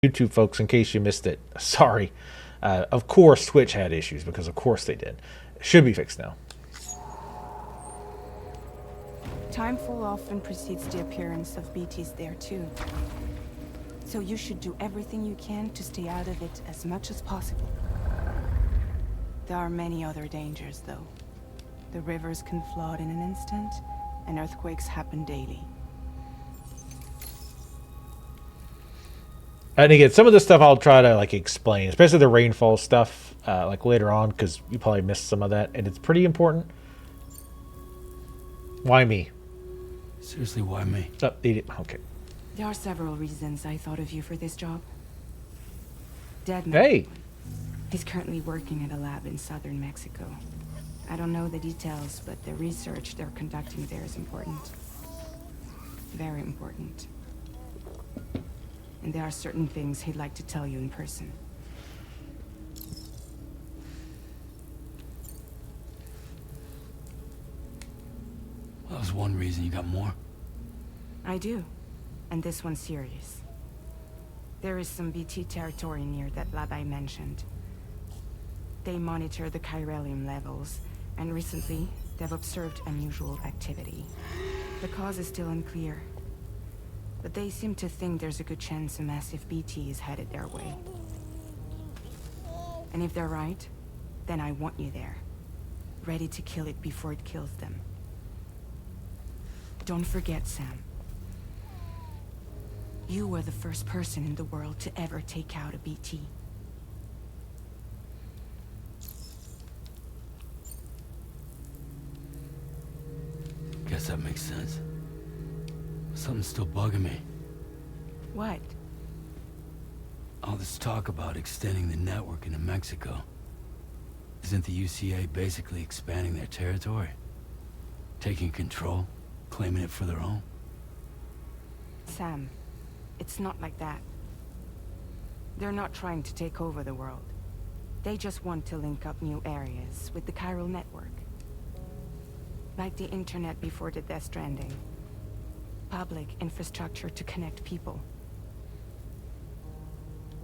YouTube folks, in case you missed it, sorry. Of course, Twitch had issues because, of course, they did. It should be fixed now. Timefall often precedes the appearance of BTs there too. So you should do everything you can to stay out of it as much as possible. There are many other dangers, though. The rivers can flood in an instant, and earthquakes happen daily. And again, some of this stuff I'll try to like explain, especially the rainfall stuff, like later on, because you probably missed some of that, and it's pretty important. Why me? Seriously, why me? Oh, okay. There are several reasons I thought of you for this job. Deadman. Hey. He's currently working at a lab in southern Mexico. I don't know the details, but the research they're conducting there is important. Very important. And there are certain things he'd like to tell you in person. Well, that was one reason. You got more? I do. And this one's serious. There is some BT territory near that lab I mentioned. They monitor the chiralium levels, and recently, they've observed unusual activity. The cause is still unclear, but they seem to think there's a good chance a massive BT is headed their way. And if they're right, then I want you there, ready to kill it before it kills them. Don't forget, Sam. You were the first person in the world to ever take out a BT. Guess that makes sense. Something's still bugging me. What? All this talk about extending the network into Mexico. Isn't the UCA basically expanding their territory? Taking control? Claiming it for their own? Sam, it's not like that. They're not trying to take over the world. They just want to link up new areas with the chiral network. Like the internet before the Death Stranding. Public infrastructure to connect people.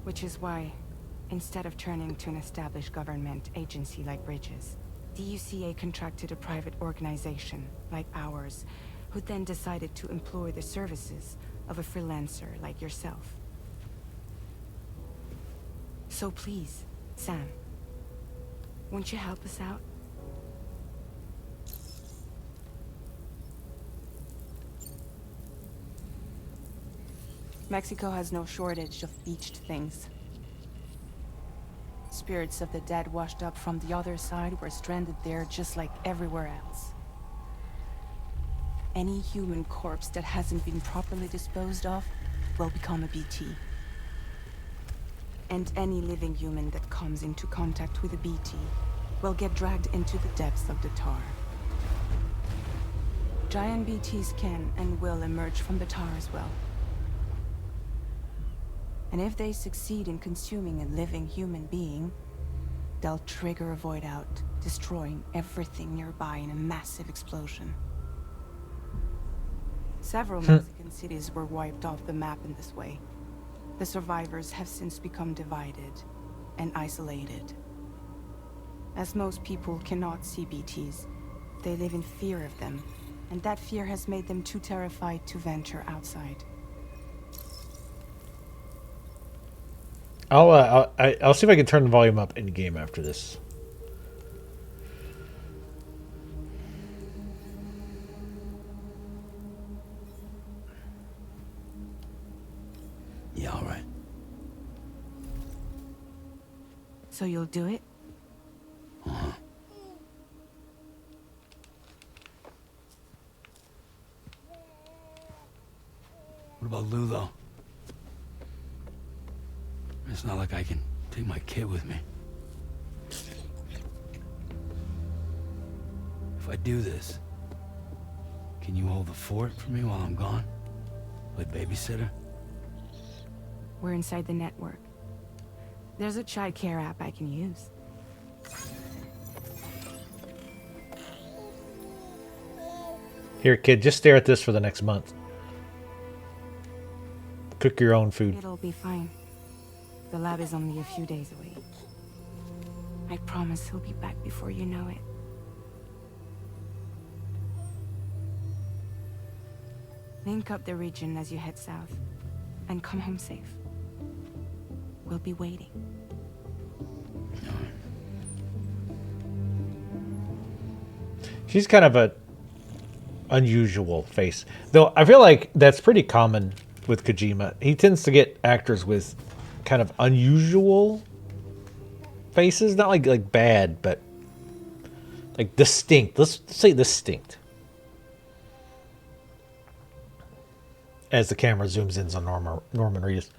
Which is why, instead of turning to an established government agency like Bridges, the UCA contracted a private organization, like ours, who then decided to employ the services of a freelancer like yourself. So please, Sam, won't you help us out? Mexico has no shortage of beached things. Spirits of the dead washed up from the other side were stranded there just like everywhere else. Any human corpse that hasn't been properly disposed of will become a BT. And any living human that comes into contact with a BT will get dragged into the depths of the tar. Giant BTs can and will emerge from the tar as well. And if they succeed in consuming a living human being, they'll trigger a void out, destroying everything nearby in a massive explosion. Several Mexican cities were wiped off the map in this way. The survivors have since become divided and isolated. As most people cannot see BTs, they live in fear of them, and that fear has made them too terrified to venture outside. I'll see if I can turn the volume up in game after this. Yeah, all right. So you'll do it? Uh-huh. What about Lou, though? It's not like I can take my kid with me. If I do this, can you hold the fort for me while I'm gone? Play babysitter? We're inside the network. There's a child care app I can use. Here, kid, just stare at this for the next month. Cook your own food. It'll be fine. The lab is only a few days away. I promise he'll be back before you know it. Link up the region as you head south, and come home safe. We'll be waiting. She's kind of a unusual face, though. I feel like that's pretty common with Kojima. He tends to get actors with kind of unusual faces, not like bad, but like distinct. Let's say distinct. As the camera zooms in on Norman Reedus.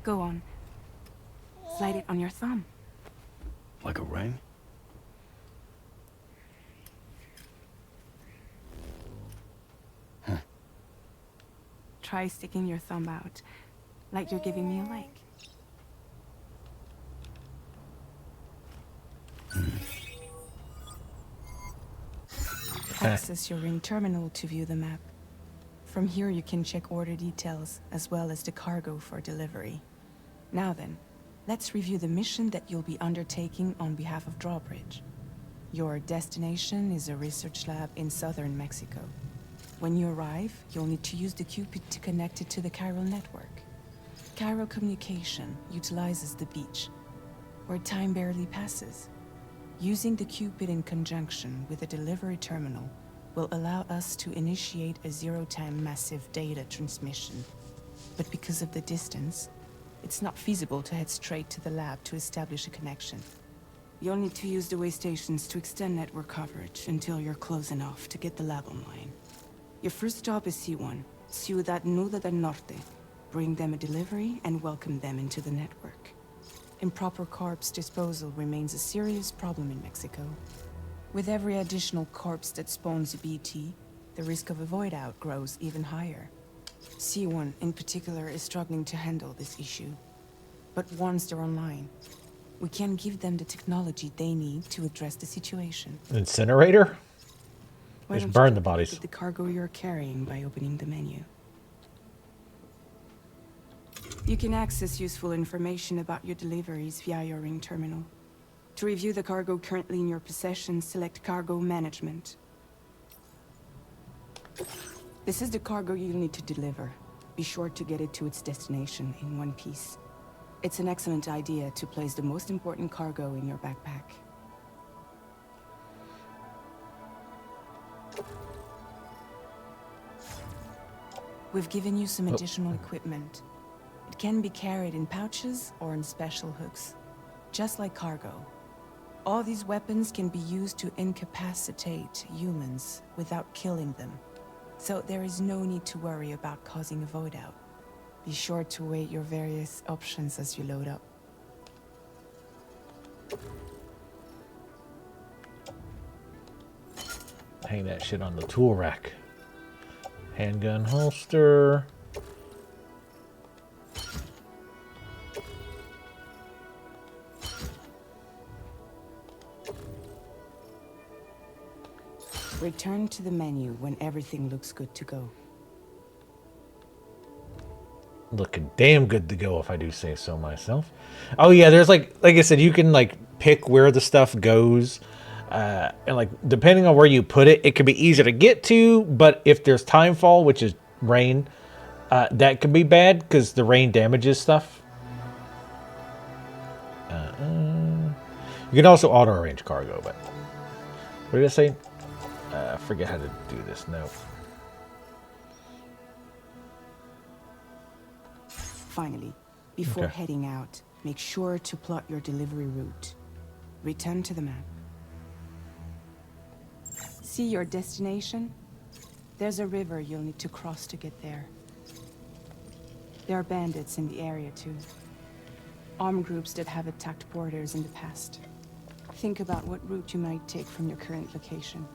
Go on. Slide it on your thumb. Like a ring? Try sticking your thumb out, like you're giving me a like. Access your ring terminal to view the map. From here you can check order details, as well as the cargo for delivery. Now then, let's review the mission that you'll be undertaking on behalf of Drawbridge. Your destination is a research lab in southern Mexico. When you arrive, you'll need to use the Cupid to connect it to the chiral network. Chiral communication utilizes the beach, where time barely passes. Using the Cupid in conjunction with a delivery terminal will allow us to initiate a zero-time massive data transmission. But because of the distance, it's not feasible to head straight to the lab to establish a connection. You'll need to use the way stations to extend network coverage until you're close enough to get the lab online. Your first stop is C1, Ciudad Nuda del Norte. Bring them a delivery and welcome them into the network. Improper corpse disposal remains a serious problem in Mexico. With every additional corpse that spawns a BT, the risk of a void out grows even higher. C1 in particular is struggling to handle this issue. But once they're online, we can give them the technology they need to address the situation. Incinerator? Why Just don't burn you the take a look bodies. at the cargo you're carrying by opening the menu. You can access useful information about your deliveries via your ring terminal. To review the cargo currently in your possession, select Cargo Management. This is the cargo you'll need to deliver. Be sure to get it to its destination in one piece. It's an excellent idea to place the most important cargo in your backpack. We've given you some additional equipment. It can be carried in pouches or in special hooks, just like cargo. All these weapons can be used to incapacitate humans without killing them. So there is no need to worry about causing a void out. Be sure to weigh your various options as you load up. Hang that shit on the tool rack. Handgun holster. Return to the menu when everything looks good to go. Looking damn good to go, if I do say so myself. Oh yeah, there's like I said, you can like pick where the stuff goes, and like depending on where you put it, it can be easier to get to. But if there's timefall, which is rain, that can be bad because the rain damages stuff. You can also auto arrange cargo, but what did I say? I forget how to do this now. Finally, before heading out, make sure to plot your delivery route. Return to the map. See your destination? There's a river you'll need to cross to get there. There are bandits in the area too. armed groups that have attacked borders in the past. Think about what route you might take from your current location.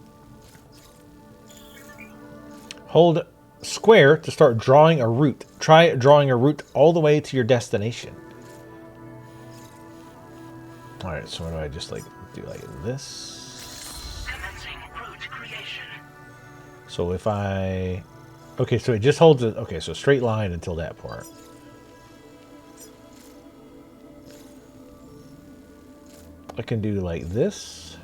Hold square to start drawing a route. Try drawing a route all the way to your destination. Alright, so what do I just like do like this? Commencing route creation. So if I... Okay, so it just holds it. Okay, so straight line until that part. I can do like this.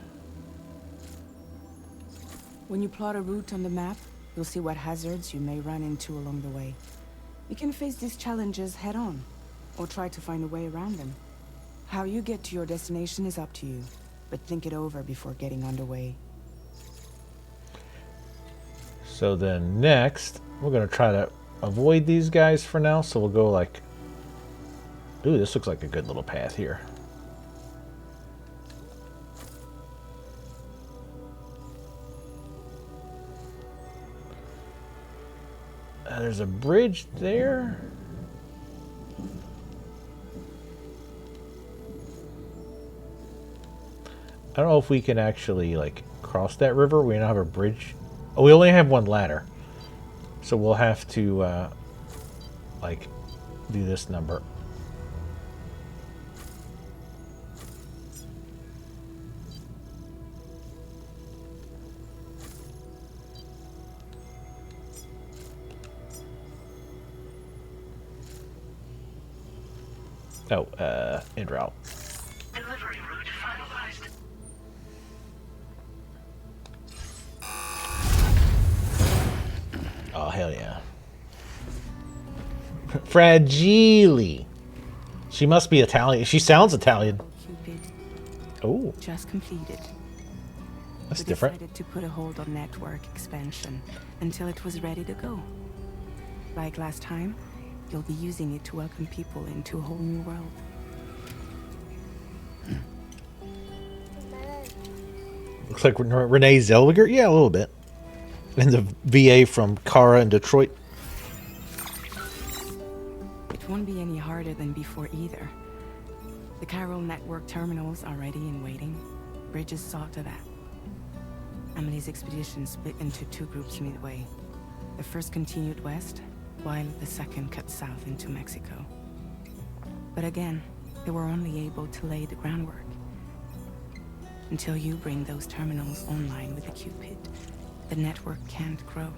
When you plot a route on the map, you'll see what hazards you may run into along the way. You can face these challenges head on, or try to find a way around them. How you get to your destination is up to you, but think it over before getting underway. So then next, we're going to try to avoid these guys for now. So we'll go like... Ooh, this looks like a good little path here. There's a bridge there. I don't know if we can actually like cross that river. We don't have a bridge. Oh, we only have one ladder, so we'll have to like do this number. Oh, en route. Delivery route finalized. Oh, hell yeah. Fragile. She must be Italian. She sounds Italian. Cupid, Oh, just completed. that's We different. decided to put a hold on network expansion until it was ready to go. Like last time, you'll be using it to welcome people into a whole new world. Looks like Renee Zellweger. Yeah, a little bit. And the VA from Kara in Detroit. It won't be any harder than before either. The chiral network terminals are ready and waiting. Bridges saw to that. Emily's expedition split into two groups midway. The first continued west, while the second cut south into Mexico. But again, they were only able to lay the groundwork. Until you bring those terminals online with the Cupid, the network can't grow.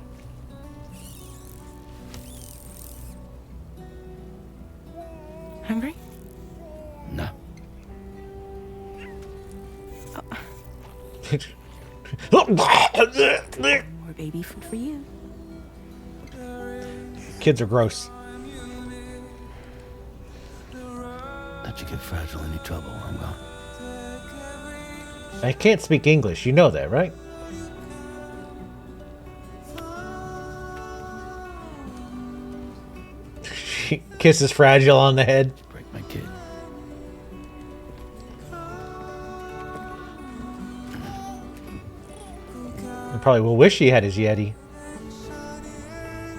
Hungry? No. More baby food for you. Kids are gross. Let you get Fragile any trouble, I'm gone. I can't speak English. You know that, right? She kisses Fragile on the head. Break my kid. I probably will wish he had his Yeti.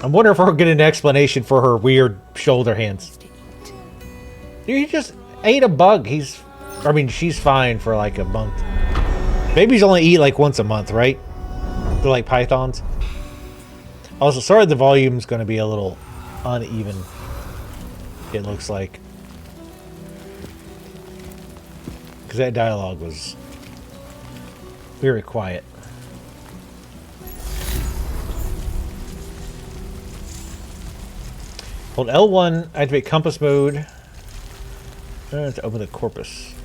I wonder if we'll get an explanation for her weird shoulder hands. He just ate a bug. She's fine for like a month. Babies only eat like once a month, right? They're like pythons. Also, sorry the volume's going to be a little uneven. It looks like. Because that dialogue was very quiet. Hold L1, activate compass mode to open the corpus.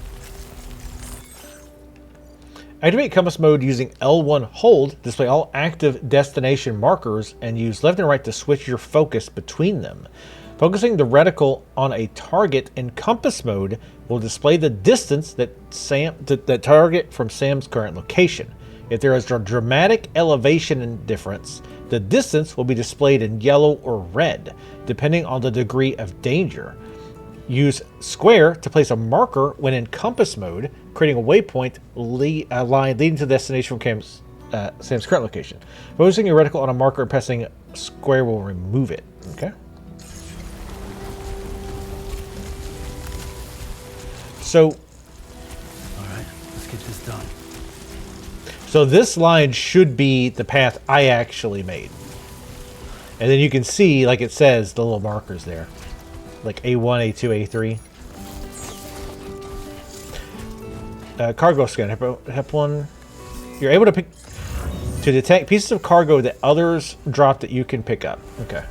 Activate compass mode using L1 hold, display all active destination markers, and use left and right to switch your focus between them. Focusing the reticle on a target in compass mode will display the distance that target from Sam's current location. If there is a dramatic elevation difference, the distance will be displayed in yellow or red, depending on the degree of danger. Use square to place a marker when in compass mode, creating a waypoint line leading to the destination from Sam's current location. Focusing your reticle on a marker and pressing square will remove it. Okay. So, Alright, let's get this done. so this line should be the path I actually made. And then you can see, like it says, the little markers there. Like A1, A2, A3. Cargo scan. Hep 1. You're able to pick... To detect pieces of cargo that others drop that you can pick up. Okay.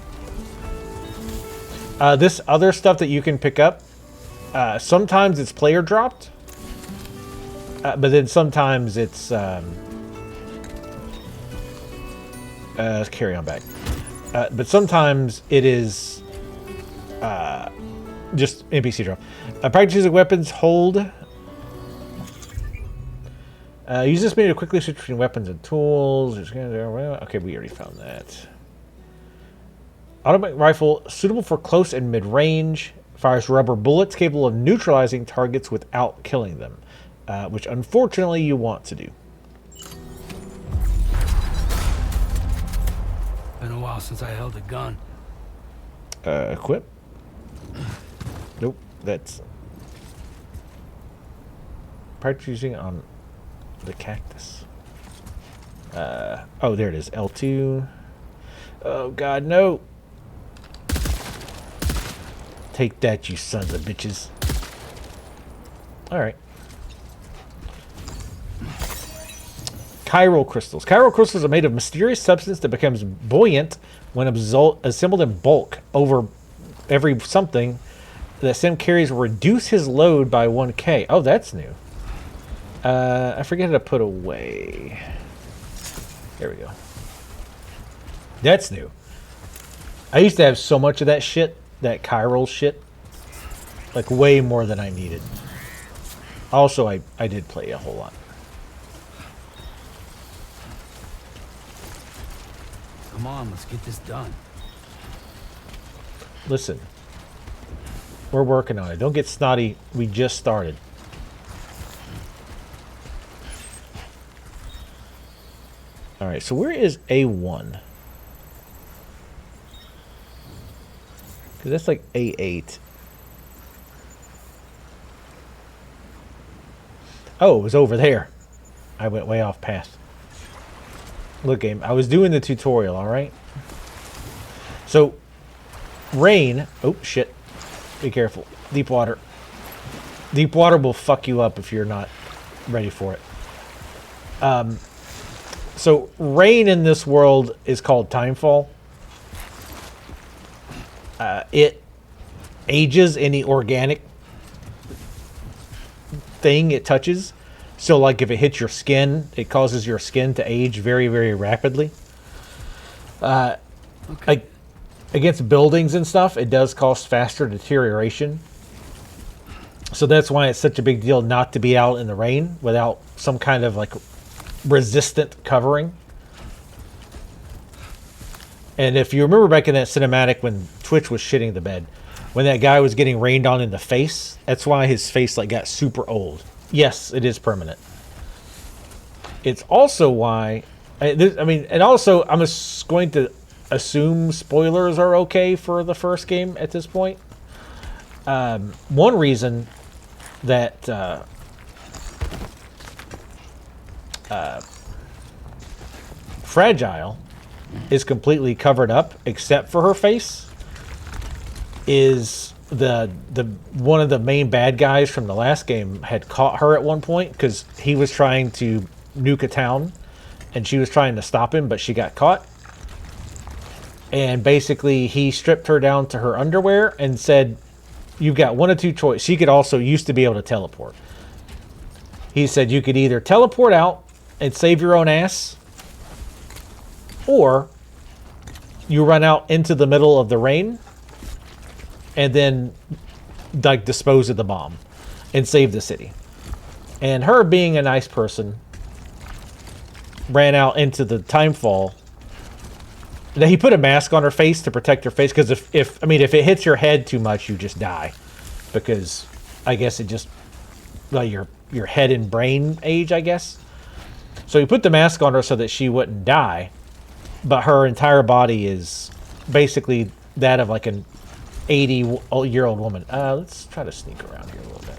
This other stuff that you can pick up, sometimes it's player dropped. But then sometimes it's... let's carry on back. But sometimes it is just NPC drop. Practice using weapons, hold. Use this menu to quickly switch between weapons and tools. Okay, we already found that. Automatic rifle, suitable for close and mid-range. Fires rubber bullets capable of neutralizing targets without killing them. Which unfortunately you want to do. Been a while since I held a gun. Equip. Nope, that's... Practice using on the cactus. Oh, there it is. L2. Oh, God, no. Take that, you sons of bitches. Alright. Chiral crystals. Chiral crystals are made of mysterious substance that becomes buoyant when assembled in bulk over every something that Sim carries will reduce his load by 1k. Oh, that's new. I forget how to put away. There we go. That's new. I used to have so much of that shit, that chiral shit. Like, way more than I needed. Also, I did play a whole lot. Come on, let's get this done. Listen. We're working on it. Don't get snotty. We just started. Alright, so where is A1? Because that's like A8. Oh, it was over there. I went way off path. Look, game. I was doing the tutorial, alright? So, rain. Oh, shit. Be careful. Deep water. Deep water will fuck you up if you're not ready for it. So, rain in this world is called timefall. It ages any organic thing it touches. So, like, if it hits your skin, it causes your skin to age very, very rapidly. Like, against buildings and stuff, it does cause faster deterioration. So that's why it's such a big deal not to be out in the rain without some kind of, like, resistant covering. And if you remember back in that cinematic when Twitch was shitting the bed, when that guy was getting rained on in the face, that's why his face, like, got super old. Yes, it is permanent. It's also why... and also, I'm just going to assume spoilers are okay for the first game at this point. One reason that... Fragile is completely covered up except for her face is the one of the main bad guys from the last game had caught her at one point because he was trying to nuke a town and she was trying to stop him, but she got caught. And basically he stripped her down to her underwear and said, you've got one of two choices. She could also used to be able to teleport. He said you could either teleport out and save your own ass, or you run out into the middle of the rain and then, like, dispose of the bomb and save the city. And her, being a nice person, ran out into the timefall. Now, he put a mask on her face to protect her face, because if it hits your head too much, you just die. Because I guess it just, well, your head and brain age, I guess. So he put the mask on her so that she wouldn't die, but her entire body is basically that of like an 80-year-old woman. Let's try to sneak around here a little bit.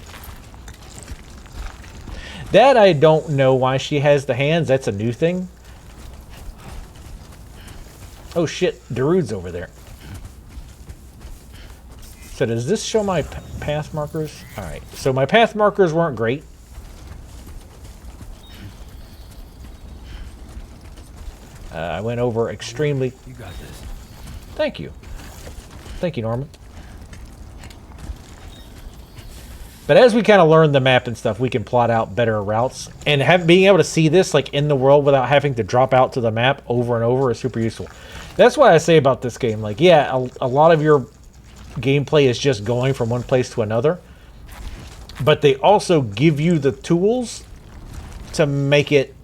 That I don't know why she has the hands. That's a new thing. Oh shit, Darude's over there. So does this show my path markers? Alright, so my path markers weren't great. I went over extremely... You got this. Thank you. Thank you, Norman. But as we kind of learn the map and stuff, we can plot out better routes. And being able to see this like in the world without having to drop out to the map over and over is super useful. That's what I say about this game. Like, yeah, a lot of your gameplay is just going from one place to another. But they also give you the tools to make it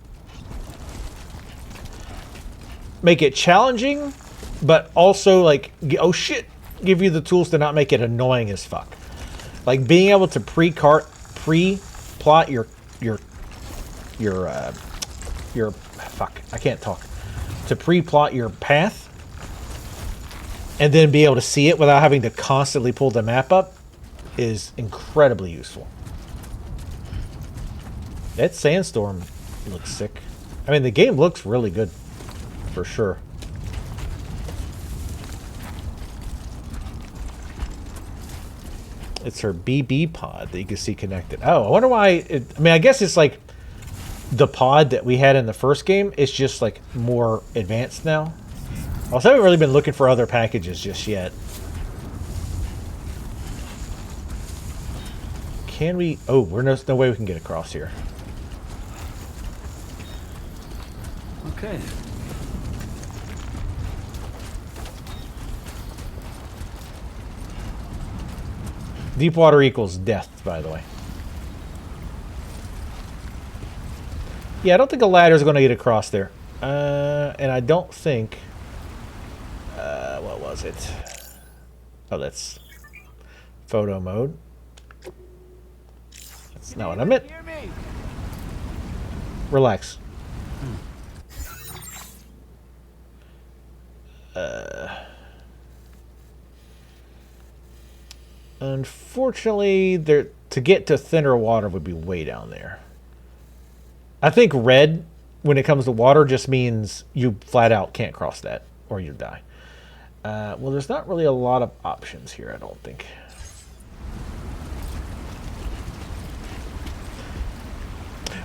challenging, but also like, oh shit, give you the tools to not make it annoying as fuck. Like being able to pre-plot your fuck, I can't talk. To pre-plot your path and then be able to see it without having to constantly pull the map up is incredibly useful. That sandstorm looks sick. I mean, the game looks really good. For sure. It's her BB pod that you can see connected. Oh, I wonder why... I mean, I guess it's like the pod that we had in the first game. It's just like more advanced now. Also, I haven't really been looking for other packages just yet. Can we... Oh, there's no way we can get across here. Okay. Deep water equals death, by the way. Yeah, I don't think a ladder is going to get across there. And I don't think... what was it? Oh, that's photo mode. That's not what I meant. Relax. Unfortunately, to get to thinner water would be way down there. I think red, when it comes to water, just means you flat out can't cross that, or you die. Well, there's not really a lot of options here, I don't think.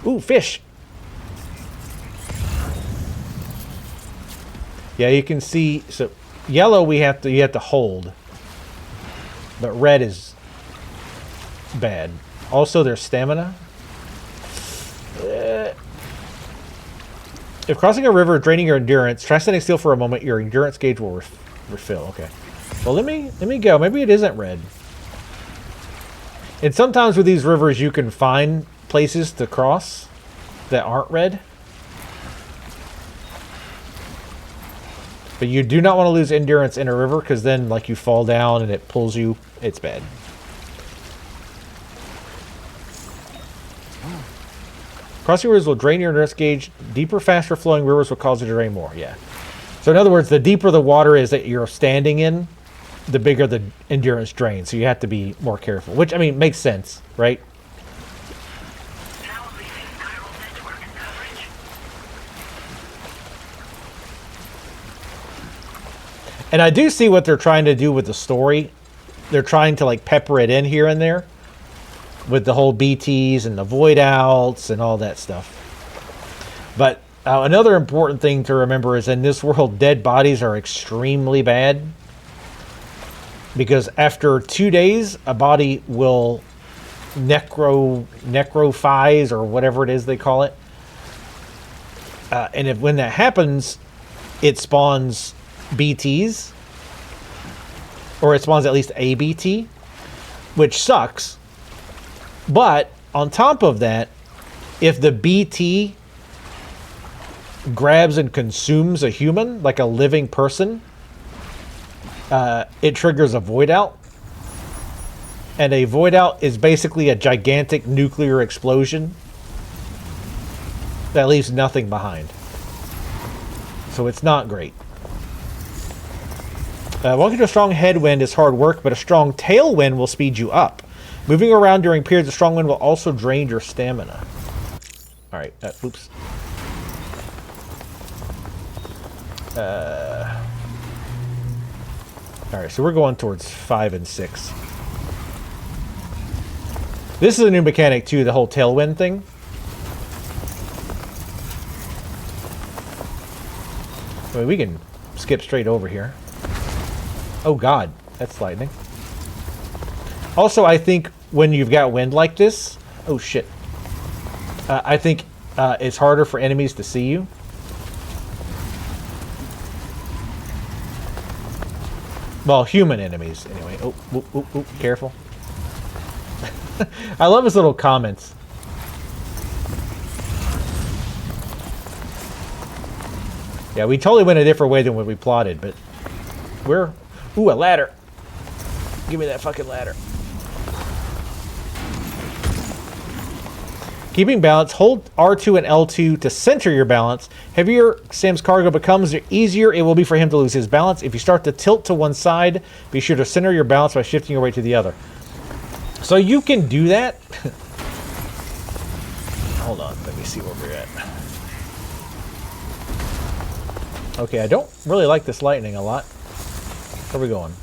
Ooh, fish! Yeah, you can see. So yellow, you have to hold, but red is bad. Also, there's stamina. If crossing a river is draining your endurance, try standing still for a moment. Your endurance gauge will refill. Okay. Well, let me go. Maybe it isn't red. And sometimes with these rivers, you can find places to cross that aren't red. But you do not want to lose endurance in a river, because then, like, you fall down and it pulls you. It's bad. Crossing rivers will drain your endurance gauge. Deeper, faster flowing rivers will cause you to drain more. Yeah. So in other words, the deeper the water is that you're standing in, the bigger the endurance drain. So you have to be more careful. Which, I mean, makes sense, right? Now leaving chiral network coverage. And I do see what they're trying to do with the story. They're trying to, like, pepper it in here and there with the whole BTs and the void outs and all that stuff. But another important thing to remember is in this world, dead bodies are extremely bad. Because after 2 days, a body will necrophize, or whatever it is they call it. And when that happens, it spawns BTs. Or it spawns at least a BT, which sucks. But on top of that, if the BT grabs and consumes a human, like a living person, it triggers a void out. And a void out is basically a gigantic nuclear explosion that leaves nothing behind. So it's not great. Walking to a strong headwind is hard work, but a strong tailwind will speed you up. Moving around during periods of strong wind will also drain your stamina. All right. Oops. All right, so we're going towards 5 and 6. This is a new mechanic too, the whole tailwind thing. I mean, we can skip straight over here. Oh god, that's lightning. Also, I think when you've got wind like this... Oh shit. I think it's harder for enemies to see you. Well, human enemies, anyway. Oh, careful. I love his little comments. Yeah, we totally went a different way than what we plotted, but we're... Ooh, a ladder. Give me that fucking ladder. Keeping balance, hold R2 and L2 to center your balance. Heavier Sam's cargo becomes, the easier it will be for him to lose his balance. If you start to tilt to one side, be sure to center your balance by shifting your weight to the other. So you can do that. Hold on, let me see where we're at. Okay, I don't really like this lightning a lot. Where are we going?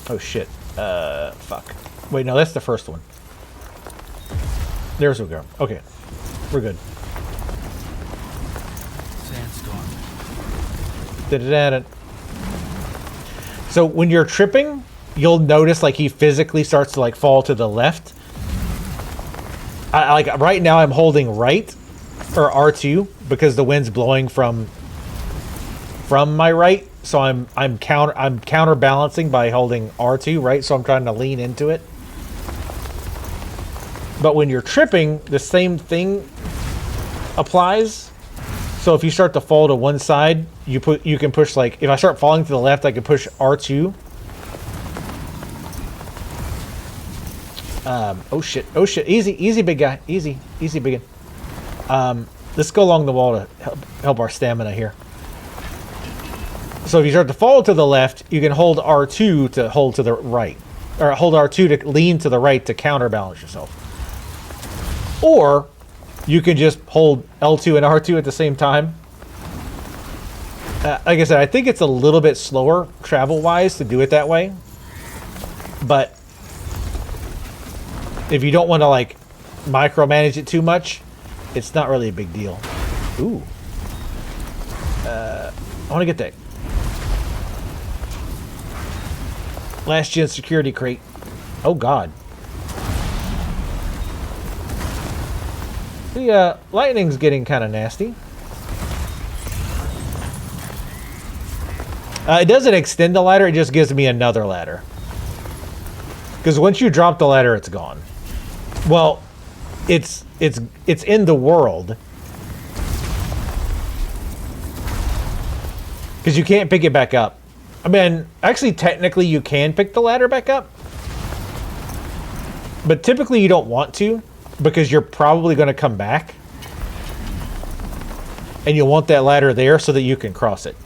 Oh shit. Fuck. Wait, no, that's the first one. There's we go. Okay, we're good. Sandstorm. Da-da-da-da. So when you're tripping, you'll notice like he physically starts to like fall to the left. Like right now I'm holding right or R2 because the wind's blowing from my right, so I'm counterbalancing by holding R2, right? So I'm trying to lean into it. But when you're tripping, the same thing applies. So if you start to fall to one side, you can push, like, if I start falling to the left, I can push R2. Oh shit, easy big guy, easy big guy. Let's go along the wall to help our stamina here. So if you start to fall to the left, you can hold R2 to hold to the right. Or hold R2 to lean to the right to counterbalance yourself. Or you can just hold L2 and R2 at the same time. Like I said, I think it's a little bit slower travel-wise to do it that way. But if you don't want to like micromanage it too much, it's not really a big deal. Ooh. I want to get that last gen security crate. Oh god. The lightning's getting kind of nasty. It doesn't extend the ladder, it just gives me another ladder. Because once you drop the ladder, it's gone. Well, it's in the world. Because you can't pick it back up. I mean, actually, technically, you can pick the ladder back up. But typically, you don't want to. Because you're probably going to come back. And you'll want that ladder there so that you can cross it.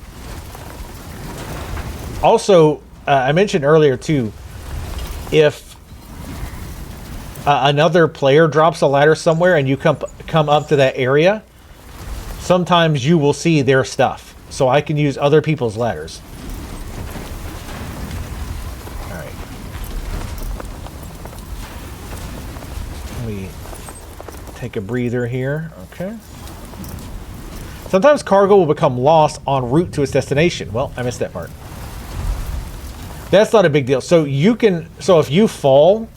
Also, I mentioned earlier, too, if another player drops a ladder somewhere and you come up to that area, sometimes you will see their stuff. So I can use other people's ladders. Alright. Let me take a breather here. Okay. Sometimes cargo will become lost en route to its destination. Well, I missed that part. That's not a big deal. So if you fall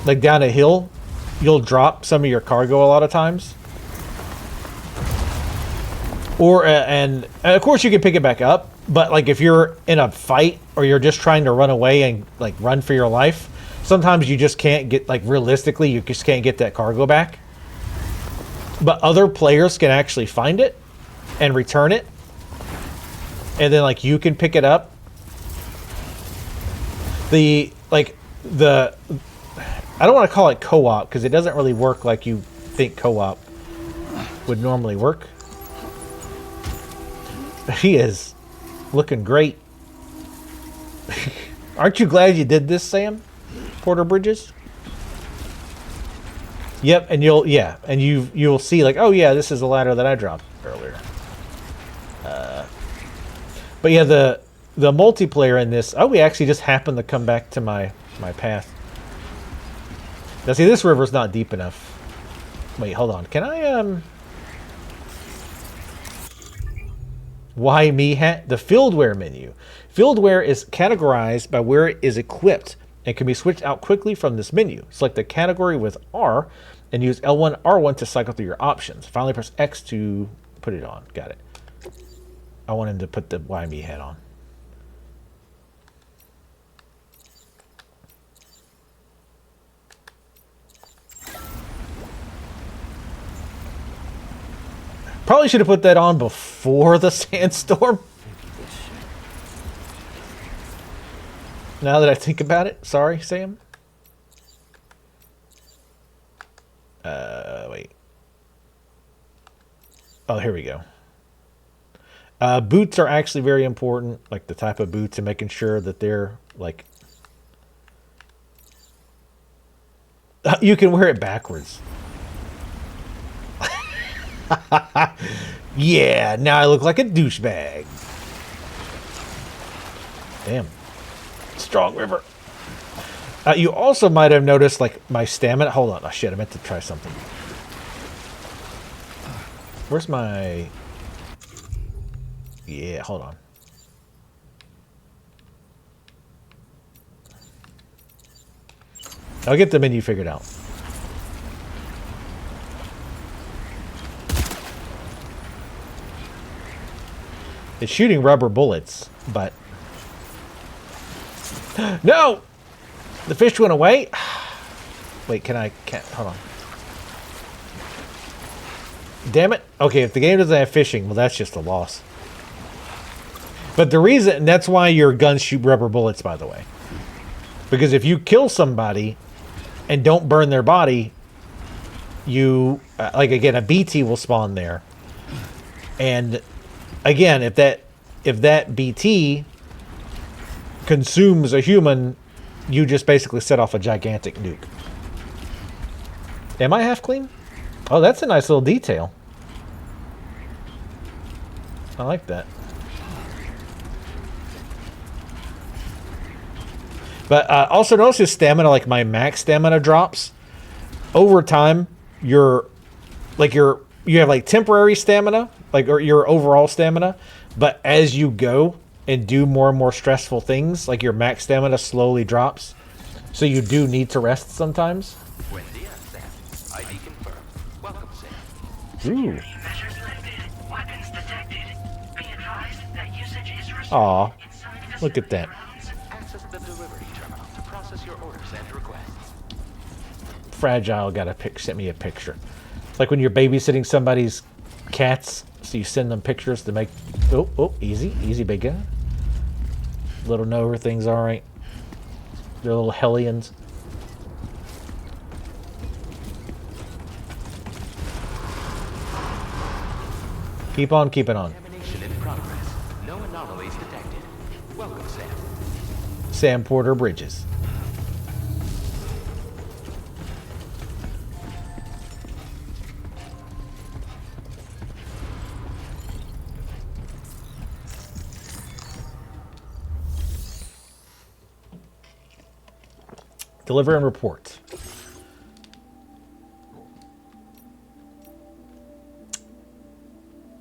like down a hill, you'll drop some of your cargo a lot of times. Or and of course you can pick it back up, but like if you're in a fight or you're just trying to run away and like run for your life, sometimes you just can't get, like realistically, you just can't get that cargo back. But other players can actually find it and return it. And then like you can pick it up. I don't want to call it co-op because it doesn't really work like you think co-op would normally work. He is looking great. Aren't you glad you did this, Sam? Porter Bridges? Yep, and you'll see like, oh yeah, this is the ladder that I dropped earlier. But yeah, the multiplayer in this, oh, we actually just happened to come back to my path. Now see, this river's not deep enough. Wait, hold on. Can I why me hat? The fieldware menu. Fieldware is categorized by where it is equipped and can be switched out quickly from this menu. Select the category with R and use L1, R1 to cycle through your options. Finally press X to put it on. Got it. I want him to put the Why Me hat on. Probably should have put that on before the sandstorm. Now that I think about it. Sorry, Sam. Wait. Oh, here we go. Boots are actually very important, like the type of boots and making sure that they're like... You can wear it backwards. Yeah, now I look like a douchebag. Damn. Strong river. You also might have noticed, like, my stamina. Hold on. Oh, shit. I meant to try something. Where's my... Yeah, hold on. I'll get the menu figured out. It's shooting rubber bullets, but... No! The fish went away? Wait, can't... Hold on. Damn it. Okay, if the game doesn't have fishing, well, that's just a loss. But the reason... That's why your guns shoot rubber bullets, by the way. Because if you kill somebody and don't burn their body, you... like, again, a BT will spawn there. And... Again, if that BT consumes a human, you just basically set off a gigantic nuke. Am I half clean? Oh, that's a nice little detail. I like that. But also notice his stamina, like my max stamina drops. Over time, you have like temporary stamina, like, or your overall stamina, but as you go and do more and more stressful things, like your max stamina slowly drops. So you do need to rest sometimes. Buen día, Sam. ID confirmed. Welcome, Sam. Ooh. Measures lifted. Weapons detected. Be advised that usage is restricted. Aw, in some look at that. rounds. Access the delivery terminal to process your orders and requests. Fragile sent me a picture. It's like when you're babysitting somebody's cats, so you send them pictures to make... Oh, easy, big guy. Let them know everything's all right. They're little hellions. Keep on keeping on. Examination in progress. No anomalies detected. Welcome, Sam. Sam Porter Bridges. Deliver and report.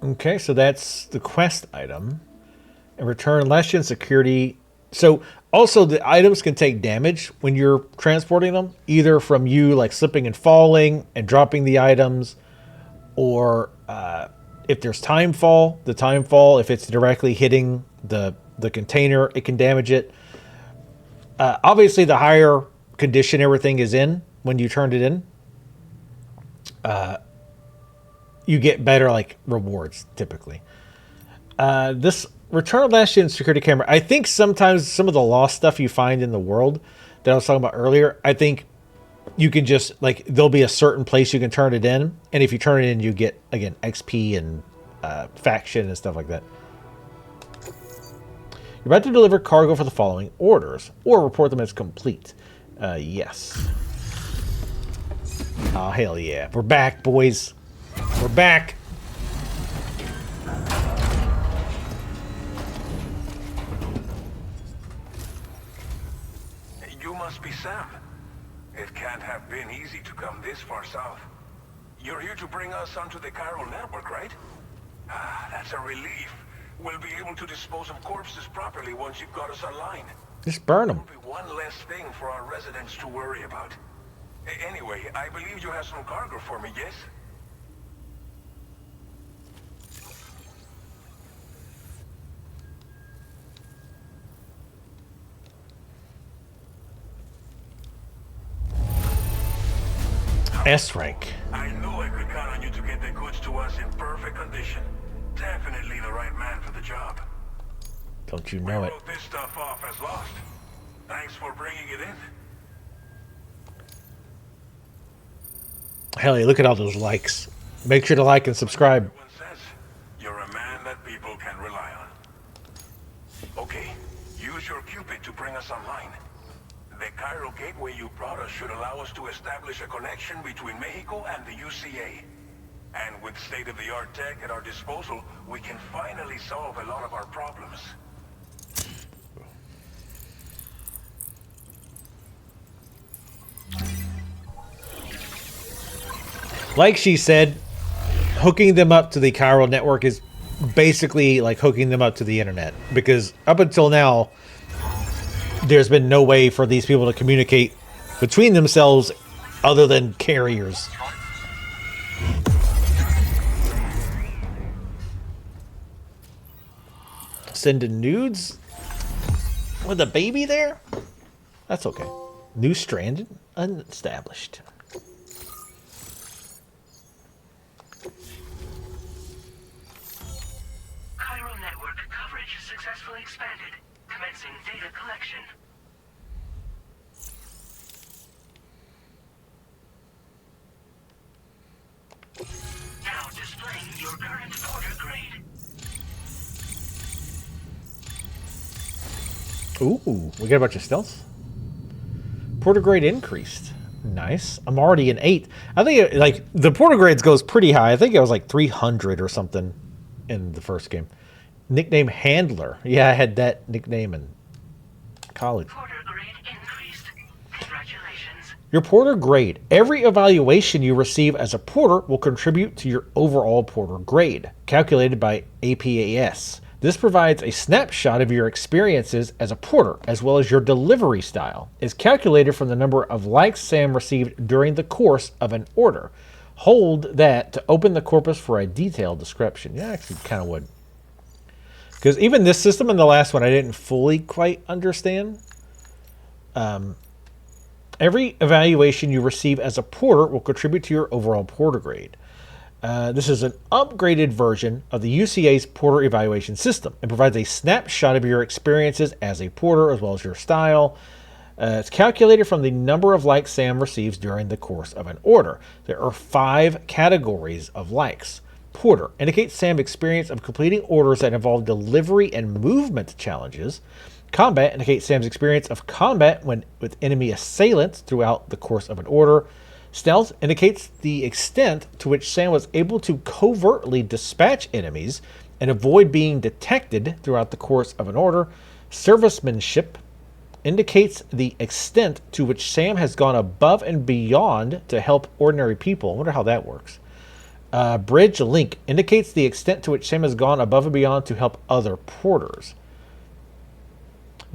Okay, so that's the quest item. And return last gen security. So also the items can take damage when you're transporting them, either from you like slipping and falling and dropping the items, or if there's time fall, if it's directly hitting the container, it can damage it. Obviously, the higher condition everything is in when you turned it in, you get better like rewards typically. This return of last gen security camera, I think sometimes some of the lost stuff you find in the world that I was talking about earlier, I think you can just like, there'll be a certain place you can turn it in, and if you turn it in, you get again XP and faction and stuff like that. You're about to deliver cargo for the following orders, or report them as complete. Yes. Oh, hell yeah. We're back, boys. We're back. You must be Sam. It can't have been easy to come this far south. You're here to bring us onto the chiral network, right? Ah, that's a relief. We'll be able to dispose of corpses properly once you've got us online. Just burn them. Will be one less thing for our residents to worry about. Anyway, I believe you have some cargo for me, yes? S rank. I knew I could count on you to get the goods to us in perfect condition. Definitely the right man for the job. Don't you We know it? wrote this stuff off as lost. Thanks for bringing it in. Hell yeah, look at all those likes. Make sure to like and subscribe. Everyone says you're a man that people can rely on. Okay, use your Cupid to bring us online. The chiral gateway you brought us should allow us to establish a connection between Mexico and the UCA. And with state-of-the-art tech at our disposal, we can finally solve a lot of our problems. Like she said, hooking them up to the chiral network is basically like hooking them up to the internet. Because up until now, there's been no way for these people to communicate between themselves other than carriers. Sending nudes with a baby there? That's okay. New stranded, unestablished. Chiral network coverage successfully expanded. Commencing data collection. Now displaying your current order grade. Ooh, we got a bunch of stealths. Porter grade increased. Nice. I'm already an 8. I think like the porter grades goes pretty high. I think it was like 300 or something in the first game. Nickname Handler. Yeah, I had that nickname in college. Porter grade increased. Congratulations. Your porter grade. Every evaluation you receive as a porter will contribute to your overall porter grade, calculated by APAS. This provides a snapshot of your experiences as a porter, as well as your delivery style. It's calculated from the number of likes Sam received during the course of an order. Hold that to open the corpus for a detailed description. Yeah, actually kind of would. Because even this system and the last one I didn't fully quite understand. Every evaluation you receive as a porter will contribute to your overall porter grade. This is an upgraded version of the UCA's porter evaluation system. It provides a snapshot of your experiences as a porter as well as your style. It's calculated from the number of likes Sam receives during the course of an order. There are 5 categories of likes. Porter indicates Sam's experience of completing orders that involve delivery and movement challenges. Combat indicates Sam's experience of combat with enemy assailants throughout the course of an order. Stealth indicates the extent to which Sam was able to covertly dispatch enemies and avoid being detected throughout the course of an order. Servicemanship indicates the extent to which Sam has gone above and beyond to help ordinary people. I wonder how that works. Bridge link indicates the extent to which Sam has gone above and beyond to help other porters.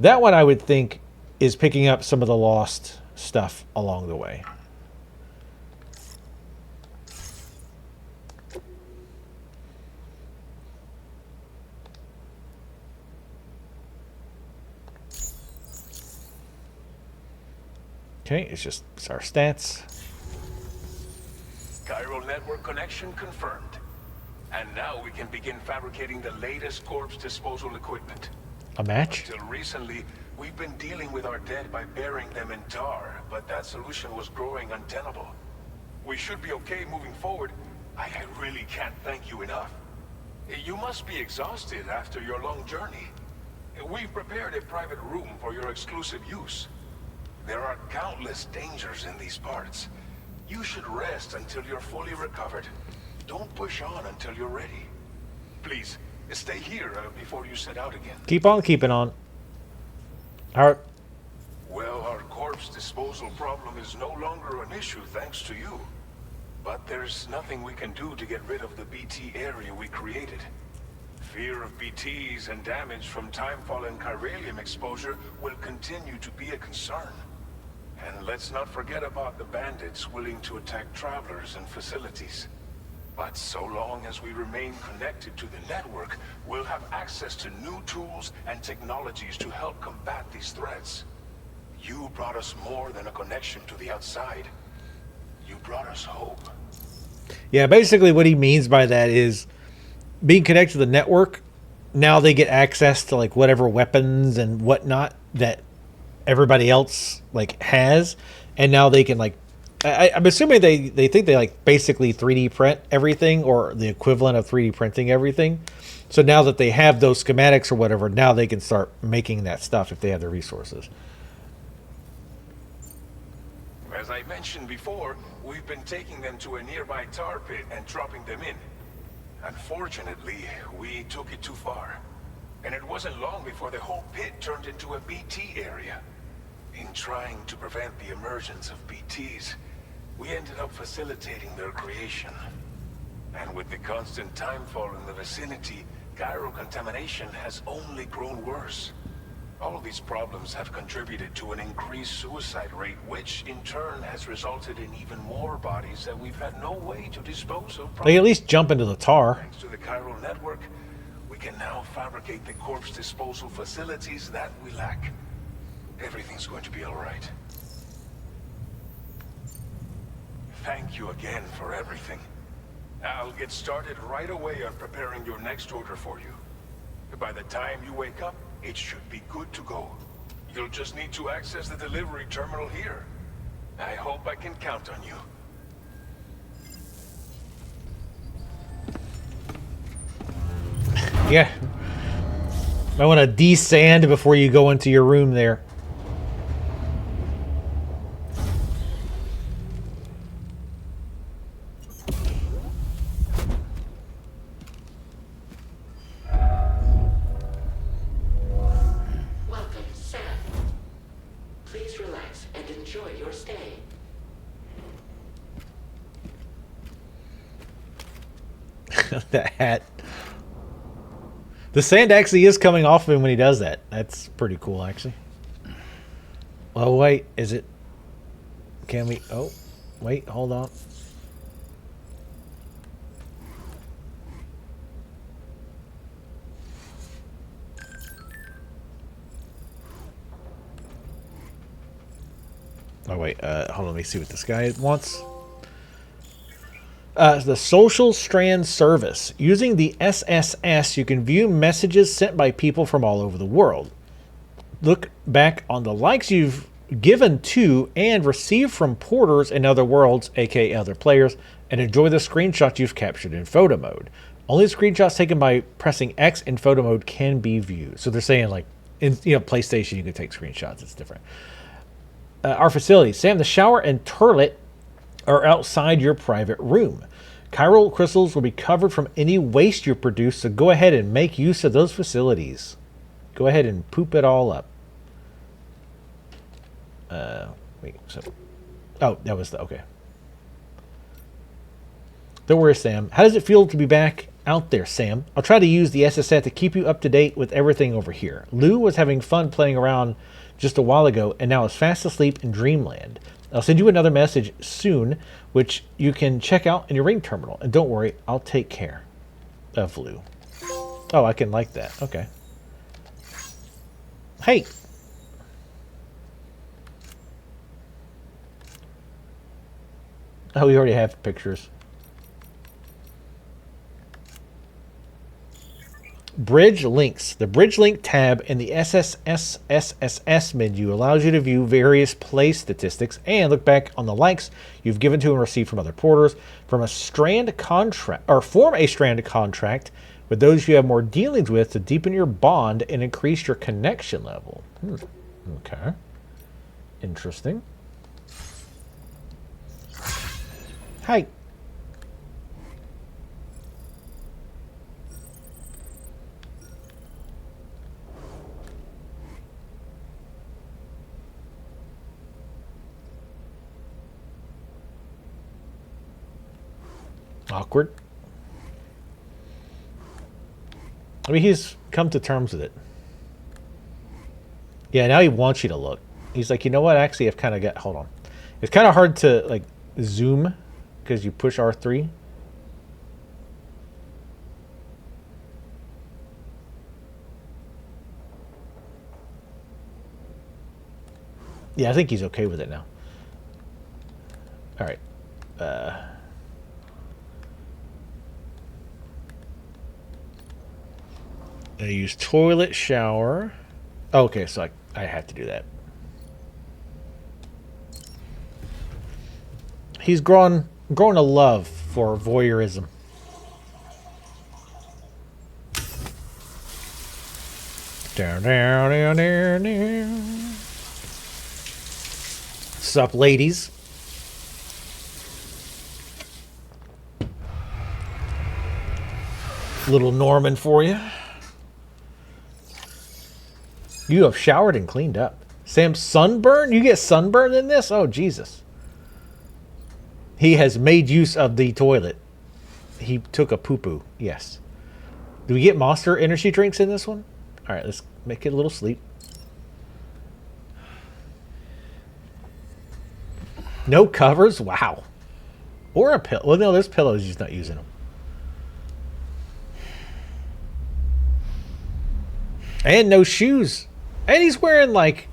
That one I would think is picking up some of the lost stuff along the way. Okay, it's our stats. Chiral network connection confirmed. And now we can begin fabricating the latest corpse disposal equipment. A match? Until recently, we've been dealing with our dead by burying them in tar, but that solution was growing untenable. We should be okay moving forward. I really can't thank you enough. You must be exhausted after your long journey. We've prepared a private room for your exclusive use. There are countless dangers in these parts. You should rest until you're fully recovered. Don't push on until you're ready. Please, stay here before you set out again. Keep on keeping on. All right. Well, our corpse disposal problem is no longer an issue thanks to you. But there's nothing we can do to get rid of the BT area we created. Fear of BTs and damage from timefall and chiralium exposure will continue to be a concern. And let's not forget about the bandits willing to attack travelers and facilities. But so long as we remain connected to the network, we'll have access to new tools and technologies to help combat these threats. You brought us more than a connection to the outside. You brought us hope. Yeah, basically what he means by that is being connected to the network, now they get access to like whatever weapons and whatnot that everybody else like has, and now they can like I'm assuming they think they like basically 3D print everything or the equivalent of 3D printing everything. So now that they have those schematics or whatever, now they can start making that stuff if they have the resources. As I mentioned before, we've been taking them to a nearby tar pit and dropping them in. Unfortunately, we took it too far. And it wasn't long before the whole pit turned into a BT area. In trying to prevent the emergence of BTs, we ended up facilitating their creation. And with the constant timefall in the vicinity, gyro contamination has only grown worse. All of these problems have contributed to an increased suicide rate, which in turn has resulted in even more bodies that we've had no way to dispose of. They at least jump into the tar. Thanks to the chiral network, we can now fabricate the corpse disposal facilities that we lack. Everything's going to be all right. Thank you again for everything. I'll get started right away on preparing your next order for you. By the time you wake up, it should be good to go. You'll just need to access the delivery terminal here. I hope I can count on you. Yeah. I want to de-sand before you go into your room there. Welcome, Sam. Please relax and enjoy your stay. That hat. The sand actually is coming off of him when he does that. That's pretty cool, actually. Oh, wait. Is it... Can we... Oh, wait. Hold on. Oh, wait. Hold on. Let me see what this guy wants. The Social Strand Service. Using the SSS, you can view messages sent by people from all over the world. Look back on the likes you've given to and received from porters in other worlds, aka other players, and enjoy the screenshots you've captured in photo mode. Only screenshots taken by pressing X in photo mode can be viewed. So they're saying, like, in PlayStation, you can take screenshots. It's different. Our facility. Sam, the shower and toilet are outside your private room. Chiral crystals will be covered from any waste you produce, so go ahead and make use of those facilities. Go ahead and poop it all up. Wait, so... Oh, that was the... Okay. Don't worry, Sam. How does it feel to be back out there, Sam? I'll try to use the SSS to keep you up to date with everything over here. Lou was having fun playing around just a while ago, and now is fast asleep in Dreamland. I'll send you another message soon, which you can check out in your ring terminal. And don't worry, I'll take care of Lou. Oh, I can like that. Okay. Hey. Oh, we already have pictures. Bridge links. The bridge link tab in the SSS menu allows you to view various play statistics and look back on the likes you've given to and received from other porters. Form a strand contract with those you have more dealings with to deepen your bond and increase your connection level. Okay. Interesting. Hi. Awkward. I mean, he's come to terms with it. Yeah, now he wants you to look. He's like, you know what? Actually, I've kind of got... Hold on. It's kind of hard to, like, zoom because you push R3. Yeah, I think he's okay with it now. All right. I use toilet, shower. Okay, so I had to do that. He's grown a love for voyeurism. Down, down, down, down, down. Sup, ladies? Little Norman for you. You have showered and cleaned up. Sam, sunburn? You get sunburned in this? Oh, Jesus. He has made use of the toilet. He took a poo-poo. Yes. Do we get Monster energy drinks in this one? All right, let's make it a little sleep. No covers? Wow. Or a pillow. Well, no, there's pillows. He's not using them. And no shoes. And he's wearing, like...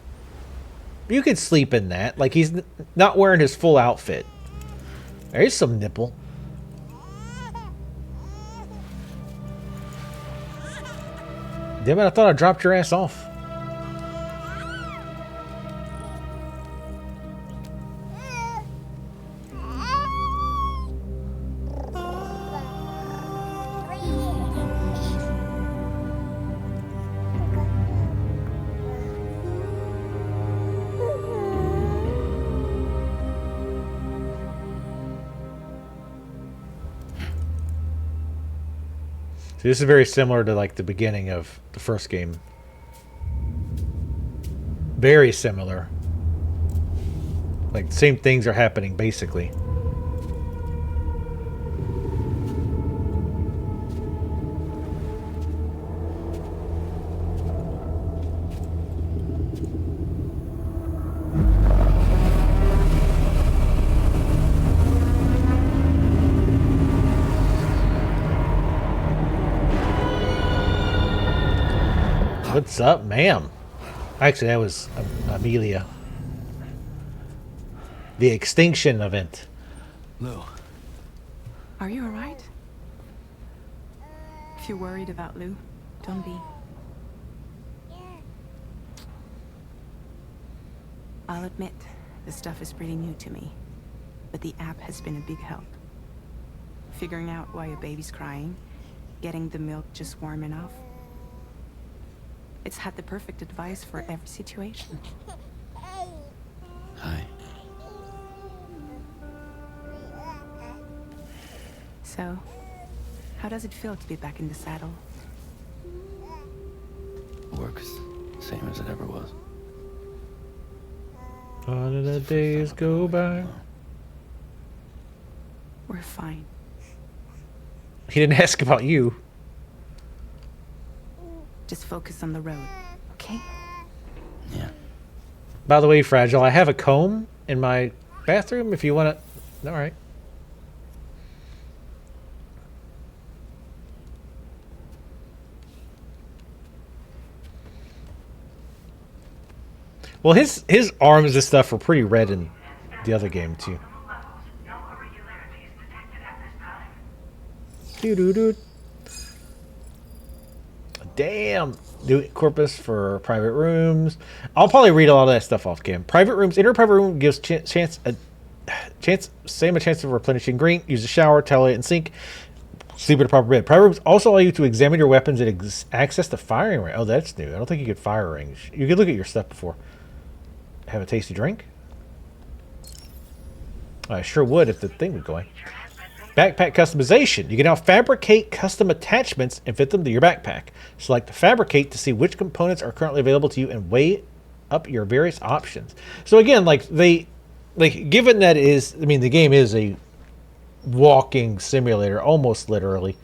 You could sleep in that. Like, he's not wearing his full outfit. There's some nipple. Damn it, I thought I dropped your ass off. This is very similar to like the beginning of the first game. Very similar. Like same things are happening basically. What's up, ma'am? Actually, that was Amelia. The extinction event. Lou. Are you alright? If you're worried about Lou, don't be. I'll admit, the stuff is pretty new to me, but the app has been a big help. Figuring out why a baby's crying, getting the milk just warm enough. It's had the perfect advice for every situation. Hi. So, how does it feel to be back in the saddle? Works same as it ever was. All of the days go by. We're fine. He didn't ask about you. Just focus on the road, okay? Yeah. By the way, Fragile, I have a comb in my bathroom if you want to... All right. Well, his arms and stuff were pretty red in the other game, too. No irregularities detected at this time. Doo-doo-doo. Damn. New corpus for private rooms. I'll probably read a lot of that stuff off cam. Private rooms. Enter a private room gives same a chance of replenishing green. Use a shower, toilet, and sink. Sleep in a proper bed. Private rooms also allow you to examine your weapons and access the firing range. Oh, that's new. I don't think you could fire range. You could look at your stuff before. Have a tasty drink. I sure would if the thing was going. Backpack customization. You can now fabricate custom attachments and fit them to your backpack. Select fabricate to see which components are currently available to you and weigh up your various options. So again, given that the game is a walking simulator, almost literally.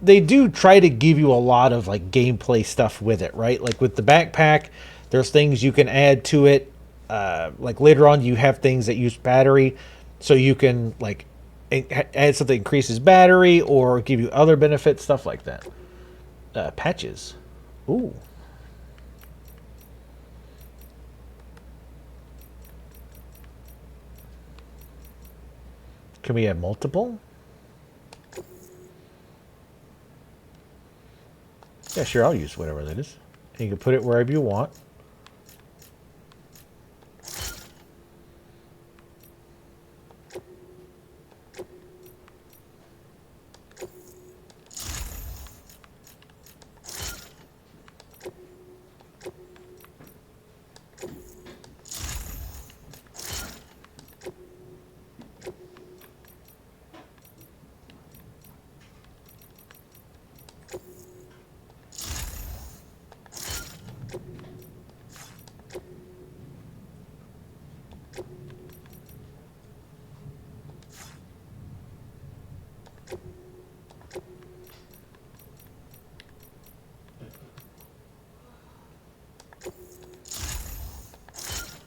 They do try to give you a lot of like gameplay stuff with it, right? Like with the backpack, there's things you can add to it. Like later on, you have things that use battery, so you can like add something that increases battery or give you other benefits, stuff like that. Patches. Ooh. Can we have multiple? Yeah, sure, I'll use whatever that is. And you can put it wherever you want.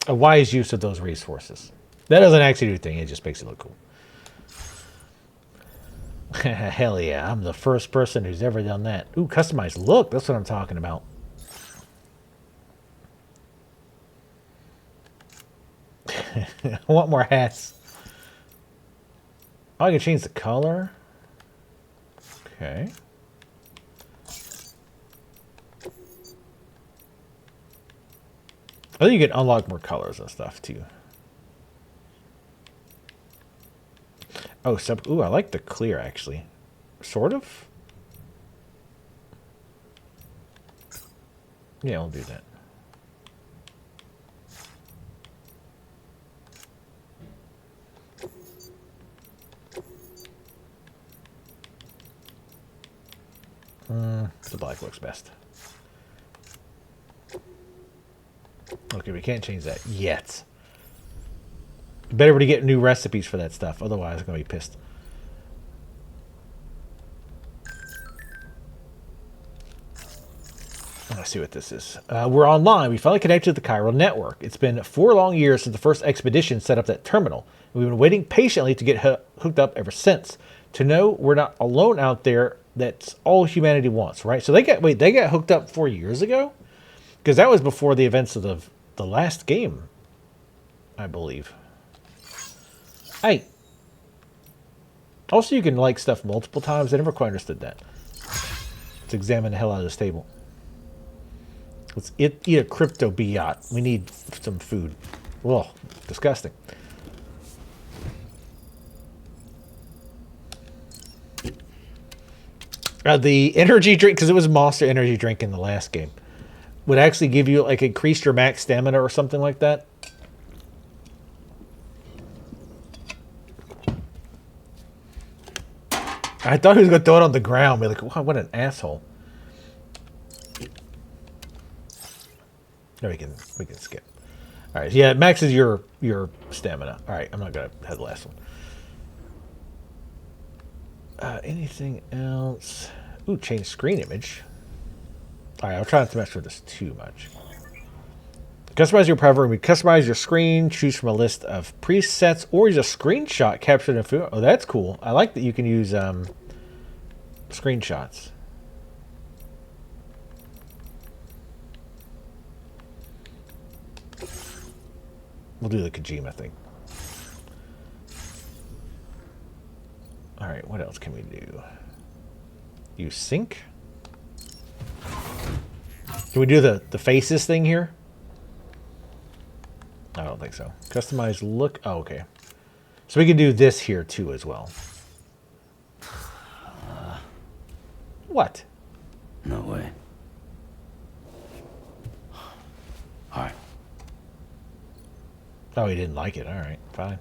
A wise use of those resources. That doesn't actually do a thing, it just makes it look cool. Hell yeah, I'm the first person who's ever done that. Ooh, customized look, that's what I'm talking about. I want more hats. Oh, I can change the color. Okay. I think you can unlock more colors and stuff too. Oh, ooh, I like the clear actually. Sort of. Yeah, I'll do that. The black looks best. Okay, we can't change that yet. Better to get new recipes for that stuff, otherwise I'm going to be pissed. Let's see what this is. We're online. We finally connected to the chiral network. It's been 4 long years since the first expedition set up that terminal. We've been waiting patiently to get hooked up ever since. To know we're not alone out there, that's all humanity wants, right? So they got hooked up 4 years ago? Because that was before the events of the last game, I believe. Hey. Also, you can like stuff multiple times. I never quite understood that. Let's examine the hell out of this table. Let's eat a crypto biot. We need some food. Whoa, disgusting. The energy drink, because it was Monster Energy drink in the last game, would actually give you, like, increase your max stamina or something like that. I thought he was going to throw it on the ground. Be like, wow, what an asshole. No, we can skip. All right, yeah, it maxes your stamina. All right, I'm not going to have the last one. Anything else? Ooh, change screen image. All right, I'll try not to mess with this too much. Customize your privacy. Customize your screen. Choose from a list of presets, or use a screenshot captured in food. Oh, that's cool. I like that you can use screenshots. We'll do the Kojima thing. All right, what else can we do? Use sync. Can we do the faces thing here? I don't think so. Customize look. Oh, okay. So we can do this here too as well. What? No way. All right. Oh, he didn't like it. All right, fine.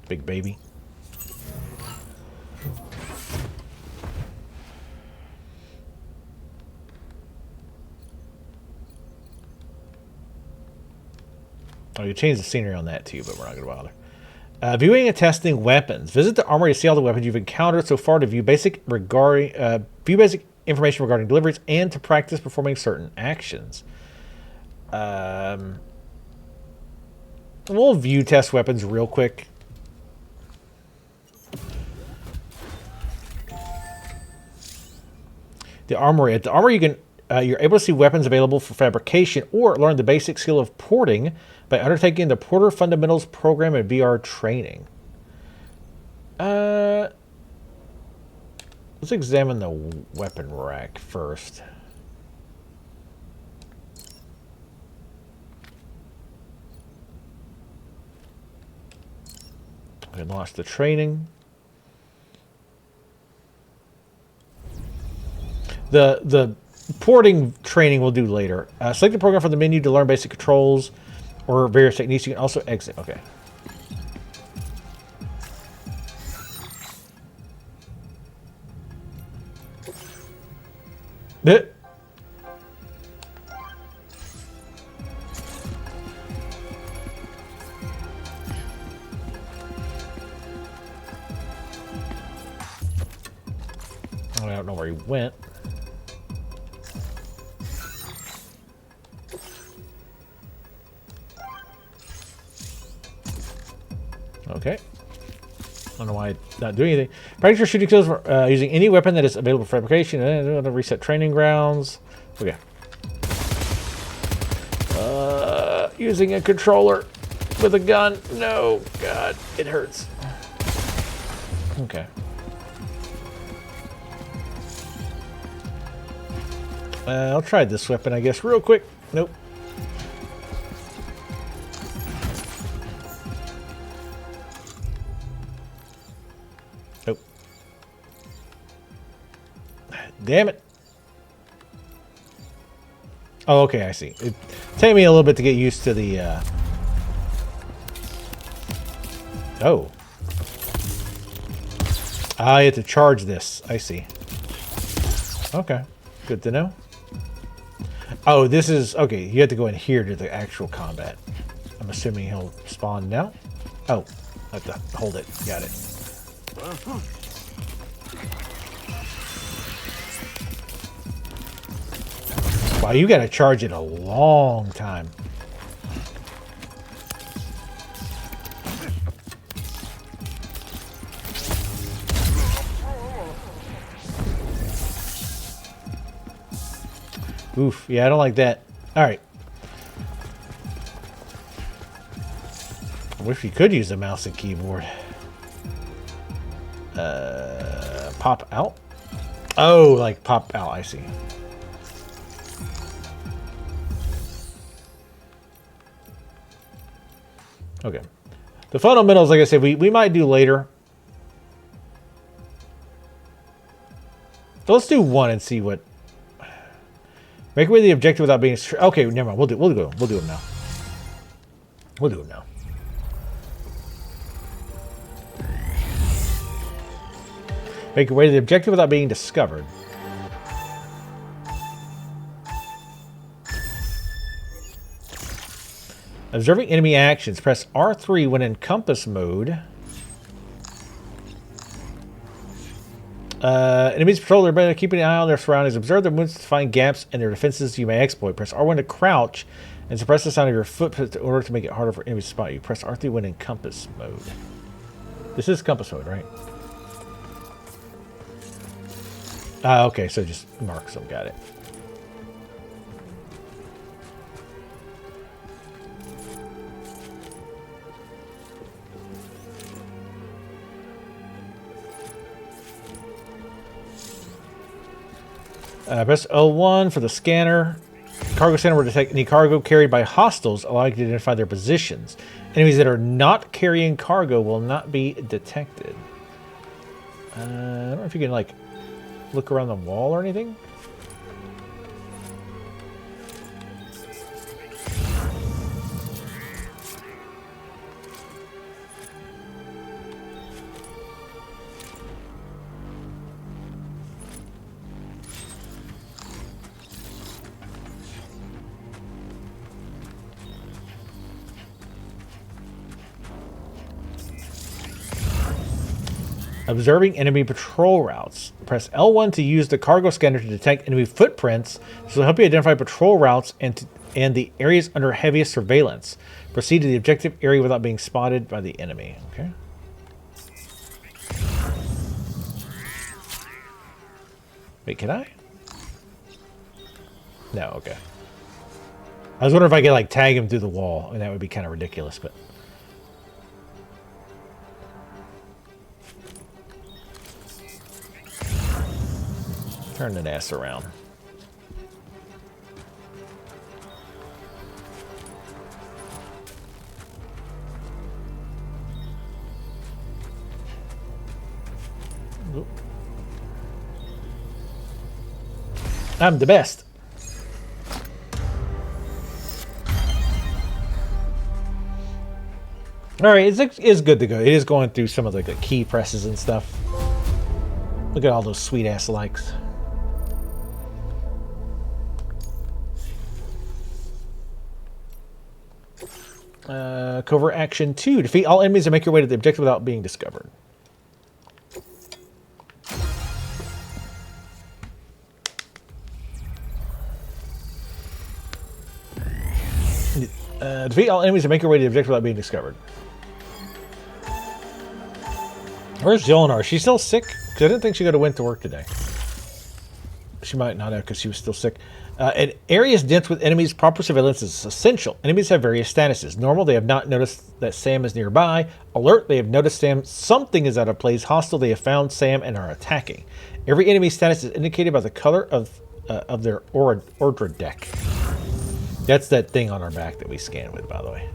Big baby. Oh, you change the scenery on that too, but we're not going to bother. Viewing and testing weapons. Visit the armory to see all the weapons you've encountered so far to view basic information regarding deliveries and to practice performing certain actions. We'll view test weapons real quick. The armory. At the armory, you can you're able to see weapons available for fabrication or learn the basic skill of porting by undertaking the Porter Fundamentals program and VR training. Let's examine the weapon rack first. We lost the training. The porting training we'll do later. Select the program from the menu to learn basic controls or various techniques. You can also exit. Okay. Bit. I don't know where he went. Okay. I don't know why I'm not doing anything. Practice your shooting skills using any weapon that is available for fabrication. Reset training grounds. Okay. Using a controller with a gun. No, God, it hurts. Okay. I'll try this weapon, I guess, real quick. Nope. Nope. Damn it. Oh, okay, I see. It took me a little bit to get used to the, Oh. I have to charge this. I see. Okay. Good to know. Oh, this is... Okay, you have to go in here to the actual combat. I'm assuming he'll spawn now. Oh, I have to hold it. Got it. Wow, you got to charge it a long time. Oof, yeah, I don't like that. Alright. I wish we could use a mouse and keyboard. Pop out? Oh, like pop out, I see. Okay. The fundamentals, like I said, we might do later. So let's do one and see what... Make away the objective without being... Okay, never mind. We'll do them now. We'll do them now. Make away the objective without being discovered. Observing enemy actions. Press R3 when in compass mode. Enemies patrol their ability, keeping an eye on their surroundings. Observe their movements to find gaps in their defenses you may exploit. Press R1 to crouch and suppress the sound of your footsteps in order to make it harder for enemies to spot you. Press R3 when in compass mode. This is compass mode, right? Okay, so just mark some. Got it. Press L1 for the scanner. Cargo scanner will detect any cargo carried by hostiles, allowing you to identify their positions. Enemies that are not carrying cargo will not be detected. I don't know if you can, like, look around the wall or anything. Observing enemy patrol routes. Press L1 to use the cargo scanner to detect enemy footprints. This will help you identify patrol routes and the areas under heaviest surveillance. Proceed to the objective area without being spotted by the enemy. Okay. Wait, can I? No, okay. I was wondering if I could like tag him through the wall, and that would be kind of ridiculous, but... Turn that ass around. Oop. I'm the best. All right, it's good to go. It is going through some of the key presses and stuff. Look at all those sweet ass likes. Covert action 2. Defeat all enemies and make your way to the objective without being discovered. Defeat all enemies and make your way to the objective without being discovered. Where's Jelenar? She's still sick? Because I didn't think she went to work today. She might not have because she was still sick. In areas dense with enemies, proper surveillance is essential. Enemies have various statuses. Normal, they have not noticed that Sam is nearby. Alert, they have noticed Sam. Something is out of place. Hostile, they have found Sam and are attacking. Every enemy status is indicated by the color of their Ordra deck. That's that thing on our back that we scan with, by the way.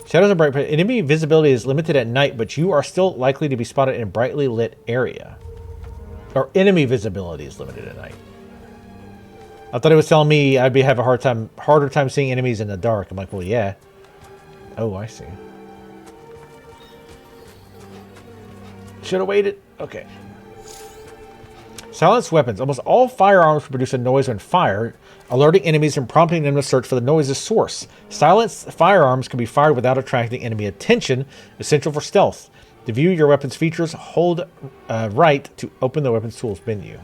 Shadows are bright. Enemy visibility is limited at night, but you are still likely to be spotted in a brightly lit area. Or enemy visibility is limited at night. I thought it was telling me I'd have a harder time seeing enemies in the dark. I'm like, well, yeah. Oh, I see. Should have waited. Okay. Silence weapons. Almost all firearms produce a noise when fired, alerting enemies and prompting them to search for the noise's source. Silenced firearms can be fired without attracting enemy attention, essential for stealth. To view your weapon's features, hold right to open the weapons tools menu.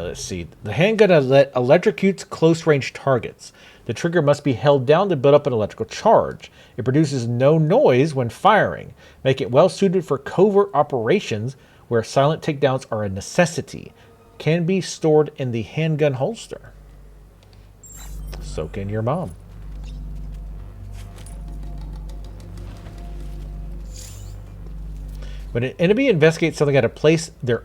Let's see. The handgun electrocutes close-range targets. The trigger must be held down to build up an electrical charge. It produces no noise when firing, making it well-suited for covert operations where silent takedowns are a necessity. Can be stored in the handgun holster. So can your mom. When an enemy investigates something at a place, their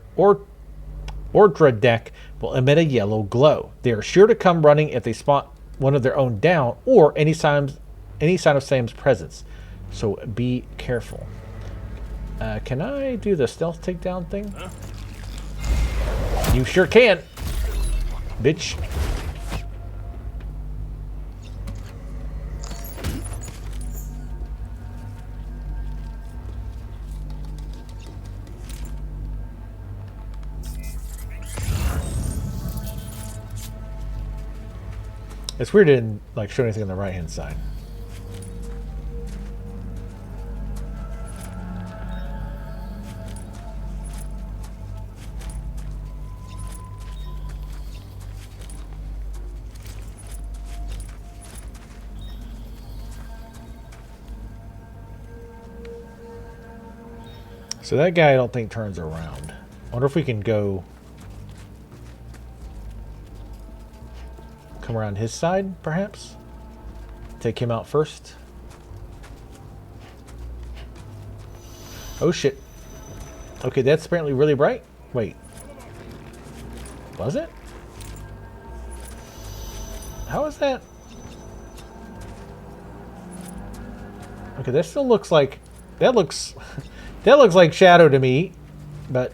Ordra deck will emit a yellow glow. They are sure to come running if they spot one of their own down or any sign of Sam's presence. So be careful. Can I do the stealth takedown thing? You sure can, bitch. It's weird it didn't like show anything on the right hand side. So that guy I don't think turns around. I wonder if we can go come around his side, perhaps? Take him out first. Oh shit. Okay, that's apparently really bright. Wait. Was it? How is that? Okay, that still looks like that looks that looks like shadow to me, but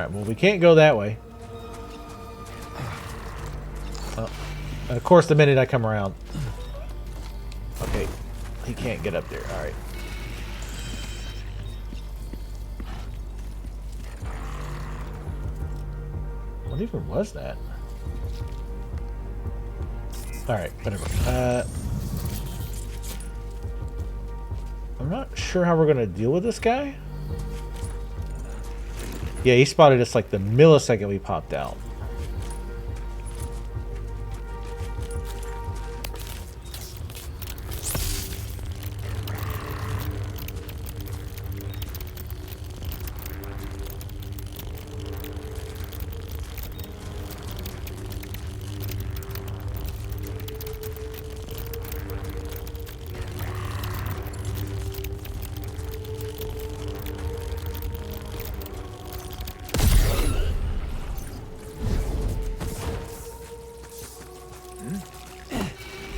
Alright, well, we can't go that way. Oh. And of course, the minute I come around... Okay, he can't get up there. Alright. What even was that? Alright, whatever. I'm not sure how we're going to deal with this guy. Yeah, he spotted us like the millisecond we popped out.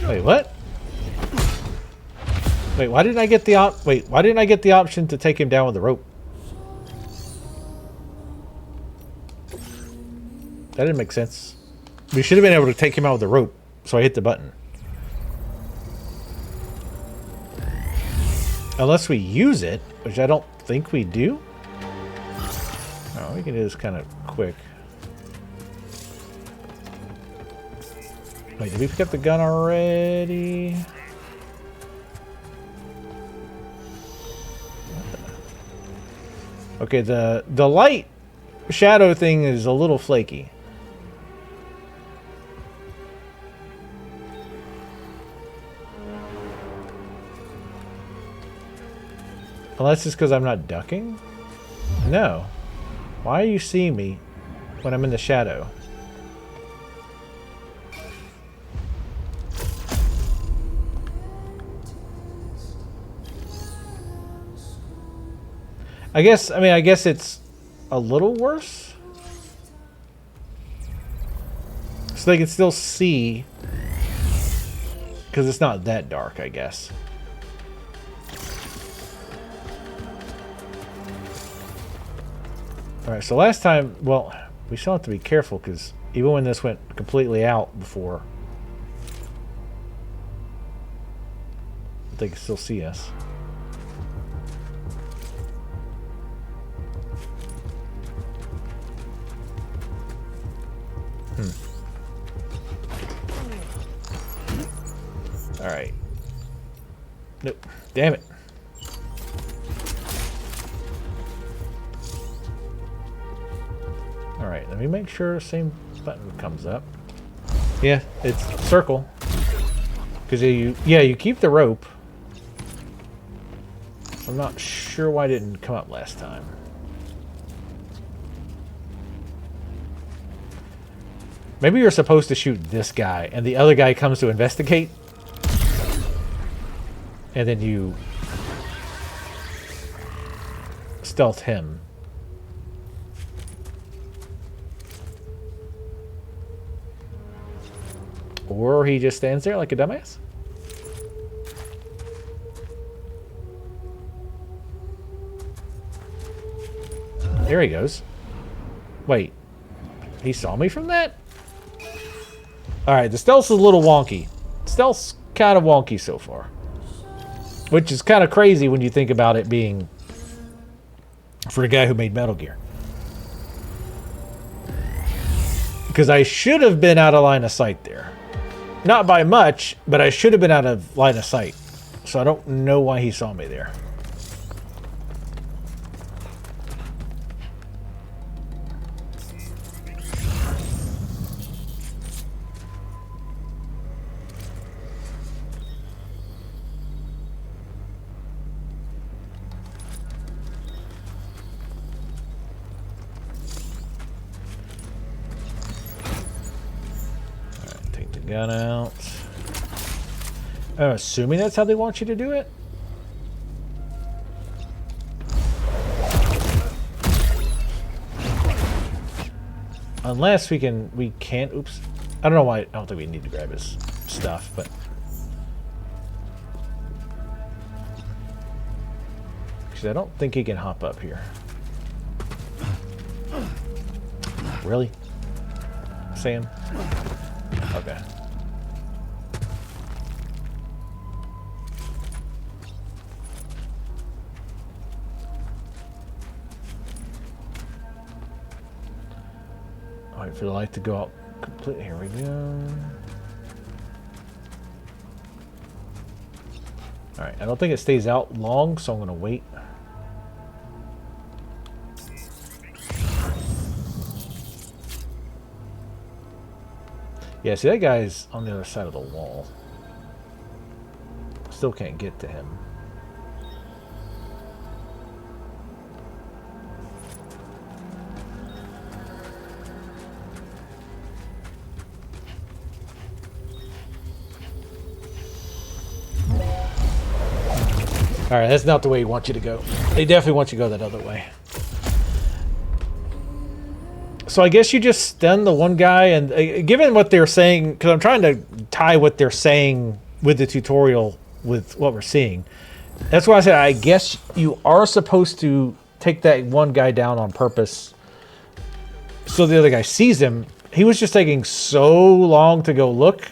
Wait, what? Wait, why didn't I get the why didn't I get the option to take him down with the rope? That didn't make sense. We should have been able to take him out with the rope, so I hit the button. Unless we use it, which I don't think we do. Oh, we can do this kind of quick. Wait, did we pick up the gun already? Okay, the light shadow thing is a little flaky. Unless it's because I'm not ducking? No. Why are you seeing me when I'm in the shadow? I guess it's a little worse. So they can still see. Because it's not that dark, I guess. Alright, so last time, well, we still have to be careful because even when this went completely out before, they can still see us. Alright. Nope. Damn it. Alright, let me make sure the same button comes up. Yeah, it's circle. Because you keep the rope. I'm not sure why it didn't come up last time. Maybe you're supposed to shoot this guy, and the other guy comes to investigate. And then you stealth him. Or he just stands there like a dumbass. There he goes. Wait. He saw me from that? Alright, the stealth's a little wonky. Stealth's kind of wonky so far. Which is kind of crazy when you think about it being for the guy who made Metal Gear. Because I should have been out of line of sight there. Not by much, but I should have been out of line of sight. So I don't know why he saw me there. Gun out. I'm assuming that's how they want you to do it. Unless we can't, oops. I don't know why, I don't think we need to grab his stuff, but. Because I don't think he can hop up here. Really? Sam? Okay. Wait for the light to go out completely. Here we go. Alright, I don't think it stays out long, so I'm going to wait. Yeah, see, that guy's on the other side of the wall. Still can't get to him. Alright, that's not the way he wants you to go. They definitely want you to go that other way. So I guess you just stun the one guy, and given what they're saying, because I'm trying to tie what they're saying with the tutorial with what we're seeing. That's why I said I guess you are supposed to take that one guy down on purpose so the other guy sees him. He was just taking so long to go look.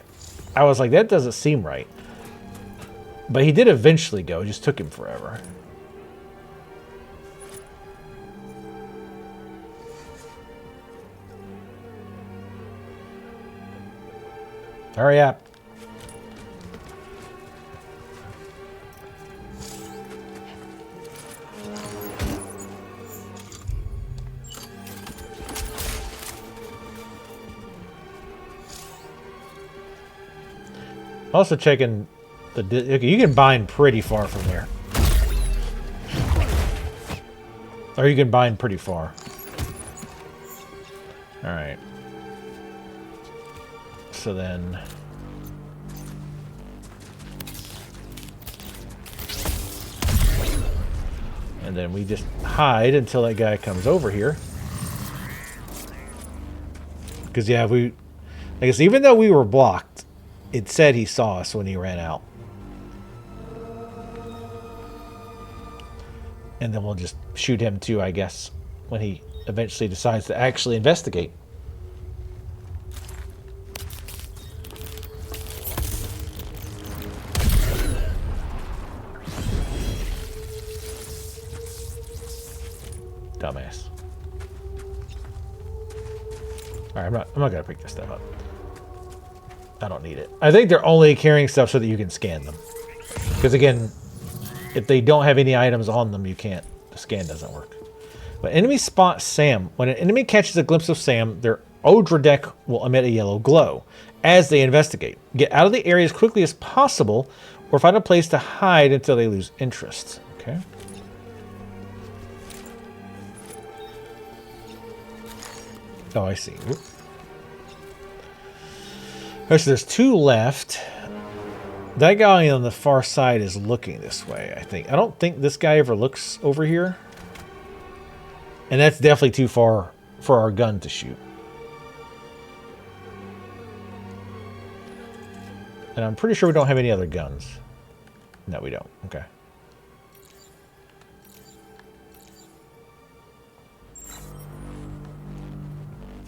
I was like, that doesn't seem right. But he did eventually go. It just took him forever. Hurry up. Also checking the... Okay, you can bind pretty far from there. Or you can bind pretty far. Alright. So then... And then we just hide until that guy comes over here. Because, yeah, I guess even though we were blocked, it said he saw us when he ran out. And then we'll just shoot him too, I guess, when he eventually decides to actually investigate. Dumbass. Alright, I'm not gonna pick this stuff up. I don't need it. I think they're only carrying stuff so that you can scan them. Because again, if they don't have any items on them, you can't. The scan doesn't work. When enemies spot Sam, when an enemy catches a glimpse of Sam, their Odra deck will emit a yellow glow as they investigate. Get out of the area as quickly as possible, or find a place to hide until they lose interest. Okay. Oh, I see. Whoop. Okay, so there's two left. That guy on the far side is looking this way, I think. I don't think this guy ever looks over here. And that's definitely too far for our gun to shoot. And I'm pretty sure we don't have any other guns. No, we don't. Okay.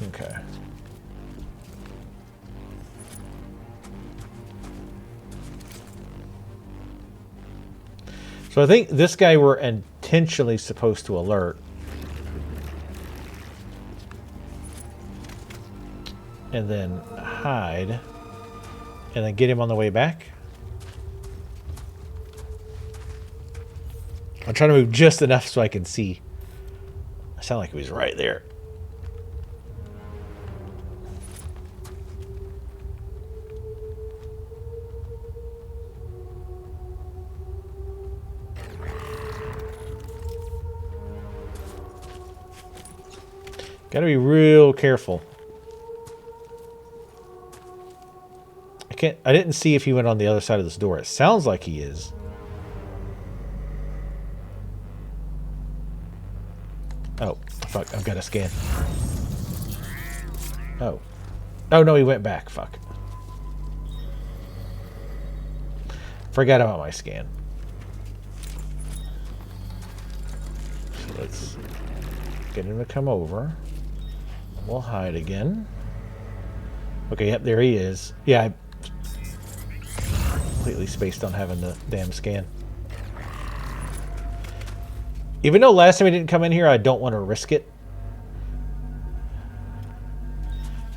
Okay. So I think this guy we're intentionally supposed to alert. And then hide. And then get him on the way back. I'm trying to move just enough so I can see. I sound like he was right there. Gotta be real careful. I didn't see if he went on the other side of this door. It sounds like he is. Oh, fuck. I've got to scan. Oh. Oh, no, he went back. Fuck. Forgot about my scan. So let's get him to come over. we'll hide again. Okay, yep, there he is. Yeah, I completely spaced on having the damn scan. Even though last time he didn't come in here, I don't want to risk it.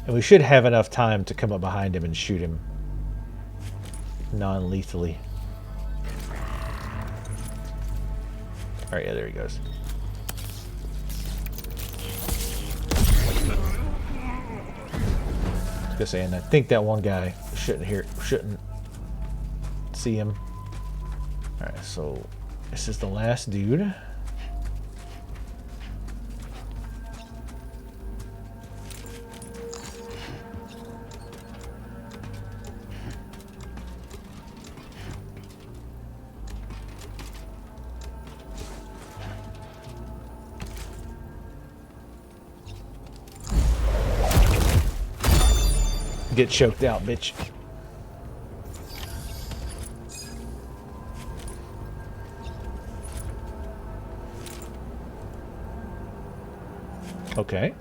And we should have enough time to come up behind him and shoot him non-lethally. Alright, yeah, there he goes. Just saying, I think that one guy shouldn't see him. Alright, so this is the last dude. Get choked out, bitch. Okay.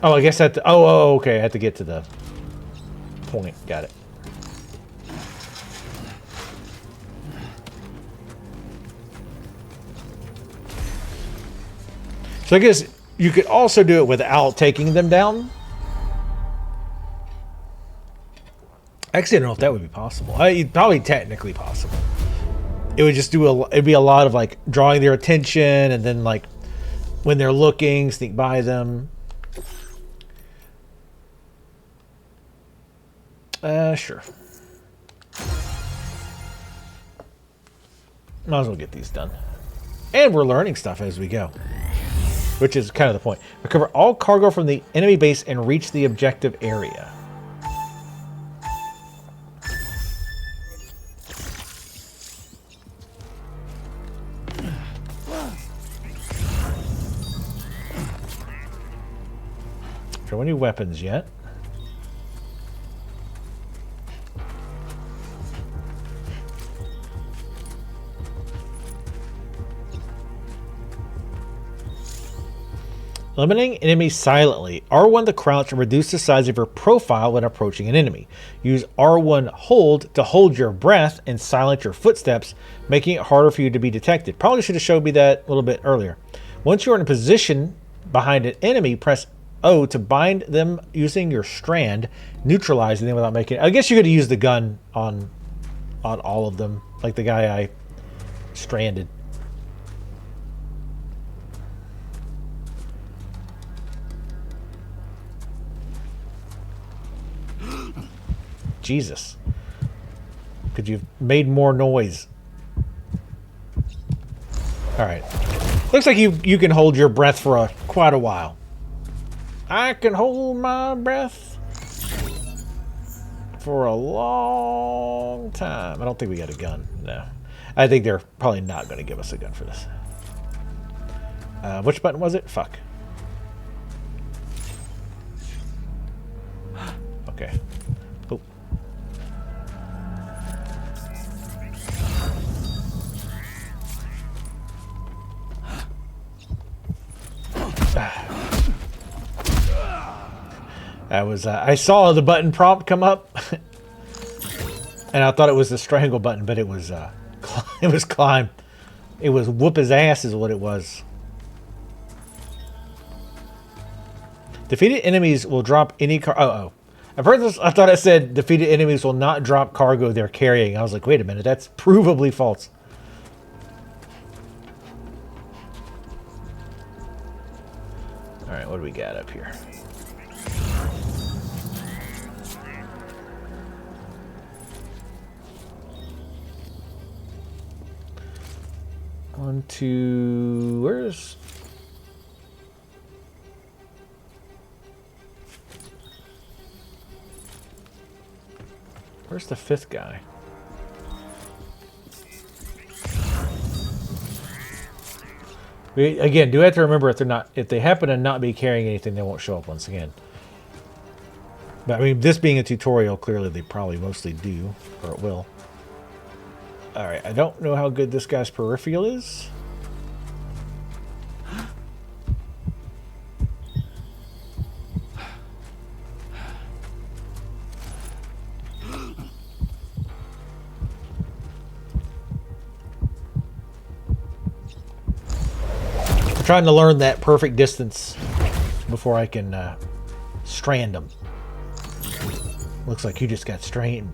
Oh, I guess I have to... Oh, okay. I have to get to the point. Got it. So I guess you could also do it without taking them down. Actually, I don't know if that would be possible. Probably technically possible. It would just it'd be a lot of like drawing their attention, and then like when they're looking, sneak by them. Sure. Might as well get these done. And we're learning stuff as we go, which is kind of the point. Recover all cargo from the enemy base and reach the objective area. Show any weapons yet? Eliminating enemies silently. R1 to crouch and reduce the size of your profile when approaching an enemy. Use R1 hold to hold your breath and silence your footsteps, making it harder for you to be detected. Probably should have showed me that a little bit earlier. Once you're in a position behind an enemy, press O to bind them using your strand, neutralizing them without making... I guess you could use the gun on all of them, like the guy I stranded. Jesus. Could you have made more noise? Alright. Looks like you can hold your breath for quite a while. I can hold my breath for a long time. I don't think we got a gun. No. I think they're probably not going to give us a gun for this. Which button was it? Fuck. Okay. Oh. I saw the button prompt come up, and I thought it was the strangle button, but it was it was climb. It was whoop his ass is what it was. Defeated enemies will drop any oh. I've heard this. I thought it said defeated enemies will not drop cargo they're carrying. I was like, wait a minute, that's provably false. All right, what do we got up here? On to... Where's... Where's the fifth guy? We, again, do have to remember if they happen to not be carrying anything, they won't show up once again. But I mean, this being a tutorial, clearly they probably mostly do, or it will. Alright, I don't know how good this guy's peripheral is. I'm trying to learn that perfect distance before I can strand them. Looks like you just got stranded.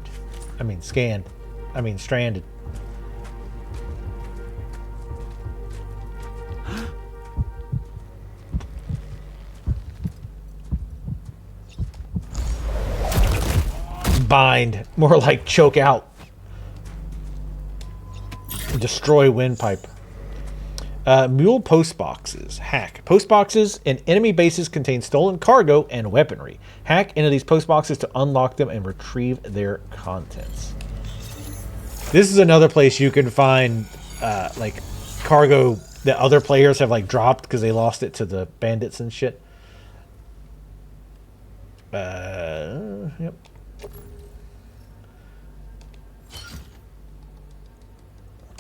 Bind. More like choke out. Destroy windpipe. Mule post boxes. Hack. Post boxes in enemy bases contain stolen cargo and weaponry. Hack into these post boxes to unlock them and retrieve their contents. This is another place you can find like cargo that other players have like dropped because they lost it to the bandits and shit. Yep.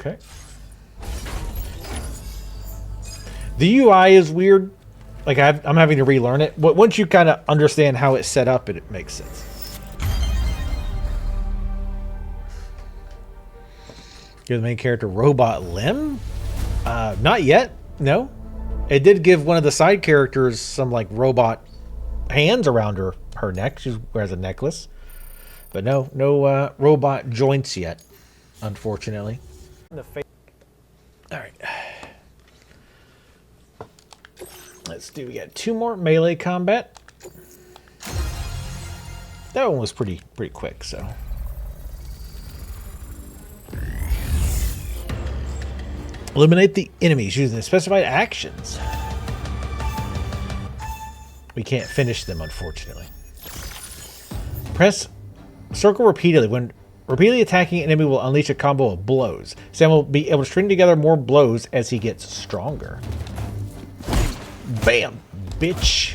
Okay. The UI is weird. Like I'm having to relearn it. But once you kind of understand how it's set up, it makes sense. Give the main character robot limb? Not yet. No. It did give one of the side characters some like robot hands around her neck. She wears a necklace. But no robot joints yet, unfortunately. All right. We got 2 more melee combat. That one was pretty quick, so. Eliminate the enemies using the specified actions. We can't finish them, unfortunately. Press circle repeatedly. When repeatedly attacking an enemy will unleash a combo of blows. Sam will be able to string together more blows as he gets stronger. Bam, bitch.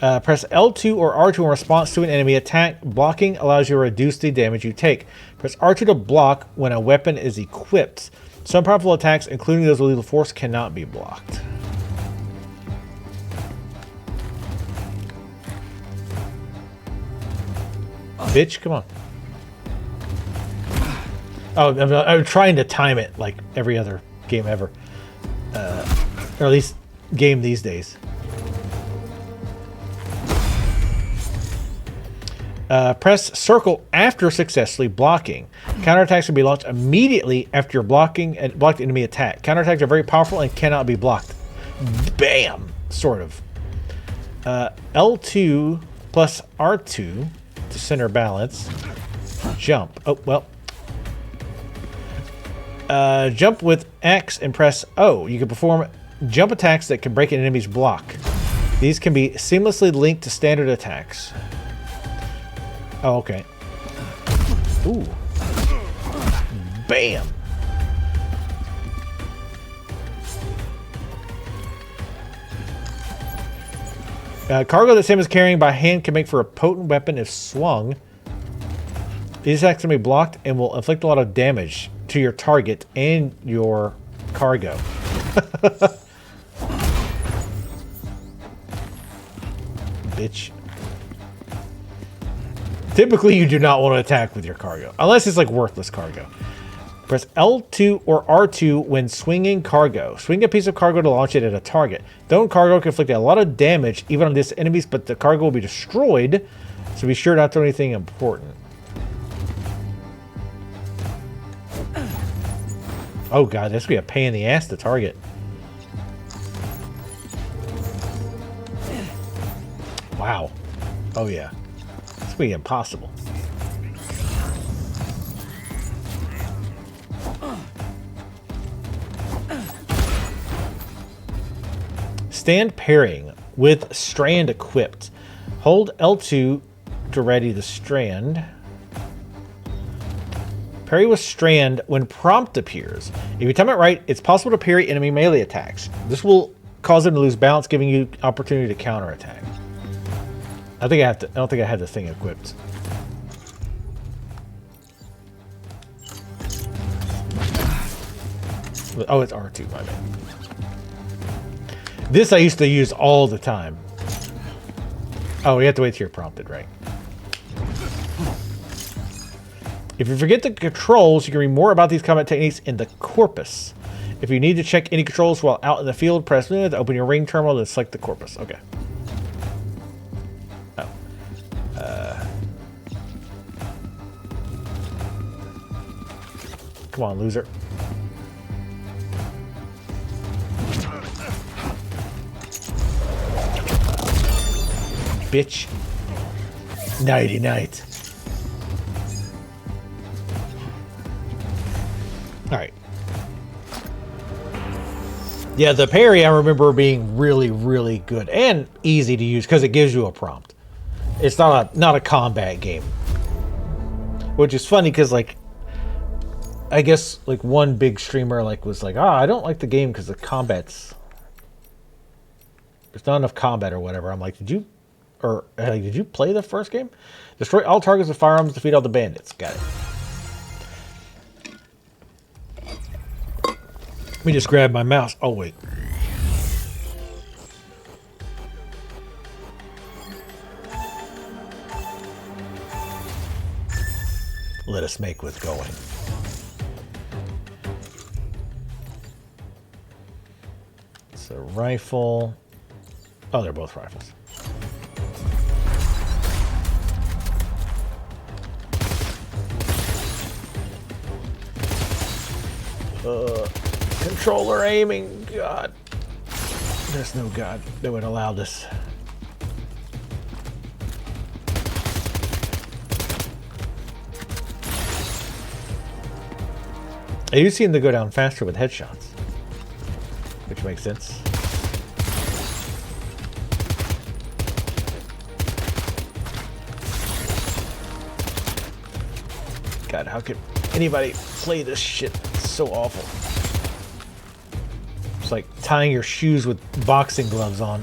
Press L2 or R2 in response to an enemy attack. Blocking allows you to reduce the damage you take. Press R2 to block when a weapon is equipped. Some powerful attacks, including those with lethal force, cannot be blocked. Bitch, come on. Oh, I'm trying to time it like every other game ever. Or at least game these days. Press circle after successfully blocking. Counterattacks will be launched immediately after your blocking and blocked enemy attack. Counterattacks are very powerful and cannot be blocked. Bam! Sort of. L2 plus R2 to center balance. Jump. Oh, well. Jump with X and press O. You can perform jump attacks that can break an enemy's block. These can be seamlessly linked to standard attacks. Oh, okay. Ooh. Bam. Cargo that Sam is carrying by hand can make for a potent weapon if swung. These attacks can be blocked and will inflict a lot of damage to your target and your cargo. Bitch. Typically, you do not want to attack with your cargo, unless it's like worthless cargo. Press L2 or R2 when swinging cargo. Swing a piece of cargo to launch it at a target. Thrown cargo can inflict a lot of damage, even on these enemies, but the cargo will be destroyed, so be sure not to throw anything important. Oh god, this would be a pain in the ass to target. Wow. Oh yeah. This would be impossible. Stand parrying with strand equipped. Hold L2 to ready the strand. Parry with strand when prompt appears. If you time it right, it's possible to parry enemy melee attacks. This will cause them to lose balance, giving you opportunity to counterattack. I don't think I had the thing equipped. Oh, it's R2, my bad. This I used to use all the time. Oh, you have to wait till you're prompted, right? If you forget the controls, you can read more about these combat techniques in the corpus. If you need to check any controls while out in the field, press N to open your ring terminal to select the corpus. Okay. Oh. Come on, loser. Bitch. Nighty night. Alright. Yeah, the parry I remember being really, really good and easy to use because it gives you a prompt. It's not a combat game. Which is funny because like I guess like one big streamer like was like, I don't like the game because the combat's there's not enough combat or whatever. I'm like, did you play the first game? Destroy all targets with firearms, defeat all the bandits. Got it. Let me just grab my mouse. Oh, wait. Let us make with going. It's a rifle. Oh, they're both rifles. Controller aiming. God. There's no God that would allow this. I do seem to go down faster with headshots, which makes sense. God, how could anybody play this shit? It's so awful. It's like tying your shoes with boxing gloves on.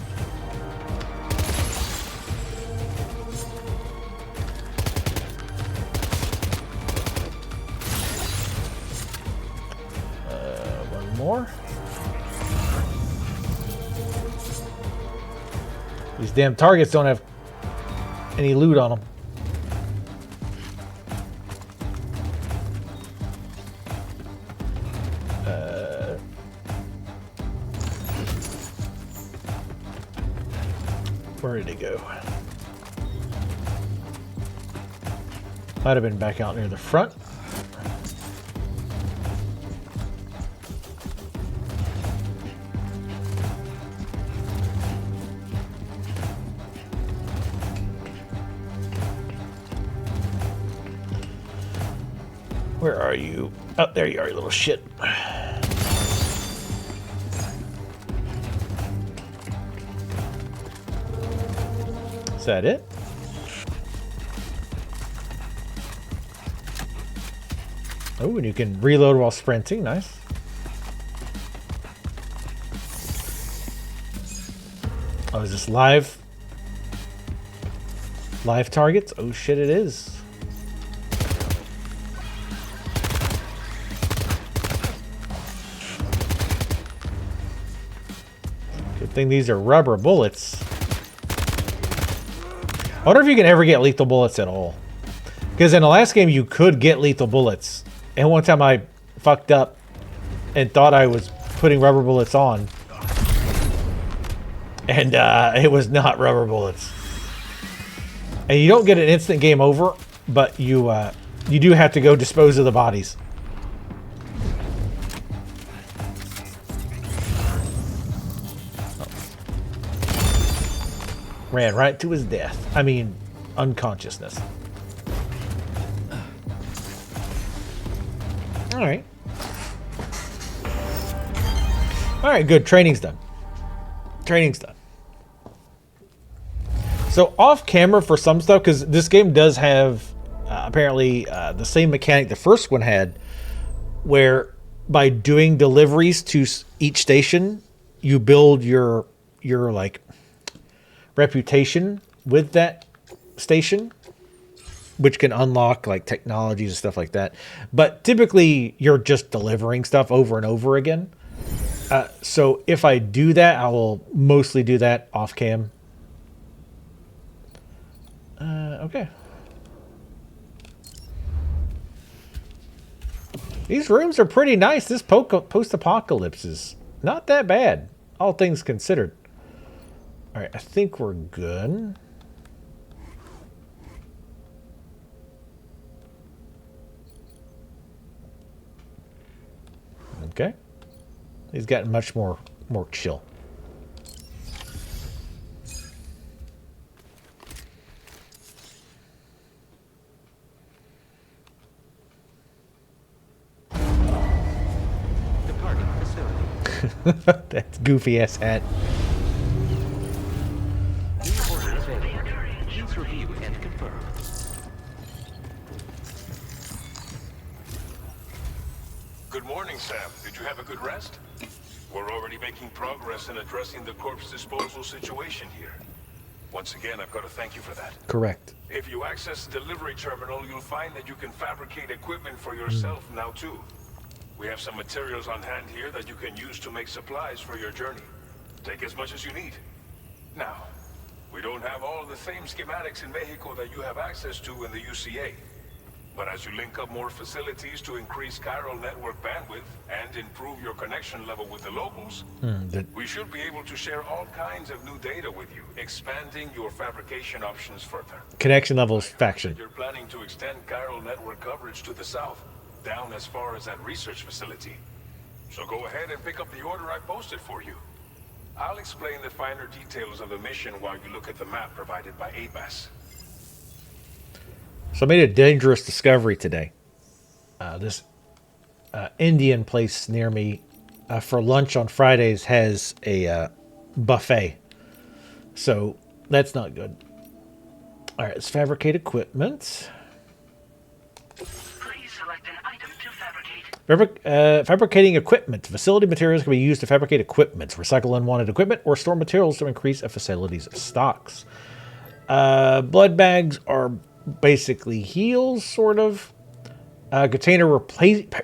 One more. These damn targets don't have any loot on them. Where did he go? Might have been back out near the front. Where are you? Oh, there you are, you little shit. Is that it? Oh, and you can reload while sprinting. Nice. Oh, is this live? Live targets? Oh shit, it is. Good thing these are rubber bullets. I wonder if you can ever get lethal bullets at all. Because in the last game, you could get lethal bullets. And one time I fucked up and thought I was putting rubber bullets on. And it was not rubber bullets. And you don't get an instant game over, but you do have to go dispose of the bodies. Ran right to his death. I mean, unconsciousness. Alright. Alright, good. Training's done. Training's done. So off camera for some stuff, because this game does have apparently the same mechanic the first one had, where by doing deliveries to each station, you build your like reputation with that station, which can unlock like technologies and stuff like that. But typically you're just delivering stuff over and over again. So if I do that, I will mostly do that off cam. These rooms are pretty nice. This post-apocalypse is not that bad, all things considered. All right, I think we're good. Okay. He's gotten much more chill. Departing facility. That's goofy ass hat. New order available. Please review and confirm. Good morning, Sam. Did you have a good rest? We're already making progress in addressing the corpse disposal situation here. Once again, I've got to thank you for that. Correct. If you access the delivery terminal, you'll find that you can fabricate equipment for yourself now too. We have some materials on hand here that you can use to make supplies for your journey. Take as much as you need. Now, we don't have all the same schematics in Mexico that you have access to in the UCA. But as you link up more facilities to increase chiral network bandwidth and improve your connection level with the locals, we should be able to share all kinds of new data with you, expanding your fabrication options further. Connection levels faction. You're planning to extend chiral network coverage to the south, down as far as that research facility. So go ahead and pick up the order I posted for you. I'll explain the finer details of the mission while you look at the map provided by ABAS. So I made a dangerous discovery today. This Indian place near me for lunch on Fridays has a buffet. So that's not good. All right, let's fabricate equipment. Please select an item to fabricate. Fabricating equipment. Facility materials can be used to fabricate equipment, recycle unwanted equipment, or store materials to increase a facility's stocks. Blood bags are basically heals, sort of. Container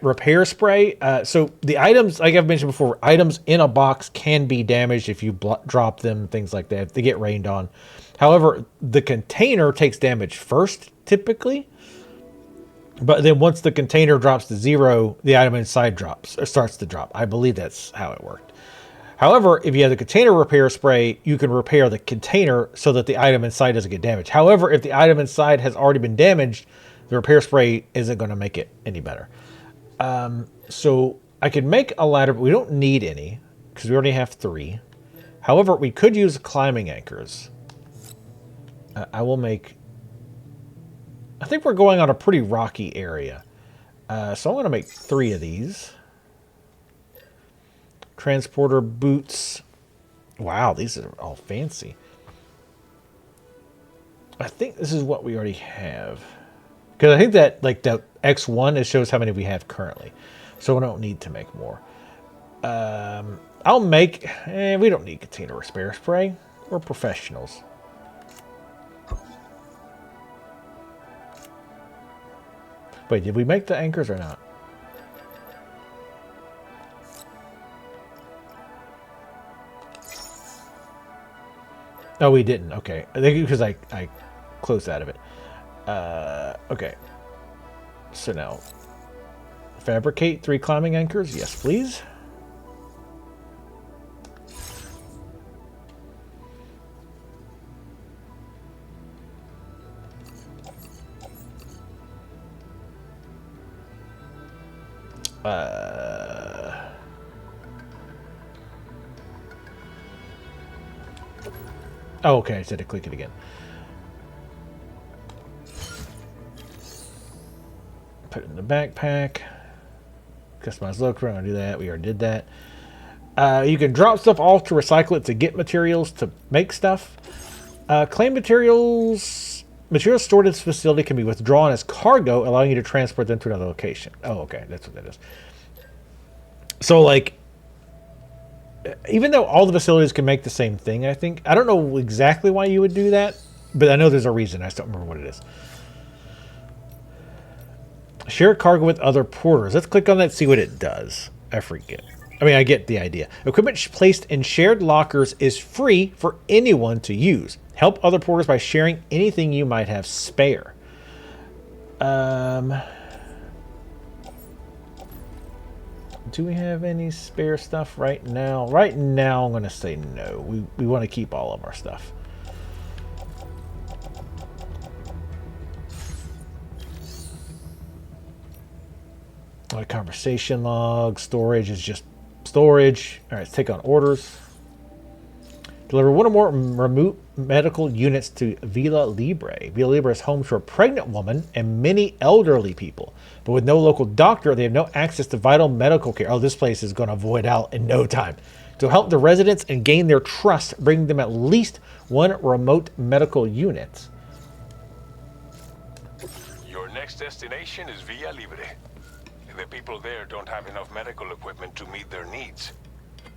repair spray. So the items, like I've mentioned before, items in a box can be damaged if you drop them, things like that, if they get rained on. However, the container takes damage first, typically. But then once the container drops to 0, the item inside drops, or starts to drop. I believe that's how it worked. However, if you have the container repair spray, you can repair the container so that the item inside doesn't get damaged. However, if the item inside has already been damaged, the repair spray isn't going to make it any better. So I could make a ladder, but we don't need any because we already have 3. However, we could use climbing anchors. I will make... I think we're going on a pretty rocky area. So I'm going to make 3 of these. Transporter boots. Wow, these are all fancy. I think this is what we already have. Because I think that, like, the X1, it shows how many we have currently. So we don't need to make more. I'll make... we don't need container repair spray. We're professionals. Wait, did we make the anchors or not? Oh, we didn't. Okay. I think because I closed out of it. Okay. So now, fabricate 3 climbing anchors. Yes, please. Oh, okay. I said to click it again. Put it in the backpack. Customize look. We're going to do that. We already did that. You can drop stuff off to recycle it to get materials to make stuff. Claim materials. Materials stored in this facility can be withdrawn as cargo, allowing you to transport them to another location. Oh, okay. That's what that is. So, like, even though all the facilities can make the same thing, I think. I don't know exactly why you would do that, but I know there's a reason. I just don't remember what it is. Share cargo with other porters. Let's click on that, see what it does. I forget. I mean, I get the idea. Equipment placed in shared lockers is free for anyone to use. Help other porters by sharing anything you might have spare. Do we have any spare stuff right now? Right now, I'm going to say no. We want to keep all of our stuff. Conversation log. Storage is just storage. All right, let's take on orders. Deliver one or more remote medical units to Villa Libre. Villa Libre is home to a pregnant woman and many elderly people. But with no local doctor, they have no access to vital medical care. Oh, this place is going to void out in no time. To help the residents and gain their trust, bring them at least one remote medical unit. Your next destination is Villa Libre. The people there don't have enough medical equipment to meet their needs.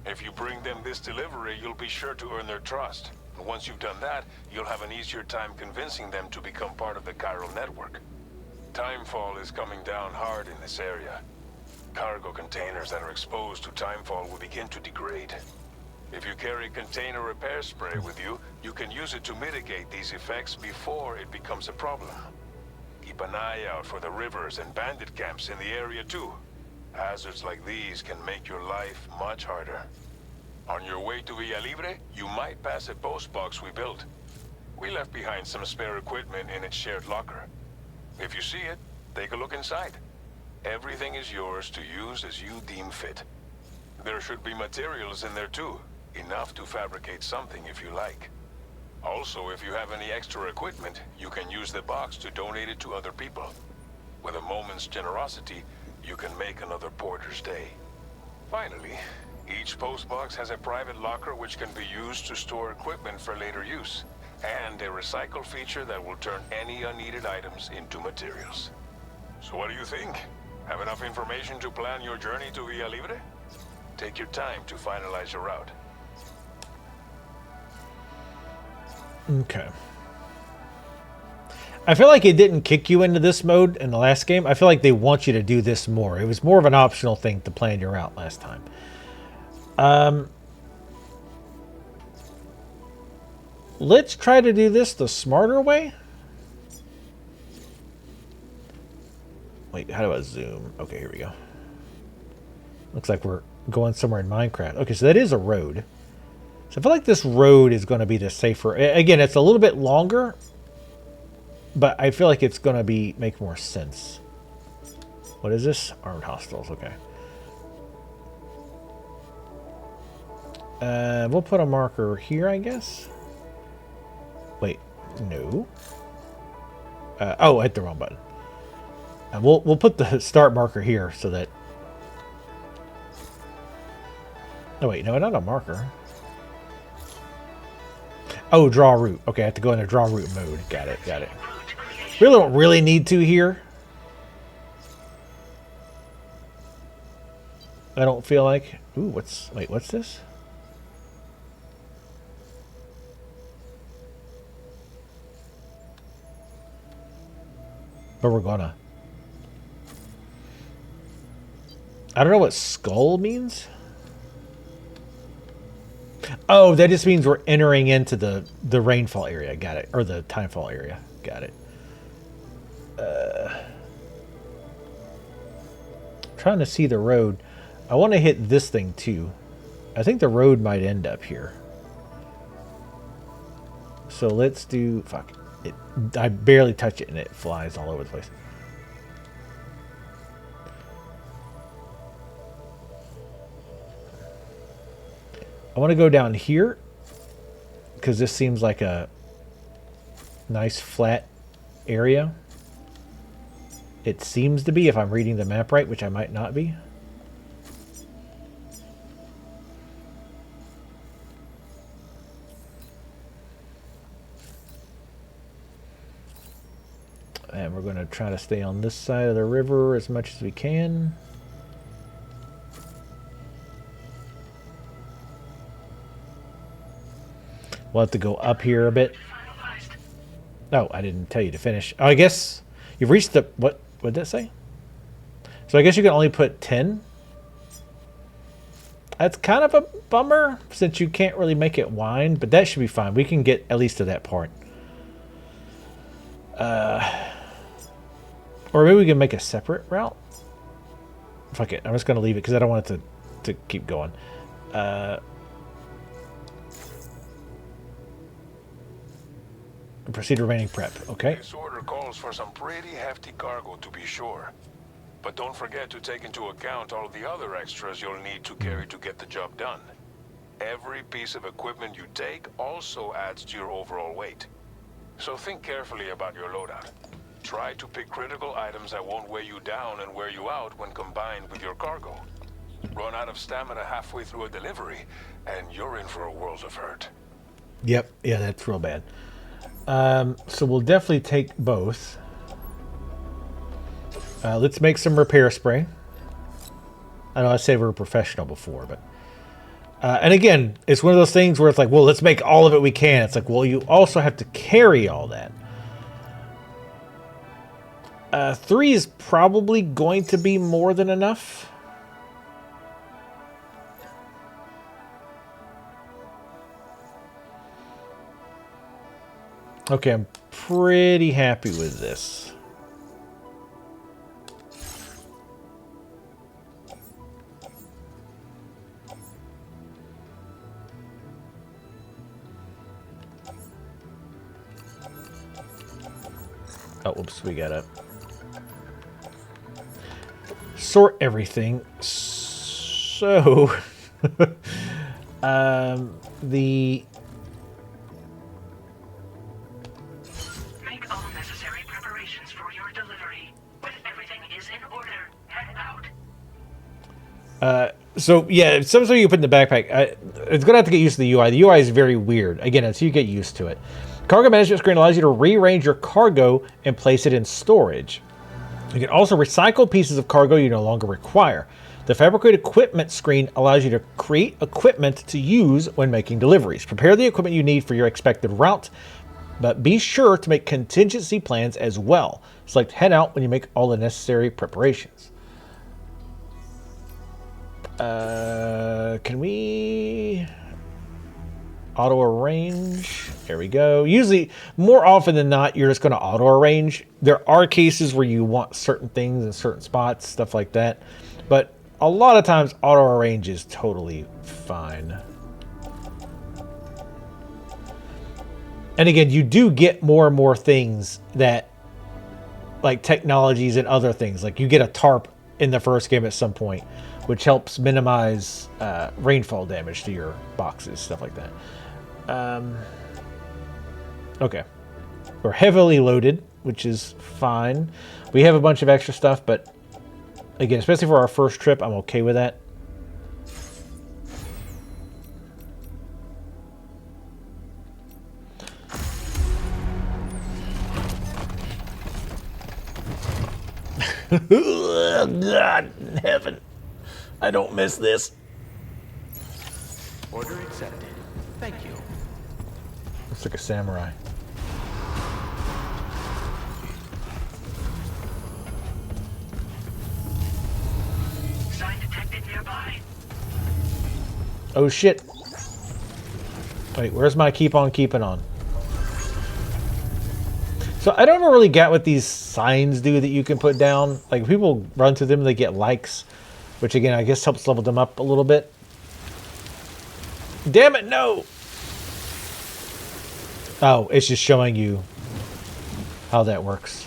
If you bring them this delivery, you'll be sure to earn their trust. And once you've done that, you'll have an easier time convincing them to become part of the chiral network. Timefall is coming down hard in this area. Cargo containers that are exposed to timefall will begin to degrade. If you carry container repair spray with you, you can use it to mitigate these effects before it becomes a problem. Keep an eye out for the rivers and bandit camps in the area too. Hazards like these can make your life much harder. On your way to Villa Libre, you might pass a post box we built. We left behind some spare equipment in its shared locker. If you see it, take a look inside. Everything is yours to use as you deem fit. There should be materials in there too, enough to fabricate something if you like. Also, if you have any extra equipment, you can use the box to donate it to other people. With a moment's generosity, you can make another porter's day. Finally, each postbox has a private locker which can be used to store equipment for later use, and a recycle feature that will turn any unneeded items into materials. So what do you think? Have enough information to plan your journey to Villa Libre? Take your time to finalize your route. Okay. I feel like it didn't kick you into this mode in the last game. I feel like they want you to do this more. It was more of an optional thing to plan your route last time. Let's try to do this the smarter way. Wait, how do I zoom? Okay, here we go. Looks like we're going somewhere in Minecraft. Okay, so that is a road. So I feel like this road is going to be the safer. Again, it's a little bit longer, but I feel like it's going to make more sense. What is this? Armed hostiles. Okay. We'll put a marker here, I guess. Wait, no. Oh, I hit the wrong button. We'll put the start marker here so that. Oh wait, no, not a marker. Oh, draw route. Okay, I have to go into draw route mode. Got it, got it. Really don't really need to here. I don't feel like. Ooh, what's this? But we're gonna. I don't know what skull means. Oh, that just means we're entering into the rainfall area. Got it. Or the timefall area. Got it. Trying to see the road. I want to hit this thing too. I think the road might end up here. So let's do... Fuck. I barely touch it and it flies all over the place. I want to go down here because this seems like a nice flat area. It seems to be, if I'm reading the map right, which I might not be. And we're going to try to stay on this side of the river as much as we can. We'll have to go up here a bit. Oh, I didn't tell you to finish. Oh, I guess you've reached the... What did that say? So I guess you can only put 10. That's kind of a bummer since you can't really make it wind, but that should be fine. We can get at least to that part. Or maybe we can make a separate route. fuck it. I'm just going to leave it because I don't want it to keep going. Proceed to remaining prep. Okay. This order calls for some pretty hefty cargo to be sure. But don't forget to take into account all the other extras you'll need to carry to get the job done. Every piece of equipment you take also adds to your overall weight. So think carefully about your loadout. Try to pick critical items that won't weigh you down and wear you out when combined with your cargo. Run out of stamina halfway through a delivery, and you're in for a world of hurt. Yep. Yeah, that's real bad. So we'll definitely take both. Let's make some repair spray. I know I said we were professional before, but... and again, it's one of those things where it's like, well, let's make all of it we can. It's like, well, you also have to carry all that. 3 is probably going to be more than enough. Okay, I'm pretty happy with this. Oh, whoops, we gotta sort everything. So, the... Make all necessary preparations for your delivery. When everything is in order, head out. So, yeah, some stuff you put in the backpack. It's going to have to get used to the UI. The UI is very weird. Again, until you get used to it. Cargo management screen allows you to rearrange your cargo and place it in storage. You can also recycle pieces of cargo you no longer require. The fabricate equipment screen allows you to create equipment to use when making deliveries. Prepare the equipment you need for your expected route, but be sure to make contingency plans as well. Select head out when you make all the necessary preparations. Can we auto arrange? There we go. Usually, more often than not, you're just going to auto arrange. There are cases where you want certain things in certain spots, stuff like that. But a lot of times, auto arrange is totally fine. And again, you do get more and more things that, like technologies and other things. Like you get a tarp in the first game at some point, which helps minimize rainfall damage to your boxes, stuff like that. Okay. We're heavily loaded, which is fine. We have a bunch of extra stuff, but again, especially for our first trip, I'm okay with that. God in heaven. I don't miss this. Order accepted. Thank you. Looks like a samurai. Sign detected nearby. Oh shit. Wait, where's my keep on keeping on? So I don't ever really get what these signs do that you can put down. Like people run through them, they get likes, which again I guess helps level them up a little bit. Damn it, no! Oh, it's just showing you how that works.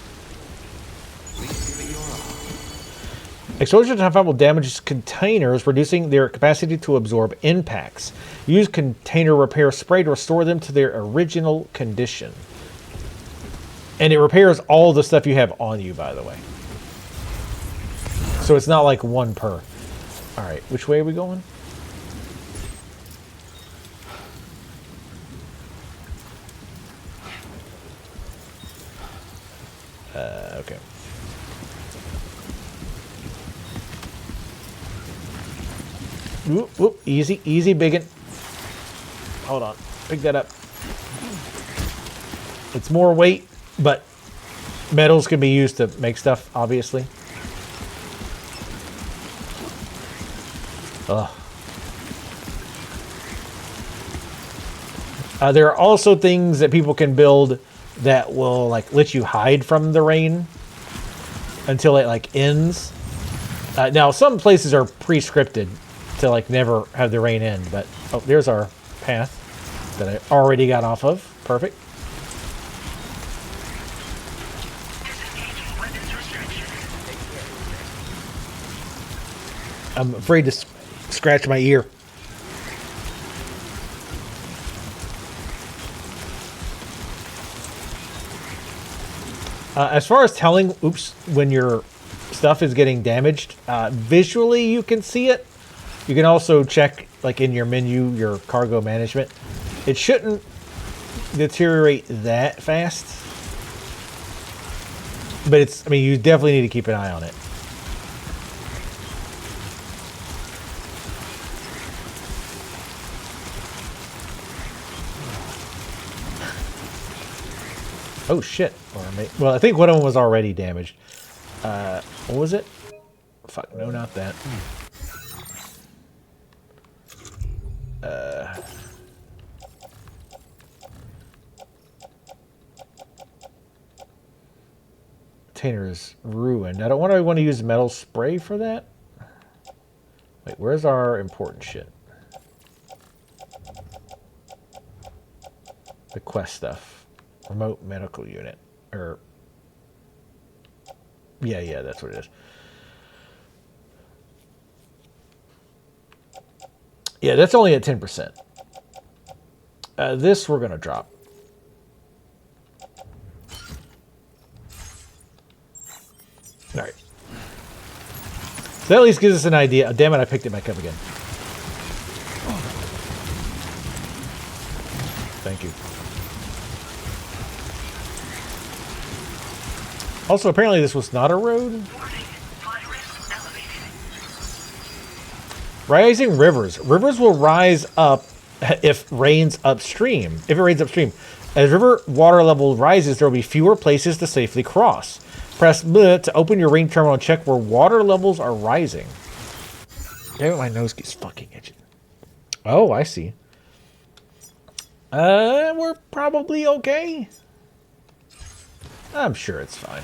Exposure to time will damage containers, reducing their capacity to absorb impacts. Use container repair spray to restore them to their original condition. And it repairs all the stuff you have on you, by the way. So it's not like one per. Alright, which way are we going? Okay. Whoop, whoop, easy, easy, biggin. Hold on, pick that up. It's more weight, but metals can be used to make stuff, obviously. Ugh. There are also things that people can build that will like let you hide from the rain until it like ends. Now, some places are pre-scripted to like never have the rain end, but oh, there's our path that I already got off of. Perfect. Disengaging weapons restriction. I'm afraid to scratch my ear. As far as telling, oops, when your stuff is getting damaged, visually you can see it. You can also check, like in your menu, your cargo management. It shouldn't deteriorate that fast, but it's, I mean, you definitely need to keep an eye on it. Oh shit. Well, I think one of them was already damaged. What was it? Fuck, no, not that. Container is ruined. I don't want to use metal spray for that. Wait, where's our important shit? The quest stuff. Remote medical unit. Or yeah, that's what it is. Yeah, that's only at 10%. This we're gonna drop. All right. So that at least gives us an idea. Oh, damn it, I picked it back up again. Thank you. Also, apparently this was not a road. Warning. Fly risk elevated. Rising rivers. Rivers will rise up if rains upstream. If it rains upstream. As river water level rises, there will be fewer places to safely cross. Press B to open your ring terminal and check where water levels are rising. Damn it, my nose keeps fucking itching. Oh, I see. We're probably okay. I'm sure it's fine.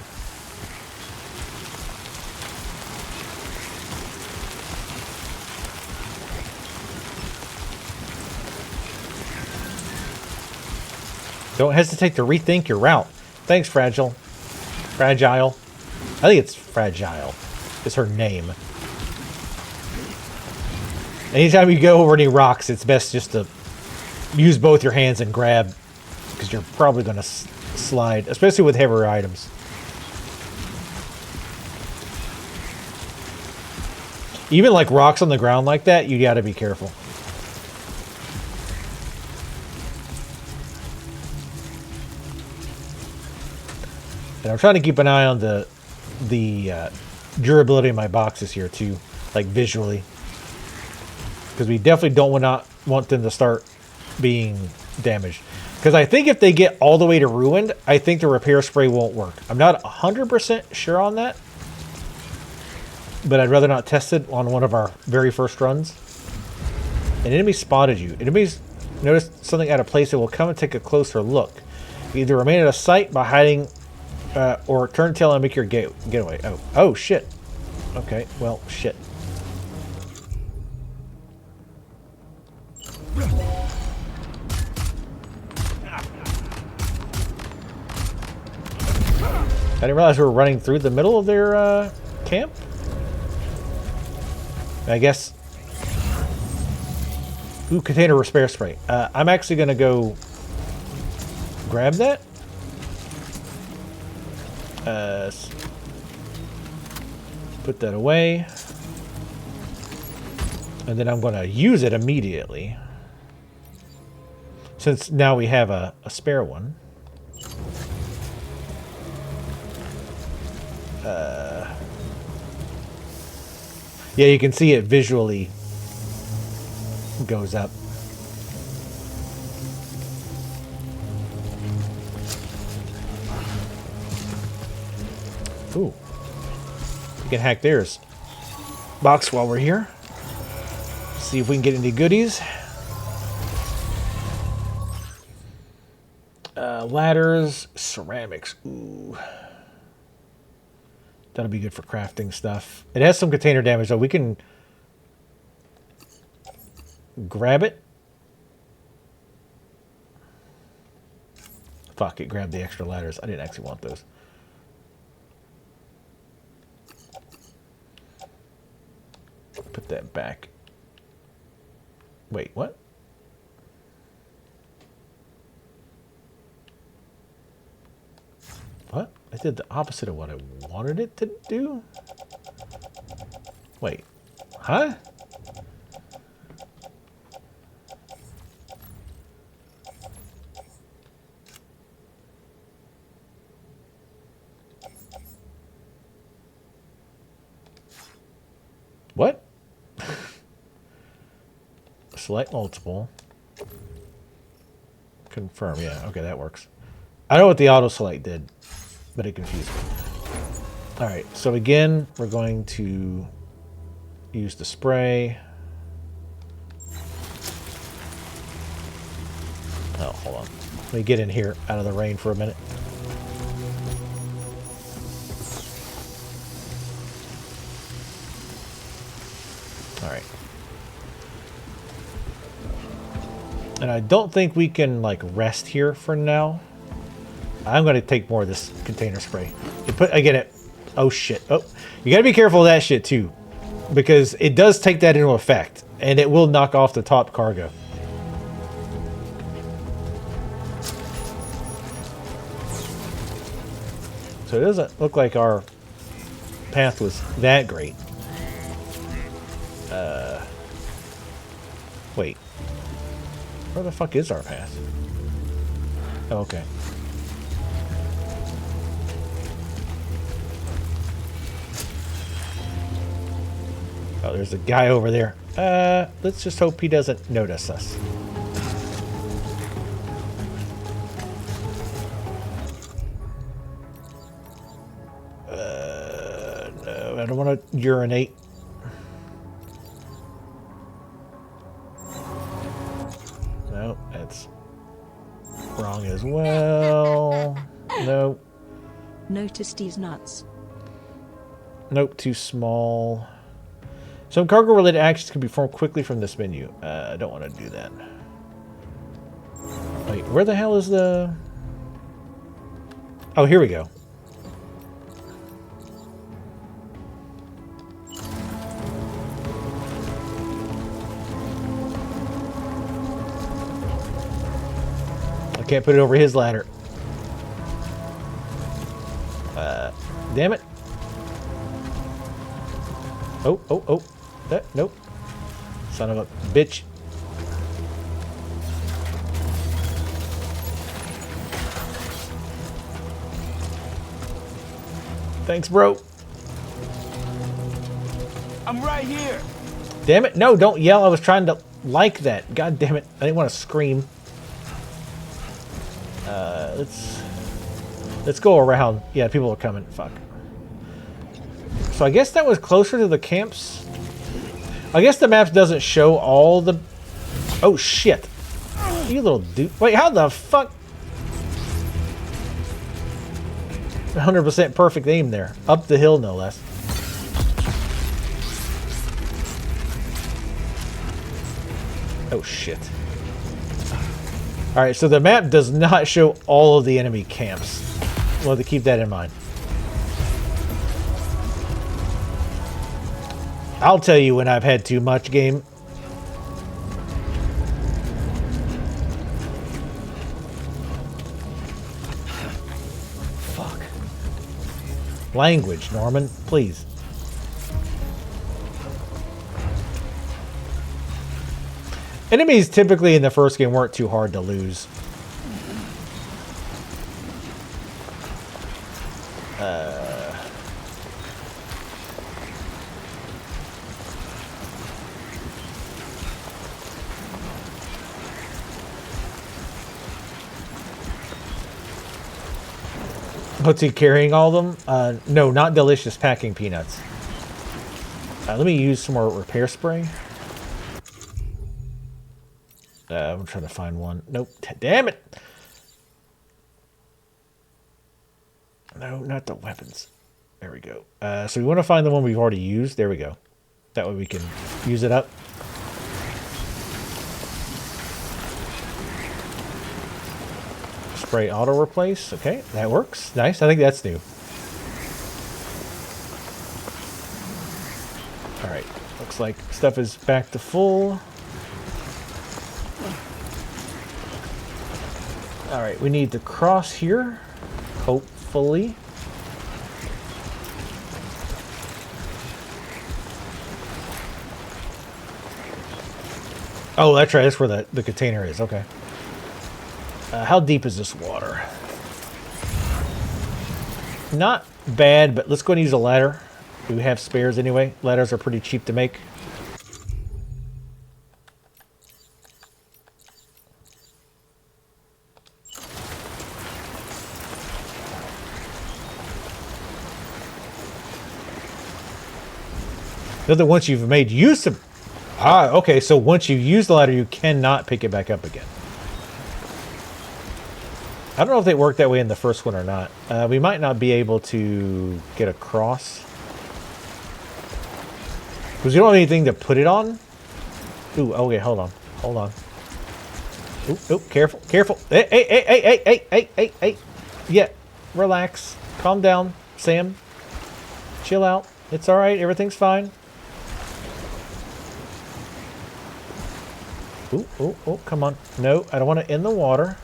Don't hesitate to rethink your route. Thanks, Fragile. Fragile. I think it's Fragile. It's her name. Anytime you go over any rocks, it's best just to use both your hands and grab, because you're probably going to slide, especially with heavier items. Even like rocks on the ground like that, you got to be careful. And I'm trying to keep an eye on the durability of my boxes here too, like visually, because we definitely don't want them to start being damaged. Because I think if they get all the way to ruined, I think the repair spray won't work. I'm not 100% sure on that, but I'd rather not test it on one of our very first runs. An enemy spotted you. Enemies notice something out of place and will come and take a closer look. You either remain at a site by hiding or turn tail and make your getaway. Oh shit. Okay, well, shit. I didn't realize we were running through the middle of their camp. I guess. Ooh, container repair spray. I'm actually going to go grab that. Put that away. And then I'm going to use it immediately. Since now we have a spare one. Yeah, you can see it visually goes up. Ooh. We can hack theirs box while we're here. See if we can get any goodies. Ladders, ceramics. Ooh. That'll be good for crafting stuff. It has some container damage, though. We can grab it. Fuck it, grab the extra ladders. I didn't actually want those. Put that back. Wait, what? What? I did the opposite of what I wanted it to do? Wait. Huh? What? Select multiple. Confirm. Yeah, okay, that works. I know what the auto select did, but it confused me. Alright, so again, we're going to use the spray. Oh, hold on. Let me get in here out of the rain for a minute. Alright. And I don't think we can, like, rest here for now. I'm going to take more of this container spray. I get it. Oh, shit. Oh, you got to be careful of that shit, too. Because it does take that into effect. And it will knock off the top cargo. So it doesn't look like our path was that great. Wait. Where the fuck is our path? Oh, okay. Oh, there's a guy over there. Let's just hope he doesn't notice us. No, I don't want to urinate. No, that's wrong as well. Nope. Noticed these nuts. Nope, too small. Some cargo-related actions can be performed quickly from this menu. I don't want to do that. Wait, where the hell is the... Oh, here we go. I can't put it over his ladder. Damn it. Oh. Nope. Son of a bitch. Thanks, bro. I'm right here. Damn it. No, don't yell. I was trying to like that. God damn it. I didn't want to scream. Let's go around. Yeah, people are coming. Fuck. So I guess that was closer to the camps. I guess the map doesn't show all the... Oh, shit. You little dude. Wait, how the fuck? 100% perfect aim there. Up the hill, no less. Oh, shit. Alright, so the map does not show all of the enemy camps. We'll have to keep that in mind. I'll tell you when I've had too much game. Fuck. Language, Norman, please. Enemies typically in the first game weren't too hard to lose. What's he carrying all of them? No, not delicious packing peanuts. Let me use some more repair spray. I'm trying to find one. Nope. Damn it! No, not the weapons. There we go. So we want to find the one we've already used. There we go. That way we can use it up. Spray auto replace. Okay, that works. Nice. I think that's new. Alright. Looks like stuff is back to full. Alright, we need to cross here. Hopefully. Oh, that's right. That's where the container is. Okay. How deep is this water? Not bad, but let's go and use a ladder. We have spares anyway. Ladders are pretty cheap to make. That once you've made use of... Ah, okay, so once you use the ladder, you cannot pick it back up again. I don't know if they worked that way in the first one or not. We might not be able to get across. Because you don't have anything to put it on. Ooh, okay, hold on. Hold on. Ooh, careful, careful. Hey. Yeah, relax. Calm down, Sam. Chill out. It's alright, everything's fine. Ooh, come on. No, I don't want to in the water.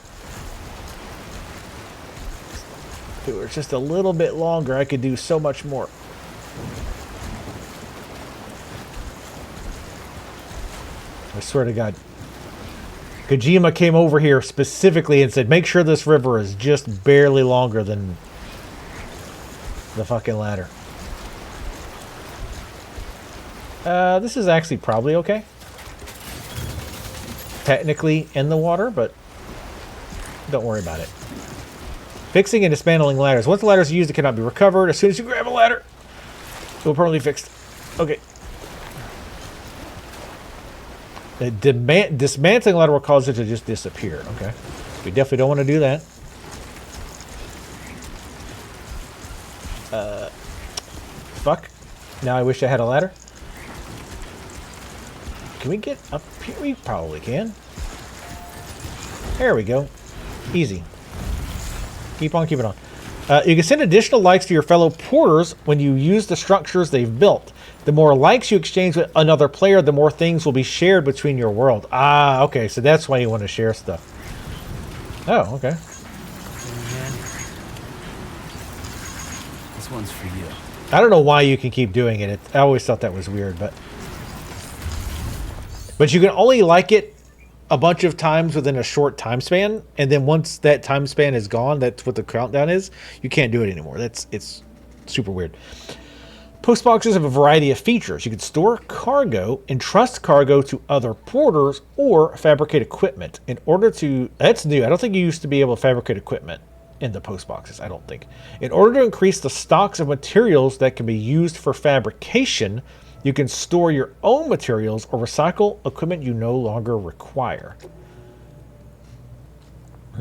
If it were just a little bit longer, I could do so much more. I swear to God. Kojima came over here specifically and said, make sure this river is just barely longer than the fucking ladder. This is actually probably okay. Technically in the water, but don't worry about it. Fixing and dismantling ladders. Once the ladders are used, it cannot be recovered. As soon as you grab a ladder, it will permanently fixed. Okay. The dismantling ladder will cause it to just disappear. Okay. We definitely don't want to do that. Fuck. Now I wish I had a ladder. Can we get up here? We probably can. There we go. Easy. Keep on keeping on. You can send additional likes to your fellow porters when you use the structures they've built. The more likes you exchange with another player, the more things will be shared between your world. Ah, okay. So that's why you want to share stuff. Oh, okay. This one's for you. I don't know why you can keep doing it. I always thought that was weird, but you can only like it a bunch of times within a short time span, and then once that time span is gone, that's what the countdown is. You can't do it anymore. It's super weird. Post boxes have a variety of features. You can store cargo, entrust cargo to other porters, or fabricate equipment. In order to... That's new. I don't think you used to be able to fabricate equipment in the post boxes, I don't think. In order to increase the stocks of materials that can be used for fabrication, you can store your own materials or recycle equipment you no longer require.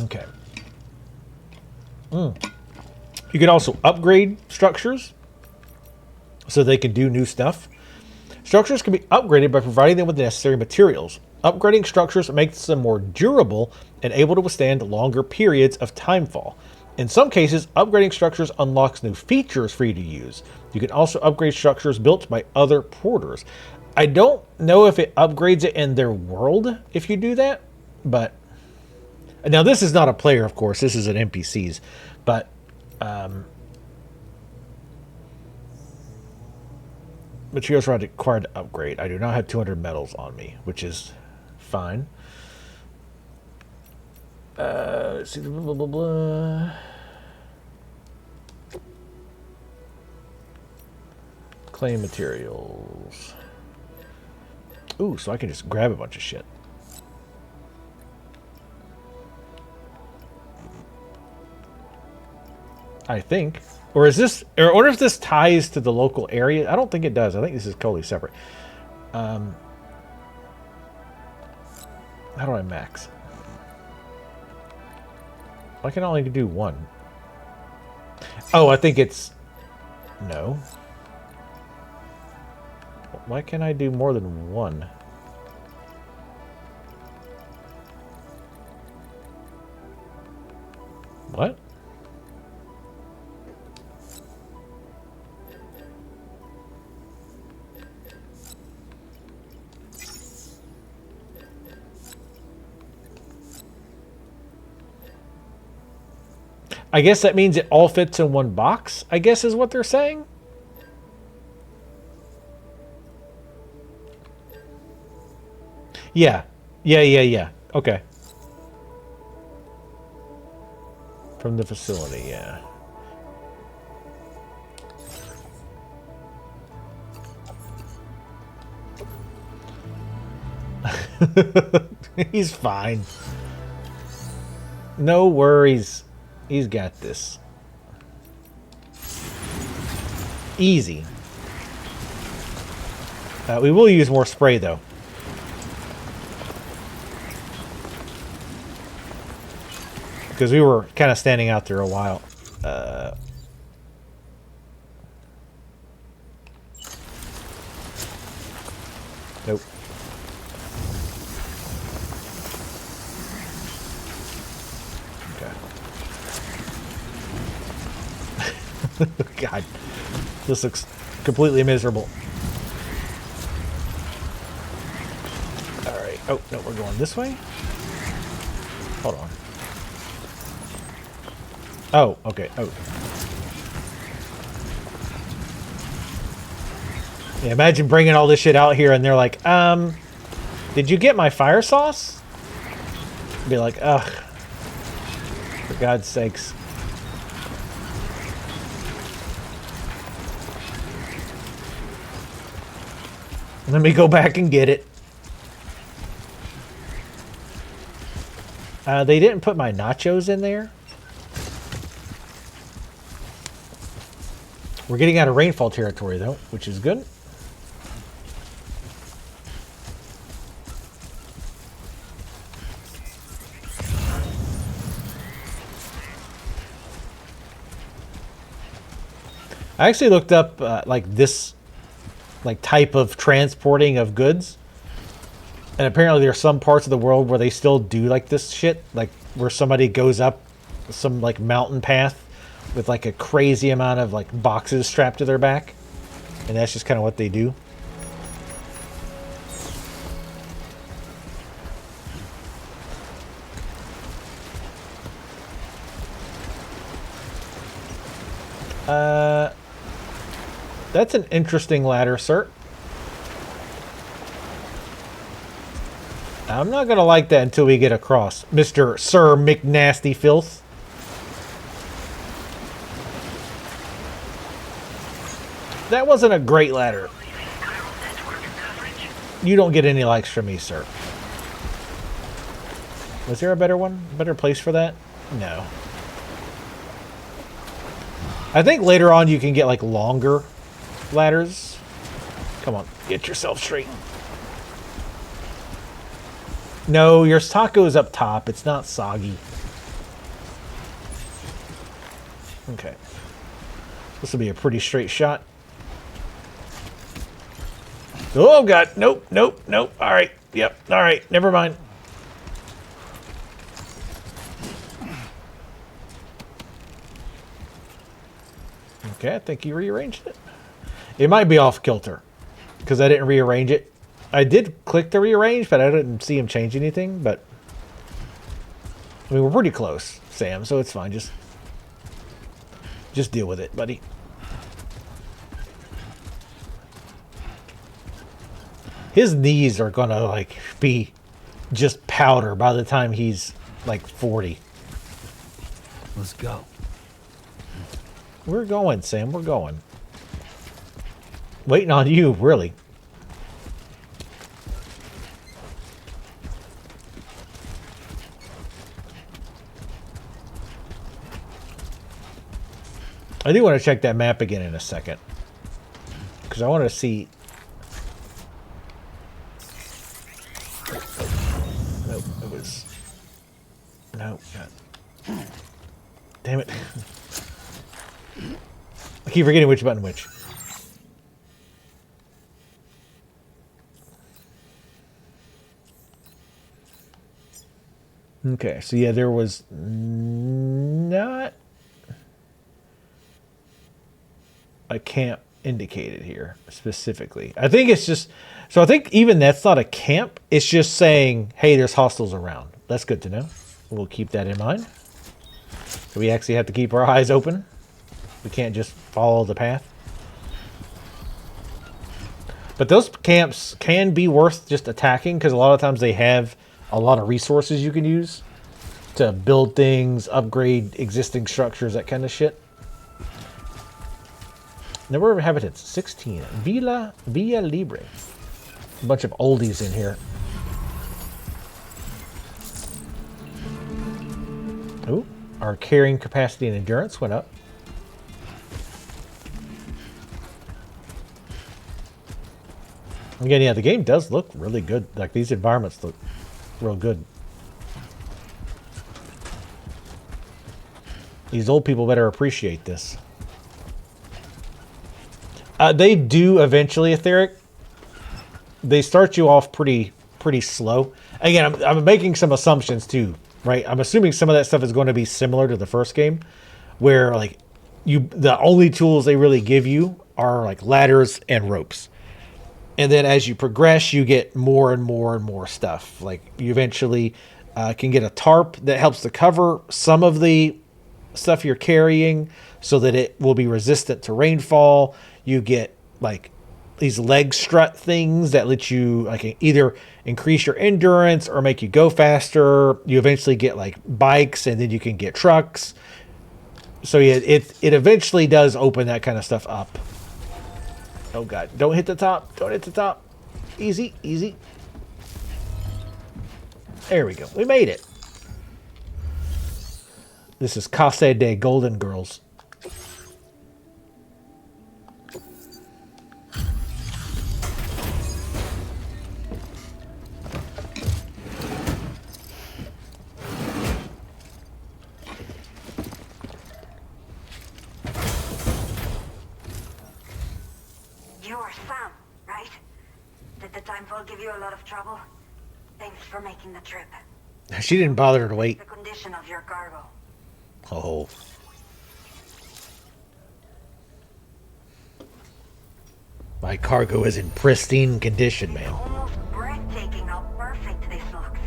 Okay. You can also upgrade structures so they can do new stuff. Structures can be upgraded by providing them with the necessary materials. Upgrading structures makes them more durable and able to withstand longer periods of timefall. In some cases, upgrading structures unlocks new features for you to use. You can also upgrade structures built by other porters. I don't know if it upgrades it in their world if you do that, but... Now, this is not a player, of course. This is an NPCs, but... Materials are required to upgrade. I do not have 200 metals on me, which is fine. Let's see, blah, blah, blah. Claim materials. Ooh, so I can just grab a bunch of shit. I think. Or is this, or wonder if this ties to the local area? I don't think it does. I think this is totally separate. How do I max? I can only do one. Oh, I think it's... No. Why can't I do more than one? What? I guess that means it all fits in one box, I guess is what they're saying. Yeah. Yeah. Okay. From the facility, yeah. He's fine. No worries. He's got this. Easy. We will use more spray, though. Because we were kind of standing out there a while. Nope. Okay. God. This looks completely miserable. Alright. Oh, no, we're going this way? Hold on. Oh, okay. Oh. Yeah, imagine bringing all this shit out here and they're like, did you get my fire sauce? Be like, ugh. For God's sakes. Let me go back and get it. They didn't put my nachos in there. We're getting out of rainfall territory, though, which is good. I actually looked up like this type of transporting of goods, and apparently there are some parts of the world where they still do like this shit, like where somebody goes up some like mountain path with like a crazy amount of like boxes strapped to their back, and that's just kind of what they do. That's an interesting ladder, sir. I'm not gonna like that until we get across, Mr. Sir McNasty Filth. That wasn't a great ladder. You don't get any likes from me, sir. Was there a better one? Better place for that? No. I think later on you can get like longer ladders. Come on, get yourself straight. No, your taco's up top. It's not soggy. Okay. This will be a pretty straight shot. Oh, God. Nope. All right. Yep. All right. Never mind. Okay, I think you rearranged it. It might be off kilter because I didn't rearrange it. I did click to rearrange, but I didn't see him change anything. But I mean, we're pretty close, Sam, so it's fine. Just deal with it, buddy. His knees are gonna like be just powder by the time he's like 40. Let's go. We're going, Sam. We're going. Waiting on you, really. I do want to check that map again in a second. Because I want to see... Nope, it was... Nope. Damn it. I keep forgetting which button which. Okay, so yeah, there was not a camp indicated here specifically. I think it's just, so I think even that's not a camp. It's just saying, hey, there's hostiles around. That's good to know. We'll keep that in mind. So we actually have to keep our eyes open. We can't just follow the path. But those camps can be worth just attacking because a lot of times they have a lot of resources you can use to build things, upgrade existing structures, that kind of shit. Number of inhabitants, 16. Villa Libre. A bunch of oldies in here. Ooh, our carrying capacity and endurance went up. Again, yeah, the game does look really good. Like, these environments look real good. These old people better appreciate this. They do eventually, Etheric. They start you off pretty slow. Again, I'm making some assumptions too, right? I'm assuming some of that stuff is going to be similar to the first game, where like the only tools they really give you are like ladders and ropes. And then as you progress, you get more and more and more stuff. Like you eventually can get a tarp that helps to cover some of the stuff you're carrying so that it will be resistant to rainfall. You get like these leg strut things that let you like either increase your endurance or make you go faster. You eventually get like bikes, and then you can get trucks. So yeah, it eventually does open that kind of stuff up. Oh god, don't hit the top. Don't hit the top. Easy, easy. There we go. We made it. This is Casa de Golden Girls. You are Sam, right? Did the timefall give you a lot of trouble? Thanks for making the trip. She didn't bother to wait. The condition of your cargo. Oh. My cargo is in pristine condition, man. Almost breathtaking how perfect this looks.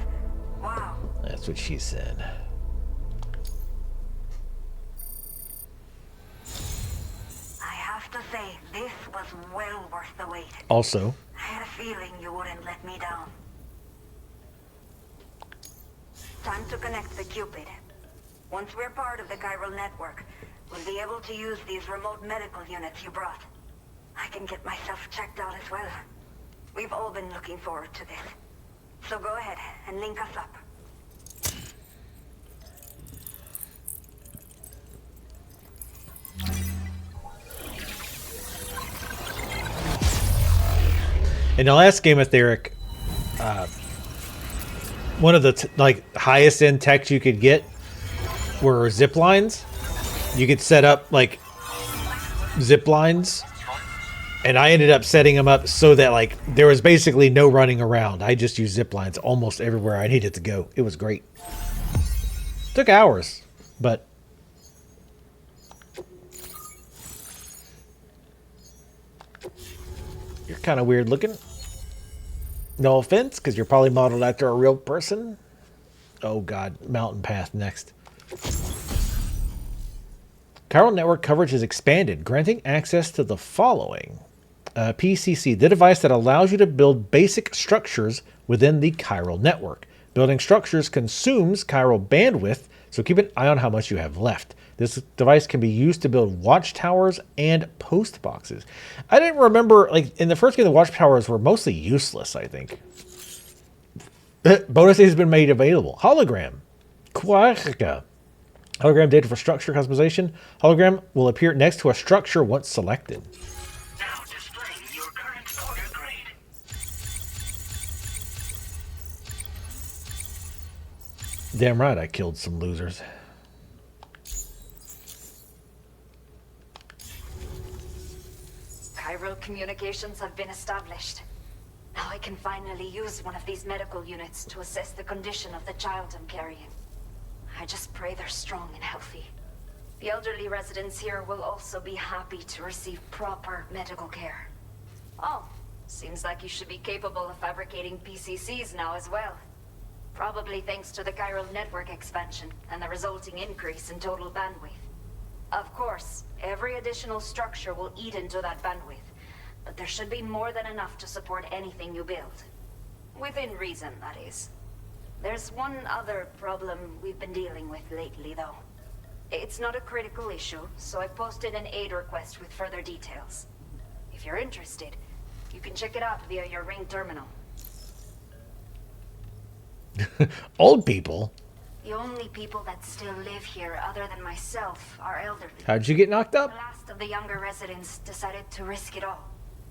Wow. That's what she said. I have to say, this was well worth the wait. Also, I had a feeling you wouldn't let me down. Time to connect the Cupid. Once we're part of the chiral network, we'll be able to use these remote medical units you brought. I can get myself checked out as well. We've all been looking forward to this. So go ahead and link us up. in the last game, Etheric, one of the highest end techs you could get were zip lines. You could set up like zip lines, and I ended up setting them up so that like there was basically no running around. I just used zip lines almost everywhere I needed to go. It was great. Took hours, but you're kind of weird looking. No offense, because you're probably modeled after a real person. Oh god, mountain path next. Chiral network coverage is expanded, granting access to the following. PCC, the device that allows you to build basic structures within the chiral network. Building structures consumes chiral bandwidth, so keep an eye on how much you have left. This device can be used to build watchtowers and post boxes. I didn't remember, like, in the first game, the watchtowers were mostly useless, I think. Bonus has been made available. Hologram. Quarka. Hologram data for structure customization. Hologram will appear next to a structure once selected. Now displaying your current order grade. Damn right I killed some losers. Chiral communications have been established. Now I can finally use one of these medical units to assess the condition of the child I'm carrying. I just pray they're strong and healthy. The elderly residents here will also be happy to receive proper medical care. Oh, seems like you should be capable of fabricating PCCs now as well. Probably thanks to the chiral network expansion and the resulting increase in total bandwidth. Of course, every additional structure will eat into that bandwidth, but there should be more than enough to support anything you build. Within reason, that is. There's one other problem we've been dealing with lately, though. It's not a critical issue, so I posted an aid request with further details. If you're interested, you can check it out via your ring terminal. Old people? The only people that still live here, other than myself, are elderly. How'd you get knocked The up? last of the younger residents decided to risk it all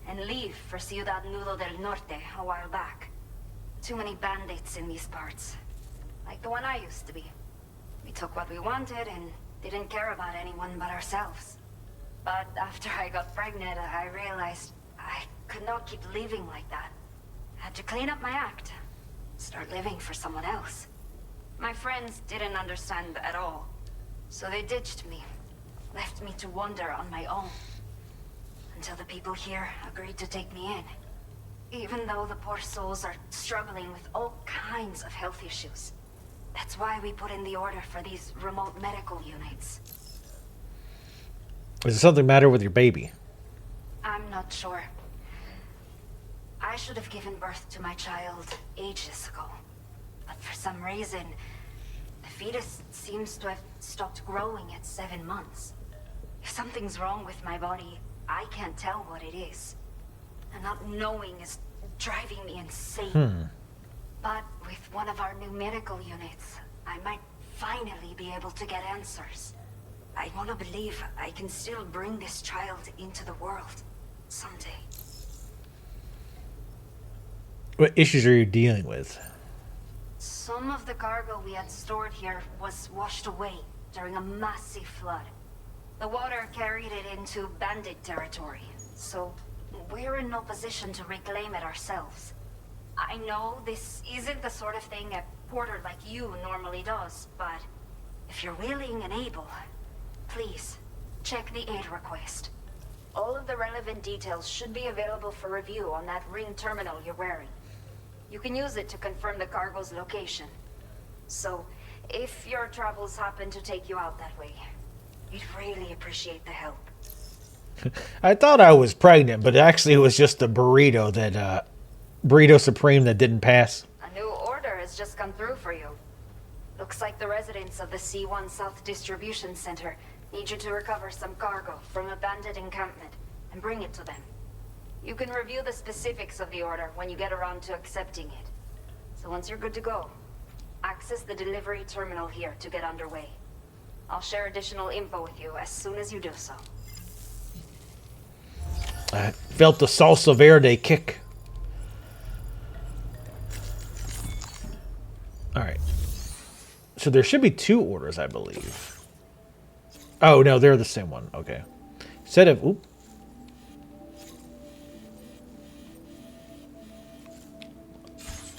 and leave for Ciudad Nudo del Norte a while back. Too many bandits in these parts. Like the one I used to be. We took what we wanted and didn't care about anyone but ourselves. But after I got pregnant, I realized I could not keep living like that. Had to clean up my act. Start living for someone else. My friends didn't understand at all. So they ditched me. Left me to wander on my own. Until the people here agreed to take me in. Even though the poor souls are struggling with all kinds of health issues. That's why we put in the order for these remote medical units. Is there something matter with your baby? I'm not sure. I should have given birth to my child ages ago. But for some reason, the fetus seems to have stopped growing at 7 months. If something's wrong with my body, I can't tell what it is. And not knowing is driving me insane. But with one of our new medical units, I might finally be able to get answers. I want to believe I can still bring this child into the world someday. What issues are you dealing with? Some of the cargo we had stored here was washed away during a massive flood. The water carried it into bandit territory, so we're in no position to reclaim it ourselves. I know this isn't the sort of thing a porter like you normally does, but if you're willing and able, please, check the aid request. All of the relevant details should be available for review on that ring terminal you're wearing. You can use it to confirm the cargo's location. So, if your travels happen to take you out that way, we'd really appreciate the help. I thought I was pregnant, but actually it was just a burrito that, Burrito Supreme that didn't pass. A new order has just come through for you. Looks like the residents of the C1 South Distribution Center need you to recover some cargo from a bandit encampment and bring it to them. You can review the specifics of the order when you get around to accepting it. So once you're good to go, access the delivery terminal here to get underway. I'll share additional info with you as soon as you do so. I felt the salsa verde kick. Alright. So there should be 2 orders, I believe. Oh, no, they're the same one. Okay. Instead of... Oop.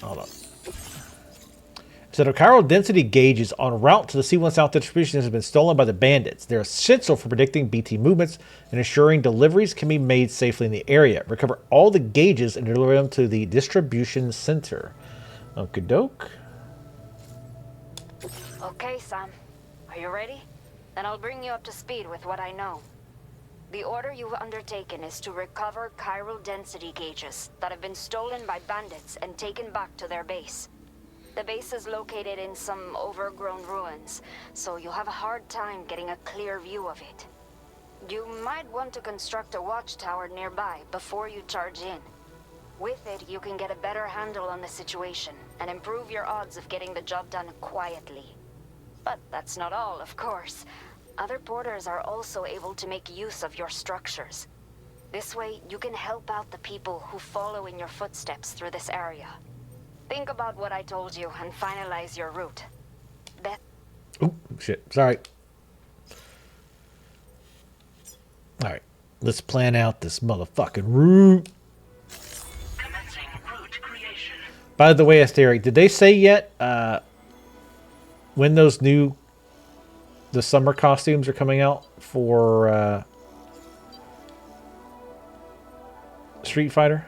Hold on. Instead of chiral density gauges en route to the C1 South distribution has been stolen by the bandits. They're essential for predicting BT movements and ensuring deliveries can be made safely in the area. Recover all the gauges and deliver them to the distribution center. Okie doke. Okay, Sam. Are you ready? Then I'll bring you up to speed with what I know. The order you've undertaken is to recover chiral density gauges that have been stolen by bandits and taken back to their base. The base is located in some overgrown ruins, so you'll have a hard time getting a clear view of it. You might want to construct a watchtower nearby before you charge in. With it, you can get a better handle on the situation and improve your odds of getting the job done quietly. But that's not all, of course. Other porters are also able to make use of your structures. This way, you can help out the people who follow in your footsteps through this area. Think about what I told you and finalize your route. Death. Oop, shit. Sorry. Alright. Let's plan out this motherfucking route. Commencing route creation. By the way, Asteric, did they say yet when the summer costumes are coming out for Street Fighter?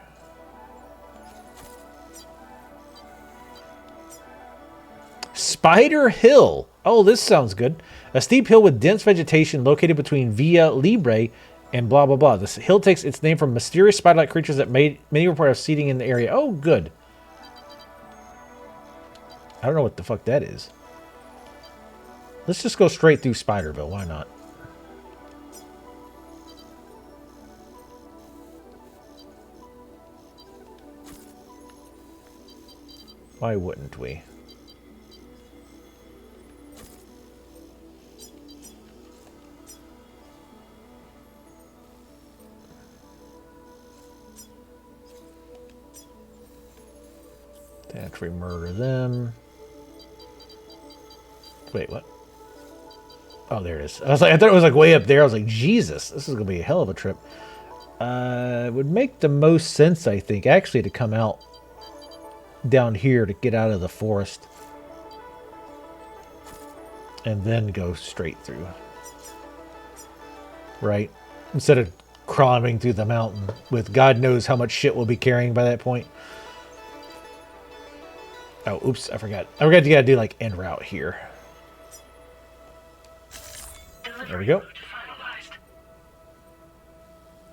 Spider Hill. Oh, this sounds good. A steep hill with dense vegetation located between Villa Libre and blah, blah, blah. This hill takes its name from mysterious spider-like creatures that many report of seeding in the area. Oh, good. I don't know what the fuck that is. Let's just go straight through Spiderville. Why not? Why wouldn't we? After we murder them. Wait, what? Oh, there it is. I thought it was like way up there. I was like, Jesus, this is gonna be a hell of a trip. It would make the most sense, I think, actually, to come out down here to get out of the forest, and then go straight through. Right? Instead of crawling through the mountain with God knows how much shit we'll be carrying by that point. Oh, oops, I forgot. I forgot you gotta do like en route here. There we go.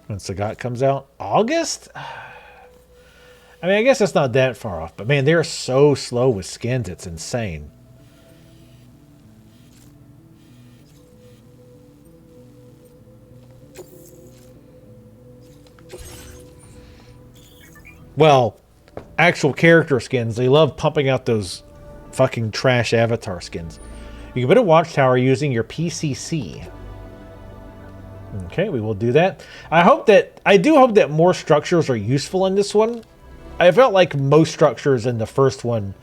When Sagat comes out, August? I mean, I guess that's not that far off, but man, they're so slow with skins, it's insane. Well, actual character skins, they love pumping out those fucking trash avatar skins. You can build a watchtower using your PCC. Okay, we will do that. I do hope that more structures are useful in this one. I felt like most structures in the first one,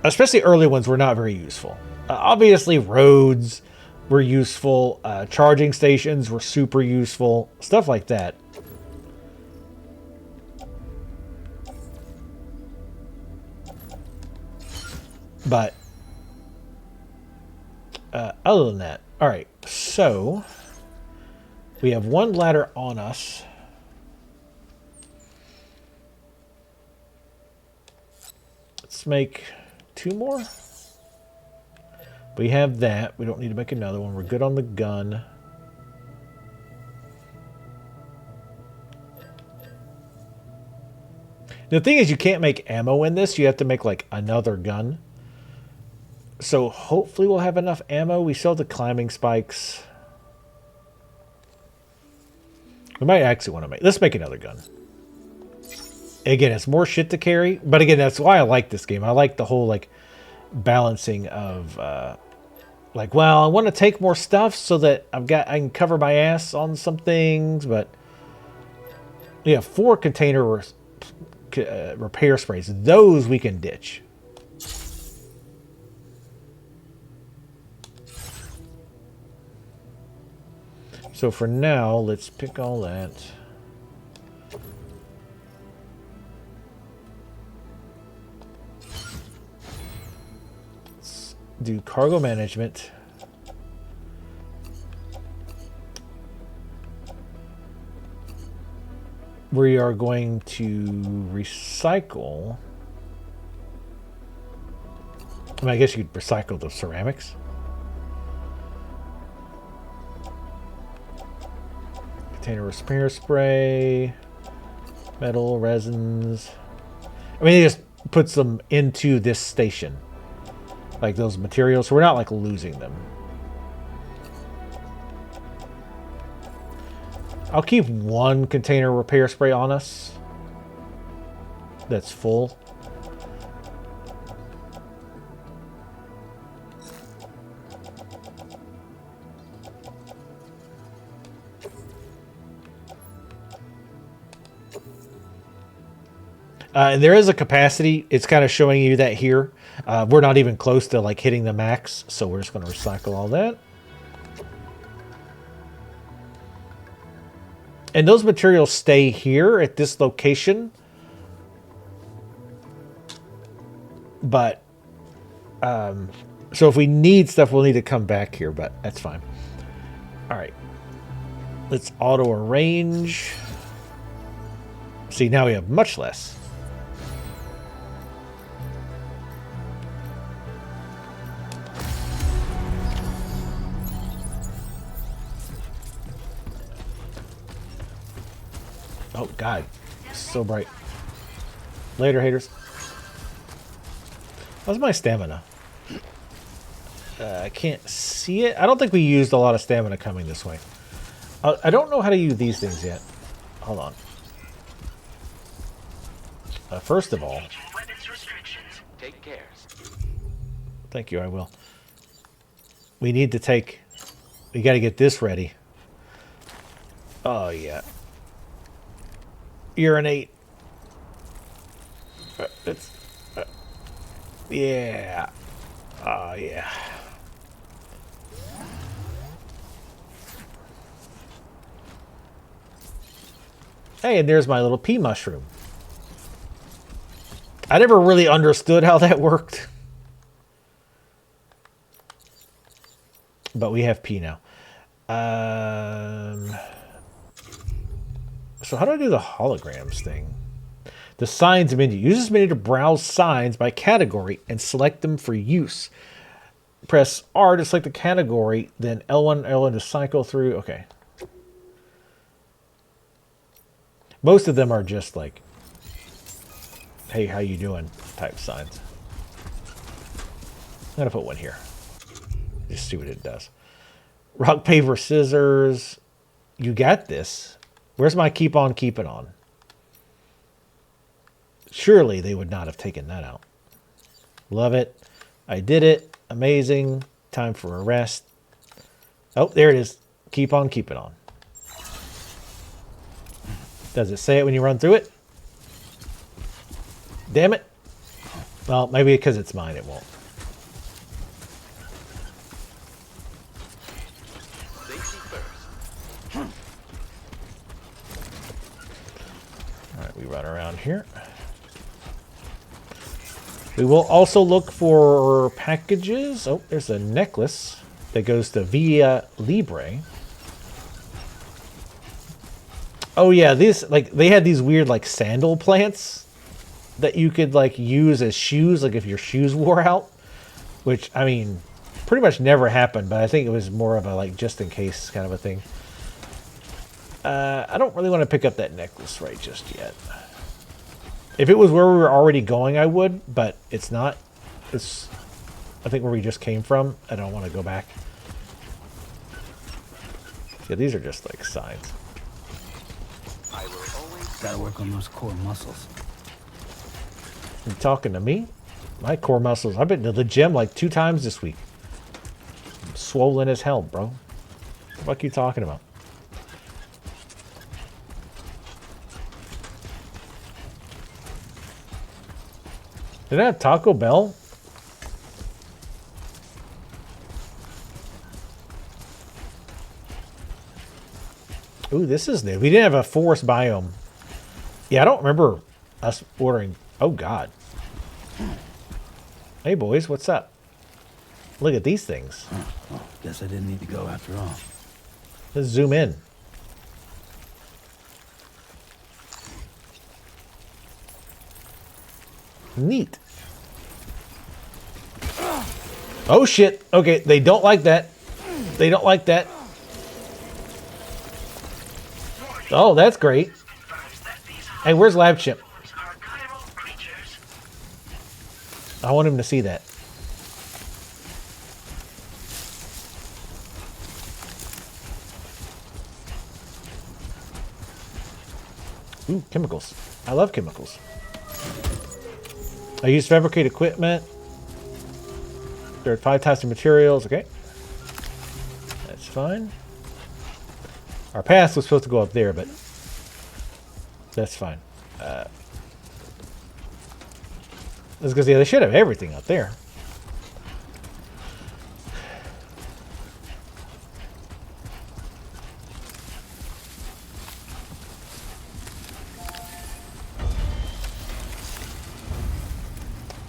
especially early ones, were not very useful. Obviously, roads were useful. Charging stations were super useful. Stuff like that. But other than that, all right, so we have one ladder on us. Let's make 2 more. We have that. We don't need to make another one. We're good on the gun. The thing is, you can't make ammo in this. You have to make like another gun. So hopefully we'll have enough ammo. We still have the climbing spikes. We might actually want to make... Let's make another gun. Again, it's more shit to carry. But again, that's why I like this game. I like the whole like balancing of... like, well, I want to take more stuff so that I can cover my ass on some things. But yeah, 4 container repair sprays. Those we can ditch. So for now, let's pick all that. Let's do cargo management. We are going to recycle. I mean, I guess you could recycle the ceramics. Container repair spray, metal, resins. I mean, it just puts them into this station. Like those materials, so we're not like losing them. I'll keep 1 container repair spray on us. That's full. And there is a capacity. It's kind of showing you that here. We're not even close to like hitting the max, so we're just going to recycle all that. And those materials stay here at this location. But, so if we need stuff, we'll need to come back here, but that's fine. All right. Let's auto arrange. See, now we have much less. Oh, God. So bright. Later, haters. How's my stamina? I can't see it. I don't think we used a lot of stamina coming this way. I don't know how to use these things yet. Hold on. First of all... Take care. Thank you, I will. We need to take... We got to get this ready. Oh, yeah. Urinate. It's... yeah. Oh, yeah. Hey, and there's my little pea mushroom. I never really understood how that worked. But we have pea now. So how do I do the holograms thing? The signs menu. Use this menu to browse signs by category and select them for use. Press R to select the category, then L1, L1 to cycle through. Okay. Most of them are just like, hey, how you doing type signs. I'm going to put one here. Just see what it does. Rock, paper, scissors. You got this. Where's my keep on keeping on? Surely they would not have taken that out. Love it. I did it. Amazing. Time for a rest. Oh, there it is. Keep on keeping on. Does it say it when you run through it? Damn it. Well, maybe because it's mine it won't. Alright, we run around here. We will also look for packages. Oh, there's a necklace that goes to Via Libre. Oh yeah, these like they had these weird like sandal plants that you could like use as shoes, like if your shoes wore out. Which I mean, pretty much never happened, but I think it was more of a like just in case kind of a thing. I don't really want to pick up that necklace right just yet. If it was where we were already going, I would, but it's not. It's, I think, where we just came from. I don't want to go back. Yeah, these are just like signs. I will always gotta work on those core muscles. You talking to me? My core muscles. I've been to the gym like 2 times this week. I'm swollen as hell, bro. What the fuck are you talking about? Did I have Taco Bell? Ooh, this is new. We didn't have a forest biome. Yeah, I don't remember us ordering. Oh, God. Hey, boys, what's up? Look at these things. Well, guess I didn't need to go after all. Let's zoom in. Neat. Oh shit. Okay, they don't like that. They don't like that. Oh, that's great. Hey, where's Lab Chip? I want him to see that. Ooh, chemicals. I love chemicals. I use fabricate equipment. There are 5 types of materials. Okay. That's fine. Our path was supposed to go up there, but that's fine. That's because, yeah, they should have everything up there.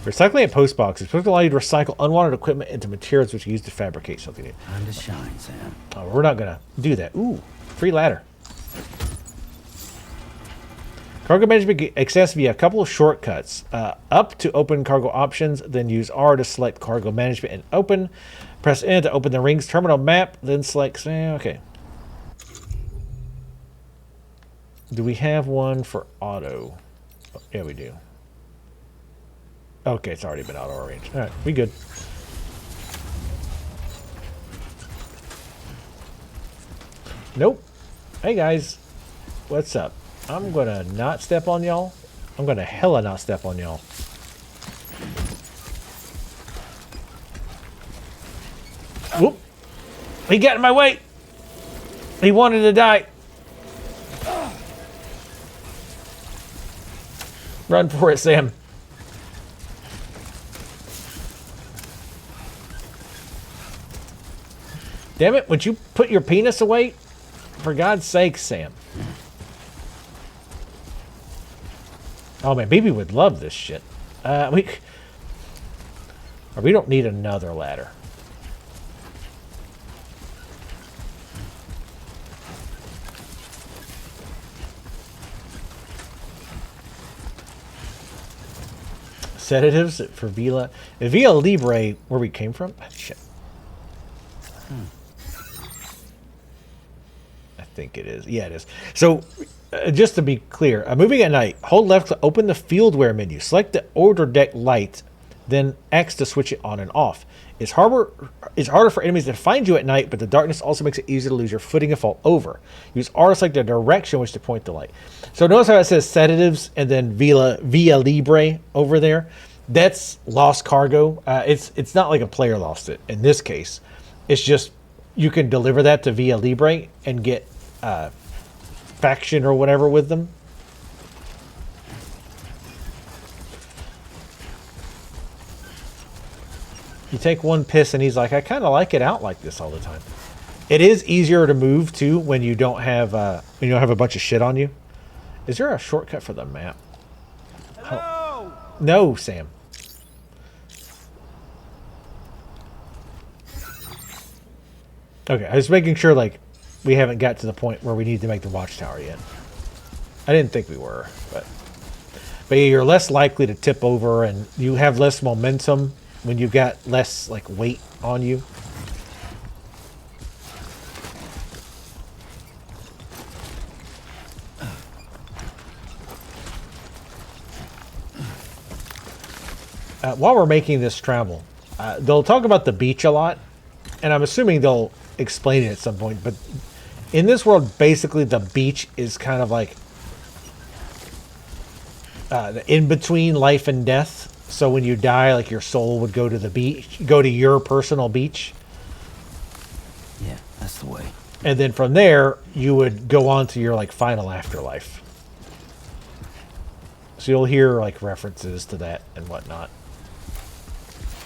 Recycling at post boxes. Supposed to allow you to recycle unwanted equipment into materials which are used to fabricate something new. Time to shine, Sam. Oh, we're not gonna do that. Ooh, free ladder. Cargo management can be accessed via a couple of shortcuts. Up to open cargo options, then use R to select cargo management and open. Press N to open the ring's terminal map, then select... Okay. Do we have one for auto? Oh, yeah, we do. Okay, it's already been auto arranged. Alright, we good. Nope. Hey guys. What's up? I'm gonna not step on y'all. I'm gonna hella not step on y'all. Whoop. He got in my way. He wanted to die. Run for it, Sam. Damn it, would you put your penis away? For God's sake, Sam. Oh man, Baby would love this shit. We don't need another ladder. Sedatives for Villa. Villa Libre, where we came from? Shit. I think it is. Yeah, it is. So, just to be clear, moving at night, hold left to open the fieldware menu. Select the order deck light, then X to switch it on and off. It's harder for enemies to find you at night, but the darkness also makes it easier to lose your footing and fall over. Use R to select the direction in which to point the light. So notice how it says sedatives and then Via Libre over there. That's lost cargo. It's not like a player lost it in this case. It's just you can deliver that to Via Libre and get faction or whatever with them. You take one piss and he's like, I kind of like it out like this all the time. It is easier to move too when you don't have a bunch of shit on you. Is there a shortcut for the map? Hello? Oh. No, Sam. Okay, I was making sure like we haven't got to the point where we need to make the watchtower yet. I didn't think we were, but yeah, you're less likely to tip over and you have less momentum when you've got less like weight on you. While we're making this travel, they'll talk about the beach a lot, and I'm assuming they'll explain it at some point, but in this world, basically the beach is kind of like the in-between life and death. So when you die, like your soul would go to the beach, go to your personal beach. Yeah, that's the way. And then from there, you would go on to your like final afterlife. So you'll hear like references to that and whatnot.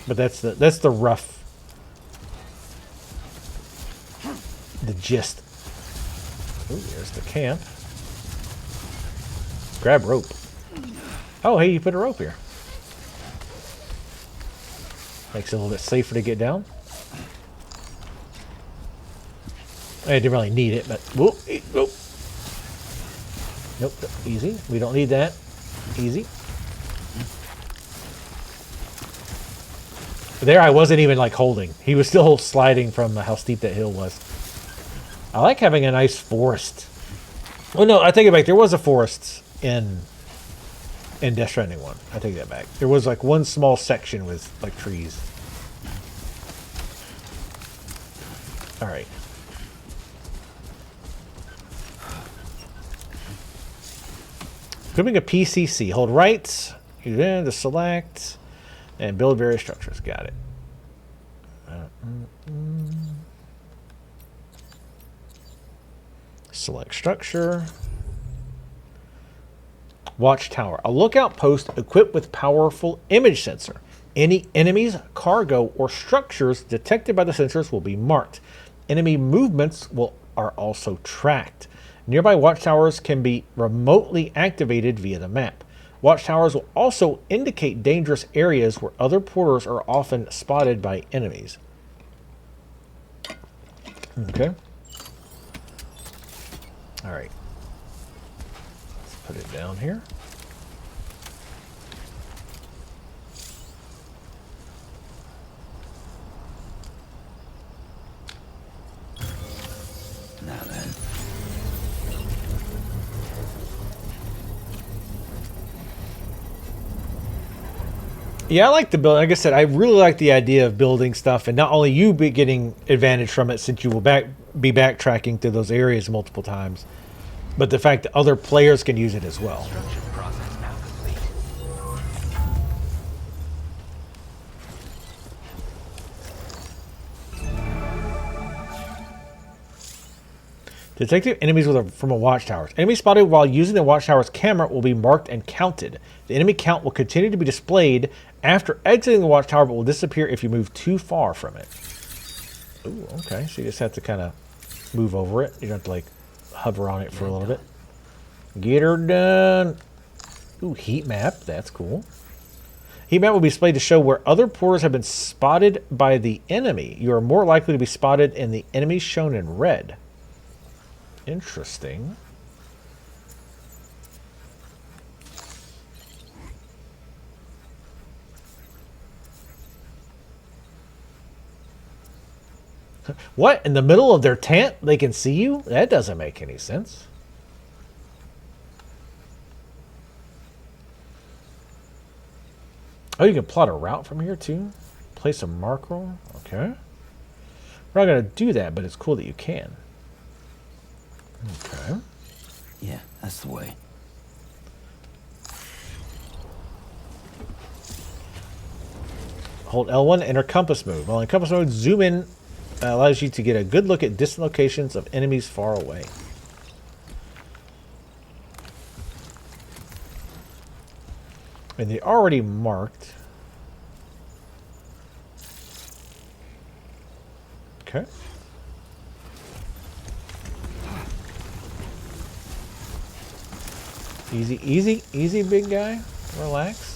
But that's the rough, the gist. Ooh, there's the camp. Grab rope. Oh, hey, you put a rope here. Makes it a little bit safer to get down. I didn't really need it, but whoop, whoop. Nope, easy. We don't need that. Easy. There I wasn't even like holding. He was still sliding from how steep that hill was. I like having a nice forest. Well, no, I take it back. There was a forest in Death Stranding 1. I take that back. There was like one small section with like trees. All right. Equipping a PCC. Hold right. You then to select and build various structures. Got it. Select structure. Watchtower. A lookout post equipped with powerful image sensor. Any enemies, cargo, or structures detected by the sensors will be marked. Enemy movements are also tracked. Nearby watchtowers can be remotely activated via the map. Watchtowers will also indicate dangerous areas where other porters are often spotted by enemies. Okay. Alright. Let's put it down here. Now then. Yeah, I like the build. Like I said, I really like the idea of building stuff, and not only you be getting advantage from it since you will be backtracking through those areas multiple times, but the fact that other players can use it as well. Construction process now complete. Detecting enemies from a watchtower. Enemy spotted while using the watchtower's camera will be marked and counted. The enemy count will continue to be displayed after exiting the watchtower, but will disappear if you move too far from it. Ooh, okay. So you just have to kind of move over it. You don't have to like hover on it for a little bit. Get her done. Ooh, heat map. That's cool. Heat map will be displayed to show where other porters have been spotted by the enemy. You are more likely to be spotted in the enemies shown in red. Interesting. What? In the middle of their tent, they can see you? That doesn't make any sense. Oh, you can plot a route from here too? Place a marker? Okay. We're not going to do that, but it's cool that you can. Okay. Yeah, that's the way. Hold L1 to enter compass mode. While in compass mode, zoom in allows you to get a good look at distant locations of enemies far away. And they already marked. Okay. Easy, easy, easy, big guy. Relax.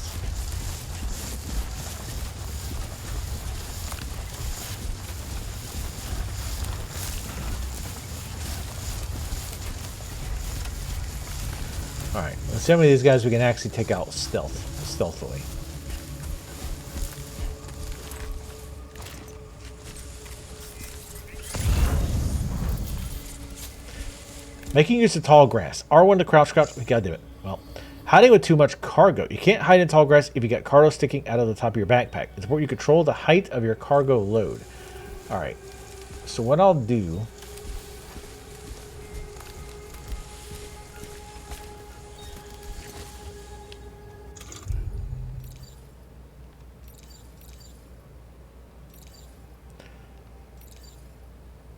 Alright, let's see how many of these guys we can actually take out stealthily. Making use of tall grass. R1 to crouch. We gotta do it. Well, hiding with too much cargo. You can't hide in tall grass if you got cargo sticking out of the top of your backpack. It's important you control the height of your cargo load. Alright. So what I'll do...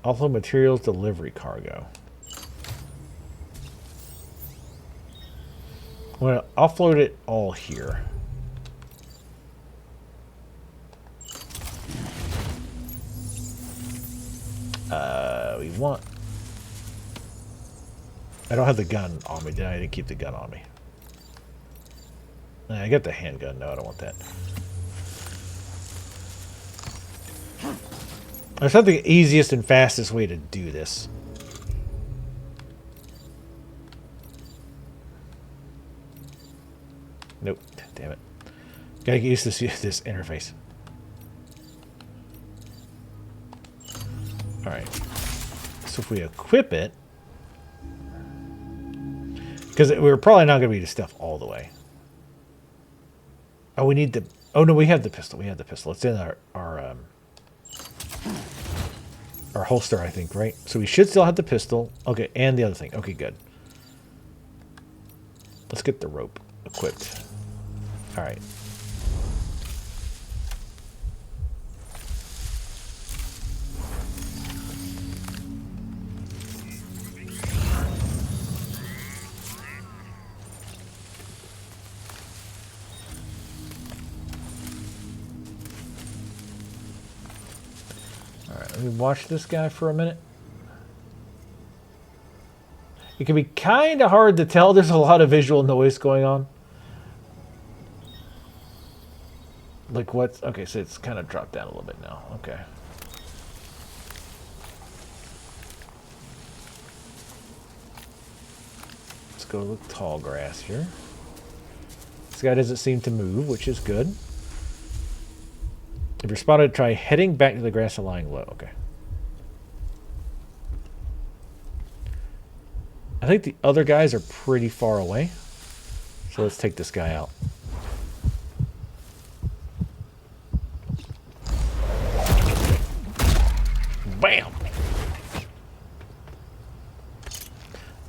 Offload materials delivery cargo. I'm going to offload it all here. We want... I don't have the gun on me. I didn't keep the gun on me. I got the handgun. No, I don't want that. There's not the easiest and fastest way to do this. Nope. Damn it. Gotta get used to this interface. Alright. So if we equip it... Because we're probably not going to be the stuff all the way. Oh, we need the... Oh, no, we have the pistol. We have the pistol. It's in our holster, I think, right? So we should still have the pistol. Okay, and the other thing. Okay, good. Let's get the rope equipped. All right. Let me watch this guy for a minute. It can be kind of hard to tell. There's a lot of visual noise going on. Like what's okay? So it's kind of dropped down a little bit now. Okay. Let's go look tall grass here. This guy doesn't seem to move, which is good. If you're spotted, try heading back to the grass and lying low. Okay. I think the other guys are pretty far away. So let's take this guy out. Bam!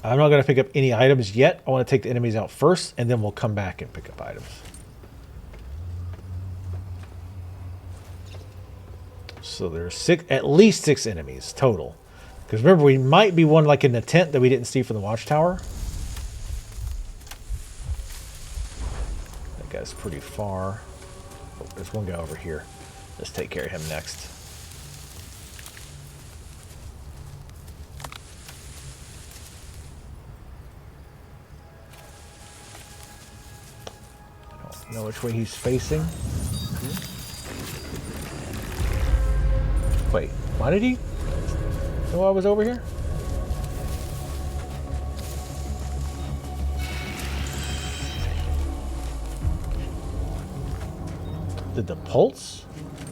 I'm not going to pick up any items yet. I want to take the enemies out first, and then we'll come back and pick up items. So there's at least six enemies total. Because remember, we might be one like in the tent that we didn't see from the watchtower. That guy's pretty far. Oh, there's one guy over here. Let's take care of him next. I don't know which way he's facing. Wait, why did he know I was over here? Did the pulse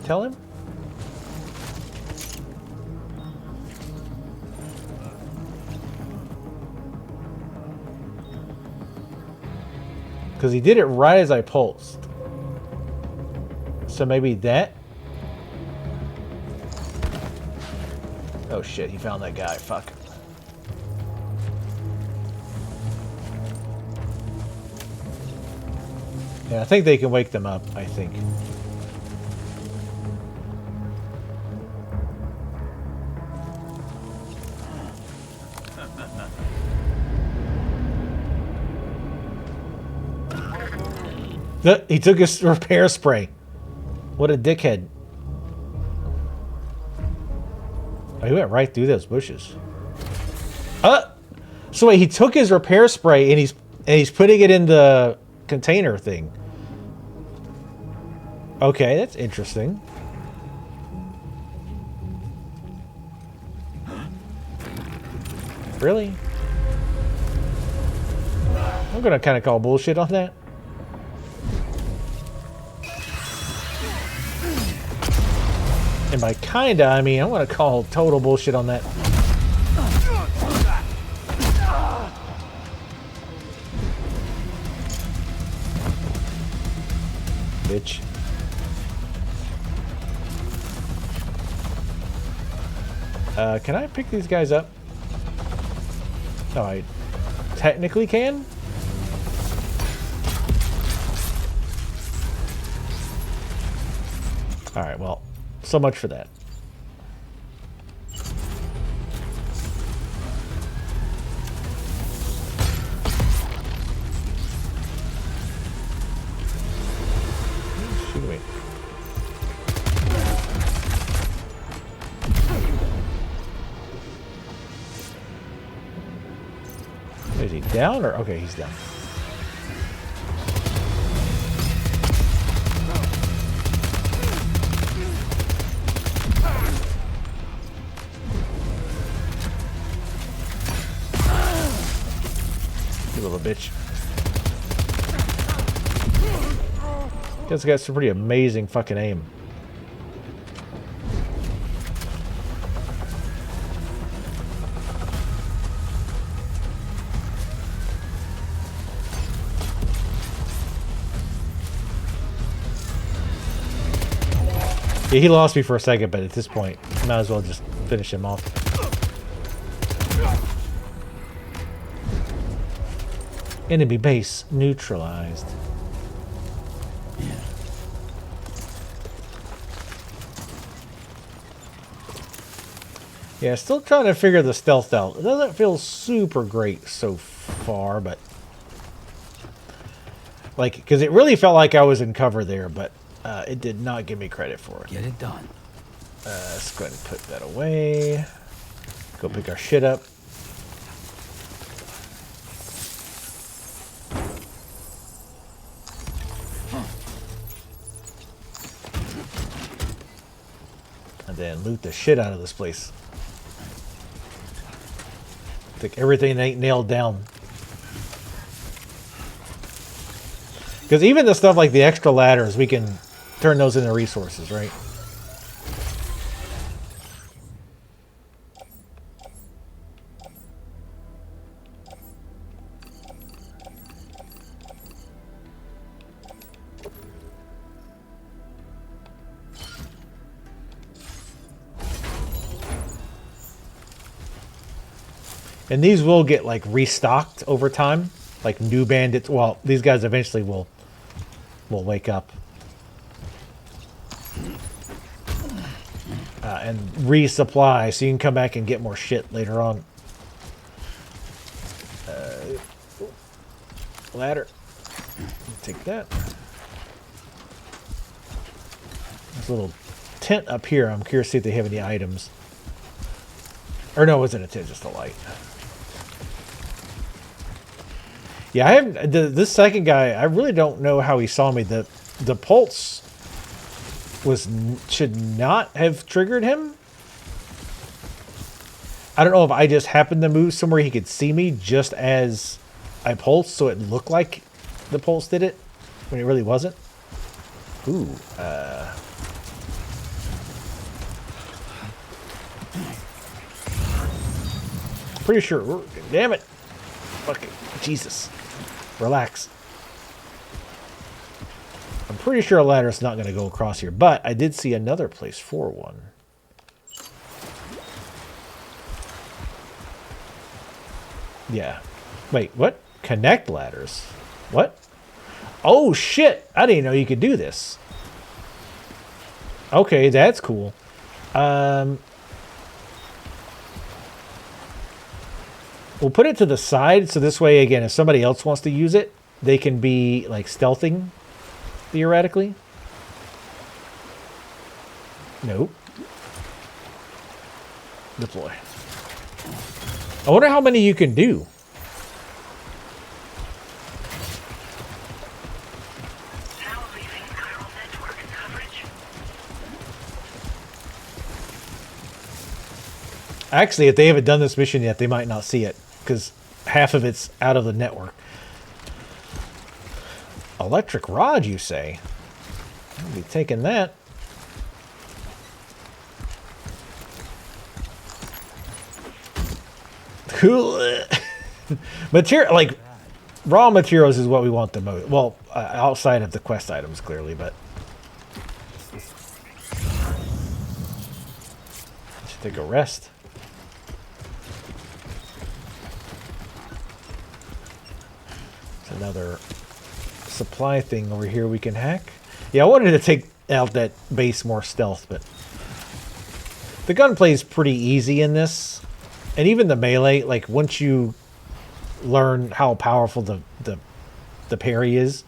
tell him? Because he did it right as I pulsed. So maybe that? Oh shit, he found that guy. Fuck. Yeah, I think they can wake them up, I think. He took his repair spray. What a dickhead. Oh, he went right through those bushes. So wait, he took his repair spray and he's putting it in the container thing. Okay, that's interesting. Really? I'm gonna kind of call bullshit on that. And by kinda, I mean, I want to call total bullshit on that. Bitch. Can I pick these guys up? Oh, I technically can? Alright, well, so much for that. Shoot me. Is he down or okay, he's down. You little bitch. This guy's some pretty amazing fucking aim. Yeah, he lost me for a second, but at this point, might as well just finish him off. Enemy base neutralized. Yeah, still trying to figure the stealth out. It doesn't feel super great so far, but like, because it really felt like I was in cover there, but it did not give me credit for it. Get it done. Let's go ahead and put that away. Go pick our shit up. then loot the shit out of this place. Think everything ain't nailed down. Because even the stuff like the extra ladders, we can turn those into resources, right? And these will get like restocked over time, like new bandits. Well, these guys eventually will wake up and resupply, so you can come back and get more shit later on. Ladder, take that. There's a little tent up here. I'm curious to see if they have any items. Or no, it wasn't a tent, just a light. Yeah, I have this second guy. I really don't know how he saw me. The pulse should not have triggered him. I don't know if I just happened to move somewhere he could see me just as I pulsed, so it looked like the pulse did it when it really wasn't. Ooh. Pretty sure. Damn it. Fucking Jesus. Relax. I'm pretty sure a ladder's not going to go across here, but I did see another place for one. Yeah. Wait, what? Connect ladders? What? Oh, shit! I didn't know you could do this. Okay, that's cool. We'll put it to the side, so this way, again, if somebody else wants to use it, they can be, like, stealthing, theoretically. Nope. Deploy. I wonder how many you can do. Now leaving chiral network coverage. Actually, if they haven't done this mission yet, they might not see it, because half of it's out of the network. Electric rod, you say? I'll be taking that. Material, like, raw materials is what we want the most. Well, outside of the quest items, clearly, but... Should take a rest. It's another supply thing over here we can hack. Yeah, I wanted to take out that base more stealth, but... The gunplay is pretty easy in this. And even the melee, like, once you learn how powerful the parry is,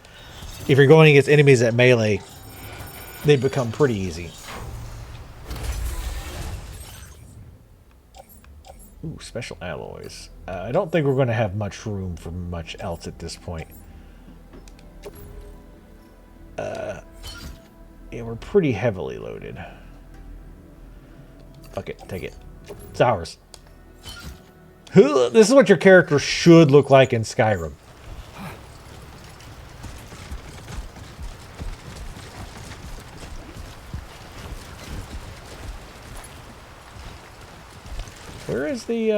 if you're going against enemies at melee, they become pretty easy. Ooh, special alloys. I don't think we're going to have much room for much else at this point. Yeah, we're pretty heavily loaded. Fuck it, take it. It's ours. This is what your character should look like in Skyrim. Where is the,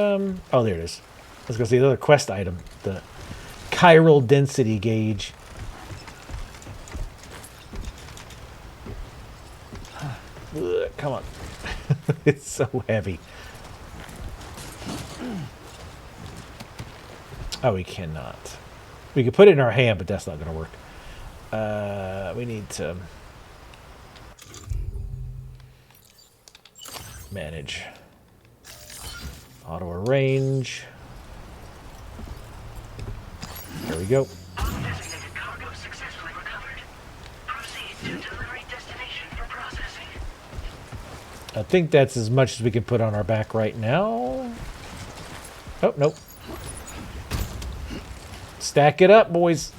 oh, there it is. Let's go see the other quest item. The chiral density gauge. Ugh, come on. It's so heavy. Oh, we cannot. We could put it in our hand, but that's not going to work. We need to manage. Auto arrange. There we go. Undesignated cargo successfully recovered. Proceed to delivery destination for processing. I think that's as much as we can put on our back right now. Oh, nope. Stack it up, boys.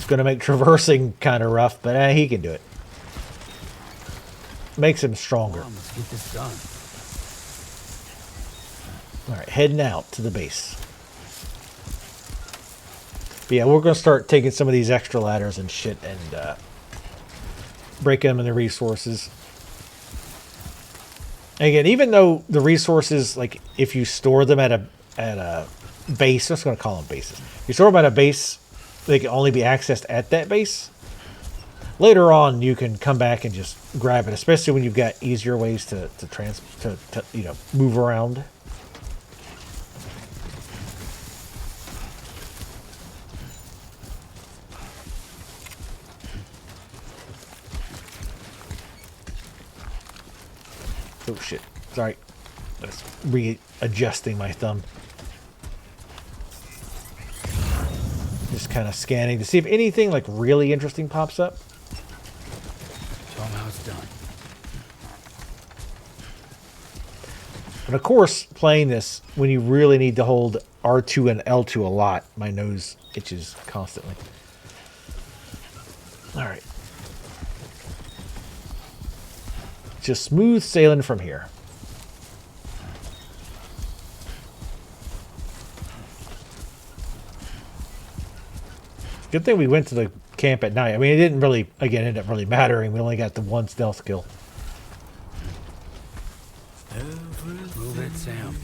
going to make traversing kind of rough, but he can do it. Makes him stronger. Come on, let's get this done. All right, heading out to the base. But yeah, we're going to start taking some of these extra ladders and shit and breaking them into resources. Again, even though the resources, like if you store them at a base, I'm just going to call them bases. If you store them at a base, they can only be accessed at that base. Later on, you can come back and just grab it, especially when you've got easier ways to move around. Oh shit! Sorry, that's readjusting my thumb. Just kind of scanning to see if anything like really interesting pops up. Show 'em how it's done. And of course, playing this when you really need to hold R2 and L2 a lot, my nose itches constantly. All right. Just smooth sailing from here. Good thing we went to the camp at night. I mean, it didn't really, again, end up really mattering. We only got the one stealth kill. Move it, Sam.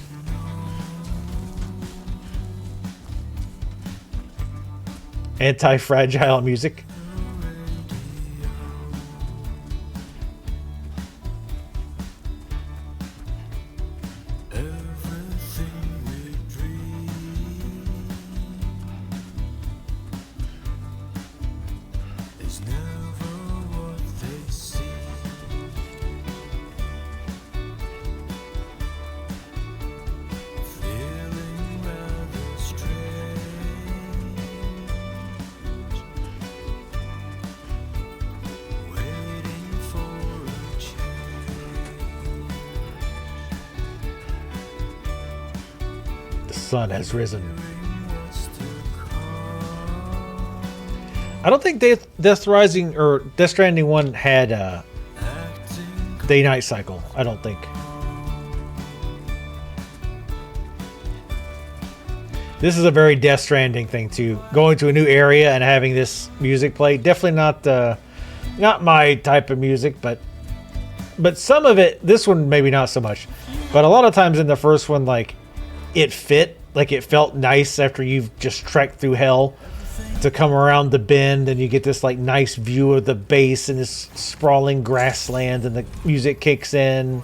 Anti-fragile music. Sun has risen. I don't think Death Rising or Death Stranding 1 had a day-night cycle. I don't think. This is a very Death Stranding thing too. Going to a new area and having this music play. Definitely not my type of music, but some of it. This one maybe not so much. But a lot of times in the first one, like it fit. Like it felt nice after you've just trekked through hell to come around the bend and you get this like nice view of the base and this sprawling grassland and the music kicks in.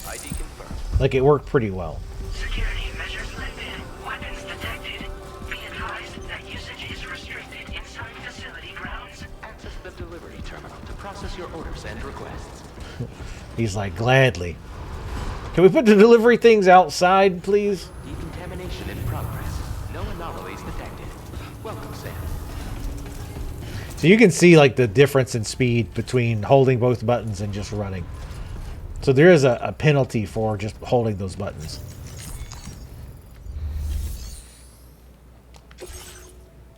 ID confirmed. Like it worked pretty well. Security measures lifted. Weapons detected. Be advised that usage is restricted inside facility grounds. Access the delivery terminal to process your orders and requests. He's like, gladly. Can we put the delivery things outside, please? Decontamination in progress. No anomalies detected. Welcome, Sam. So you can see like the difference in speed between holding both buttons and just running. So there is a penalty for just holding those buttons.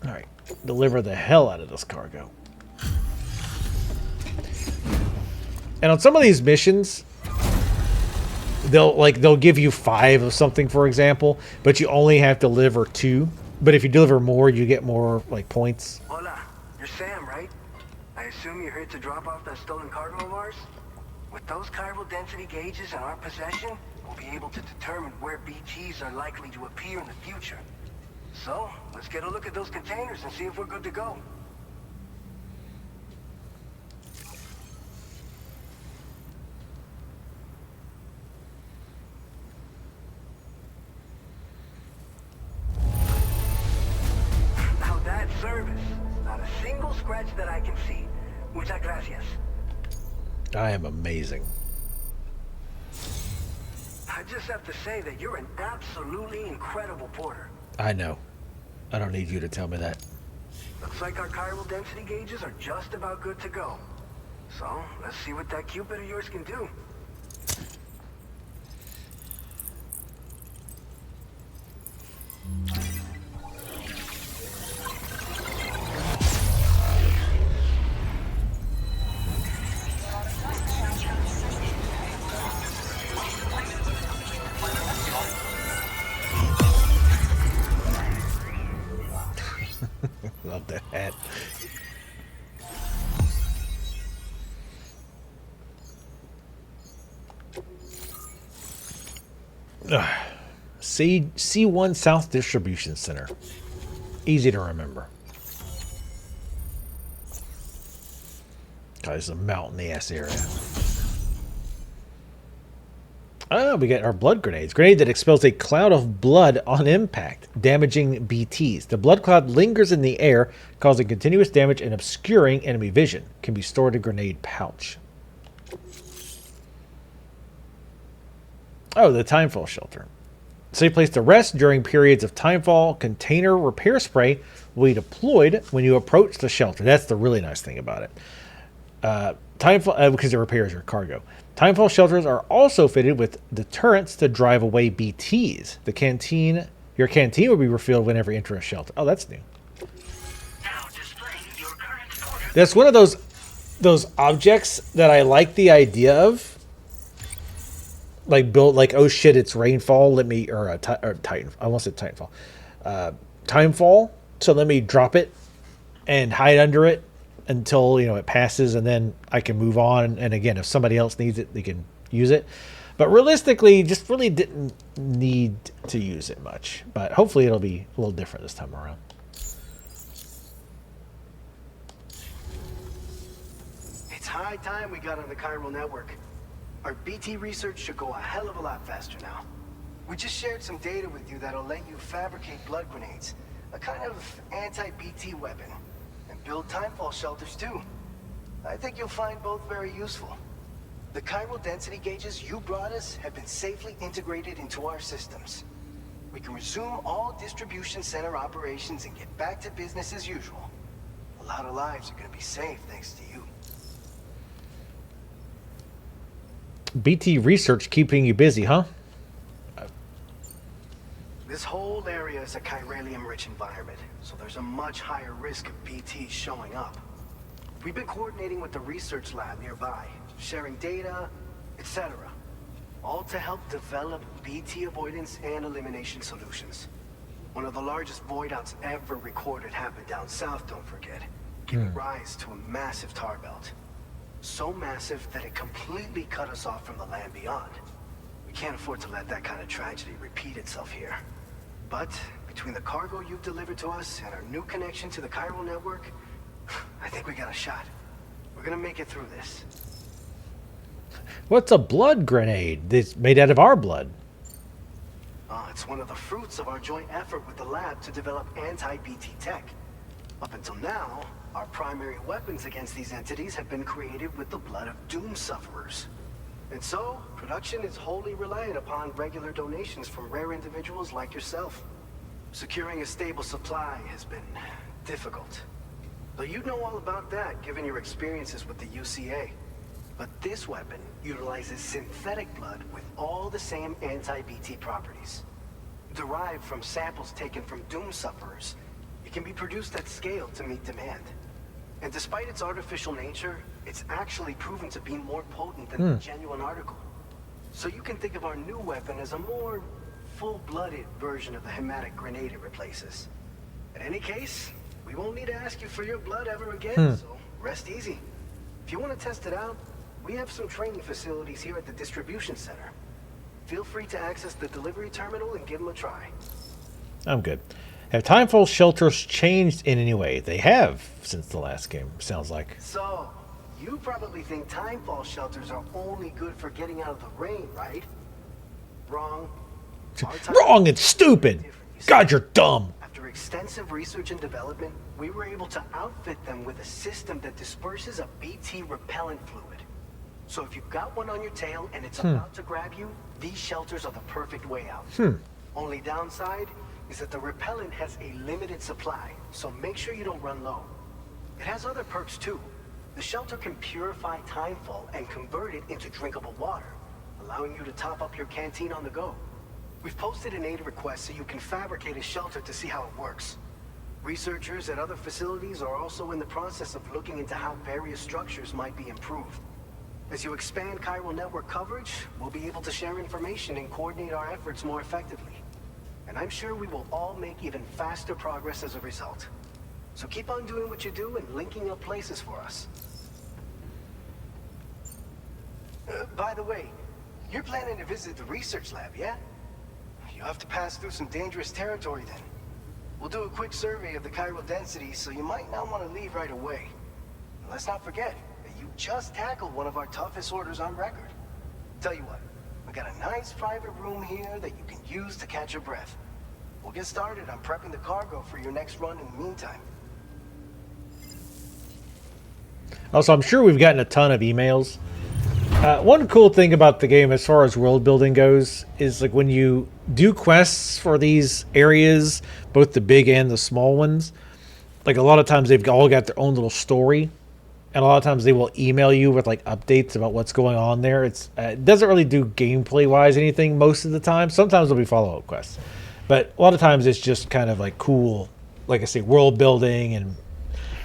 All right, deliver the hell out of this cargo. And on some of these missions, they'll give you 5 of something, for example, but you only have to deliver 2. But if you deliver more, you get more like points. Hola, you're Sam, right? I assume you're here to drop off that stolen cargo of ours? With those chiral density gauges in our possession, we'll be able to determine where BTs are likely to appear in the future. So, let's get a look at those containers and see if we're good to go. Service. Not a single scratch that I can see. Muchas gracias. I am amazing. I just have to say that you're an absolutely incredible porter. I know. I don't need you to tell me that. Looks like our chiral density gauges are just about good to go. So, let's see what that Cupid of yours can do. C1 South Distribution Center. Easy to remember. God, it's a mountainy ass area. Oh, we got our blood grenades. Grenade that expels a cloud of blood on impact, damaging BTs. The blood cloud lingers in the air, causing continuous damage and obscuring enemy vision. Can be stored in a grenade pouch. Oh, the timefall shelter. Safe place to rest during periods of timefall. Container repair spray will be deployed when you approach the shelter. That's the really nice thing about it. Timefall, because it repairs your cargo. Timefall shelters are also fitted with deterrents to drive away BTs. Your canteen will be refilled whenever you enter a shelter. Oh, that's new. Now displaying your current order. That's one of those objects that I like the idea of. Like built like, oh shit, it's rainfall. Let me or Titan. I almost said Titanfall. Timefall. So let me drop it and hide under it until it passes, and then I can move on. And again, if somebody else needs it, they can use it. But realistically, just really didn't need to use it much. But hopefully, it'll be a little different this time around. It's high time we got on the chiral network. Our BT research should go a hell of a lot faster now. We just shared some data with you that'll let you fabricate blood grenades, a kind of anti-BT weapon, and build timefall shelters too. I think you'll find both very useful. The chiral density gauges you brought us have been safely integrated into our systems. We can resume all distribution center operations and get back to business as usual. A lot of lives are going to be saved thanks to you. BT research keeping you busy, huh? This whole area is a chiralium-rich environment, so there's a much higher risk of BTs showing up. We've been coordinating with the research lab nearby, sharing data, etc. All to help develop BT avoidance and elimination solutions. One of the largest void outs ever recorded happened down south, don't forget, giving rise to a massive tar belt. So massive that it completely cut us off from the land beyond. We can't afford to let that kind of tragedy repeat itself here. But between the cargo you've delivered to us and our new connection to the chiral network, I think we got a shot. We're gonna make it through this. What's a blood grenade? It's made out of our blood. It's one of the fruits of our joint effort with the lab to develop anti-BT tech. Up until now, our primary weapons against these entities have been created with the blood of doom sufferers. And so, production is wholly reliant upon regular donations from rare individuals like yourself. Securing a stable supply has been difficult. Though you'd know all about that, given your experiences with the UCA. But this weapon utilizes synthetic blood with all the same anti-BT properties. Derived from samples taken from doom sufferers, it can be produced at scale to meet demand. And despite its artificial nature, it's actually proven to be more potent than the genuine article. So you can think of our new weapon as a more full-blooded version of the hematic grenade it replaces. In any case, we won't need to ask you for your blood ever again, so rest easy. If you want to test it out, we have some training facilities here at the distribution center. Feel free to access the delivery terminal and give them a try. I'm good. Have timefall shelters changed in any way? They have since the last game, sounds like. So, you probably think timefall shelters are only good for getting out of the rain, right? Wrong. Wrong and stupid! God, you're dumb! After extensive research and development, we were able to outfit them with a system that disperses a BT repellent fluid. So if you've got one on your tail and it's about to grab you, these shelters are the perfect way out. Only downside is that the repellent has a limited supply, so make sure you don't run low. It has other perks too. The shelter can purify timefall and convert it into drinkable water, allowing you to top up your canteen on the go. We've posted an aid request so you can fabricate a shelter to see how it works. Researchers at other facilities are also in the process of looking into how various structures might be improved. As you expand chiral network coverage, we'll be able to share information and coordinate our efforts more effectively. And I'm sure we will all make even faster progress as a result. So keep on doing what you do and linking up places for us. By the way, you're planning to visit the research lab, yeah? You have to pass through some dangerous territory then. We'll do a quick survey of the chiral density, so you might not want to leave right away. And let's not forget that you just tackled one of our toughest orders on record. Tell you what, we got a nice private room here that you can use to catch your breath. We'll get started on prepping the cargo for your next run in the meantime. Also, I'm sure we've gotten a ton of emails. One cool thing about the game as far as world building goes is like when you do quests for these areas, both the big and the small ones, like a lot of times they've all got their own little story, and a lot of times they will email you with like updates about what's going on there. It doesn't really do gameplay wise anything most of the time. Sometimes there'll be follow-up quests, but a lot of times it's just kind of like cool, like I say, world building and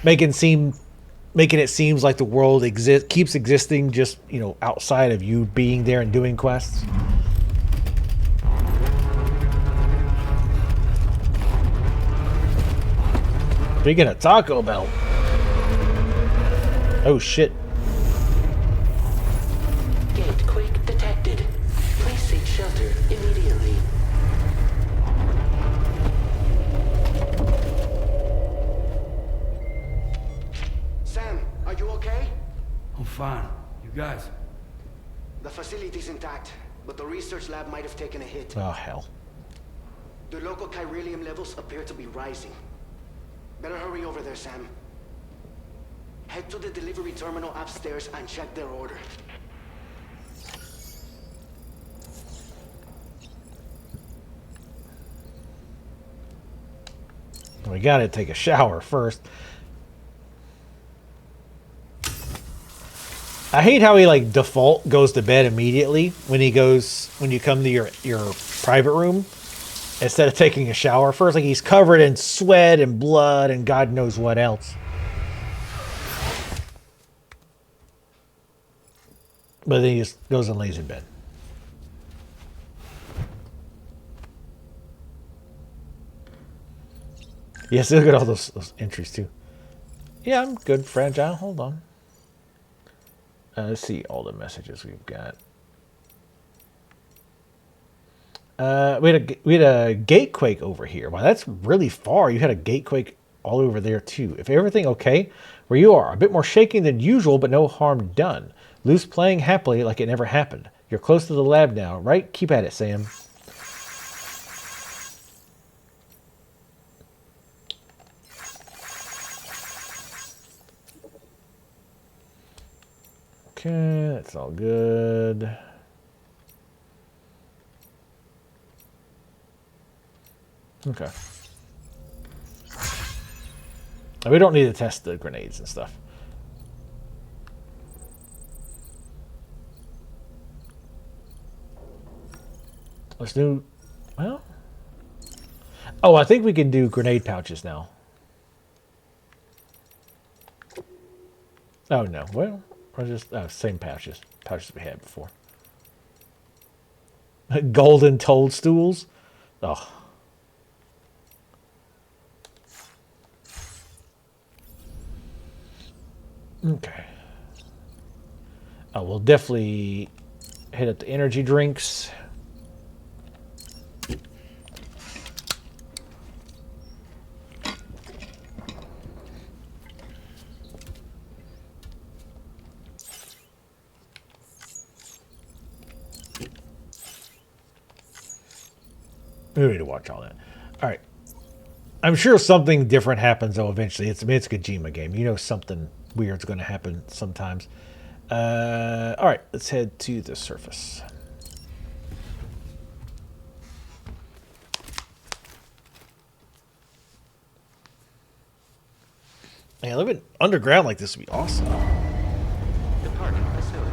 making it seems like the world keeps existing just, you know, outside of you being there and doing quests. Speaking of Taco Bell. Oh shit. Gate quake detected. Please seek shelter immediately. Sam, are you okay? I'm fine. You guys? The facility's intact, but the research lab might have taken a hit. Oh hell. The local chiralium levels appear to be rising. Better hurry over there, Sam. Head to the delivery terminal upstairs and check their order. We gotta take a shower first. I hate how he like default goes to bed immediately when you come to your private room instead of taking a shower first. Like he's covered in sweat and blood and God knows what else. But then he just goes and lays in bed. Yes, look at all those entries too. Yeah, I'm good, Fragile. Hold on. Let's see all the messages we've got. We had a gatequake over here. Wow, that's really far. You had a gatequake all over there too. If everything okay where you are, a bit more shaking than usual, but no harm done. Loose playing happily like it never happened. You're close to the lab now, right? Keep at it, Sam. Okay, that's all good. Okay. We don't need to test the grenades and stuff. Let's do, well. Oh, I think we can do grenade pouches now. Oh no, well, or just same pouches we had before. Golden toadstools. Oh. Okay. Oh, we'll definitely hit up the energy drinks. We need to watch all that. All right. I'm sure something different happens, though, eventually. It's a Kojima game. You know something weird's going to happen sometimes. All right. Let's head to the surface. Man, living underground like this would be awesome. Departing facility.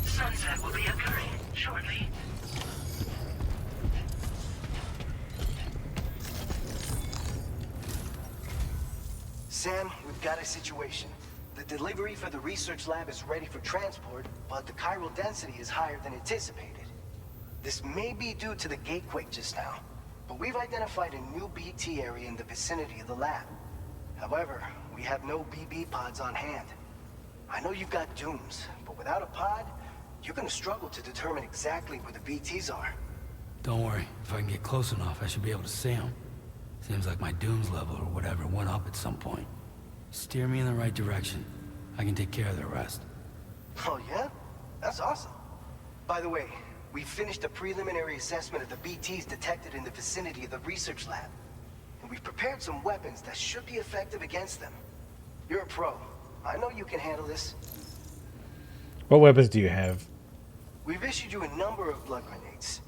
Sunset will be occurring shortly. Sam, we've got a situation. The delivery for the research lab is ready for transport, but the chiral density is higher than anticipated. This may be due to the gatequake just now, but we've identified a new BT area in the vicinity of the lab. However, we have no BB pods on hand. I know you've got dooms, but without a pod, you're gonna struggle to determine exactly where the BTs are. Don't worry. If I can get close enough, I should be able to see them. Seems like my dooms level or whatever went up at some point. Steer me in the right direction. I can take care of the rest. Oh yeah? That's awesome. By the way, we finished a preliminary assessment of the BTs detected in the vicinity of the research lab. And we've prepared some weapons that should be effective against them. You're a pro. I know you can handle this. What weapons do you have? We've issued you a number of blood grenades.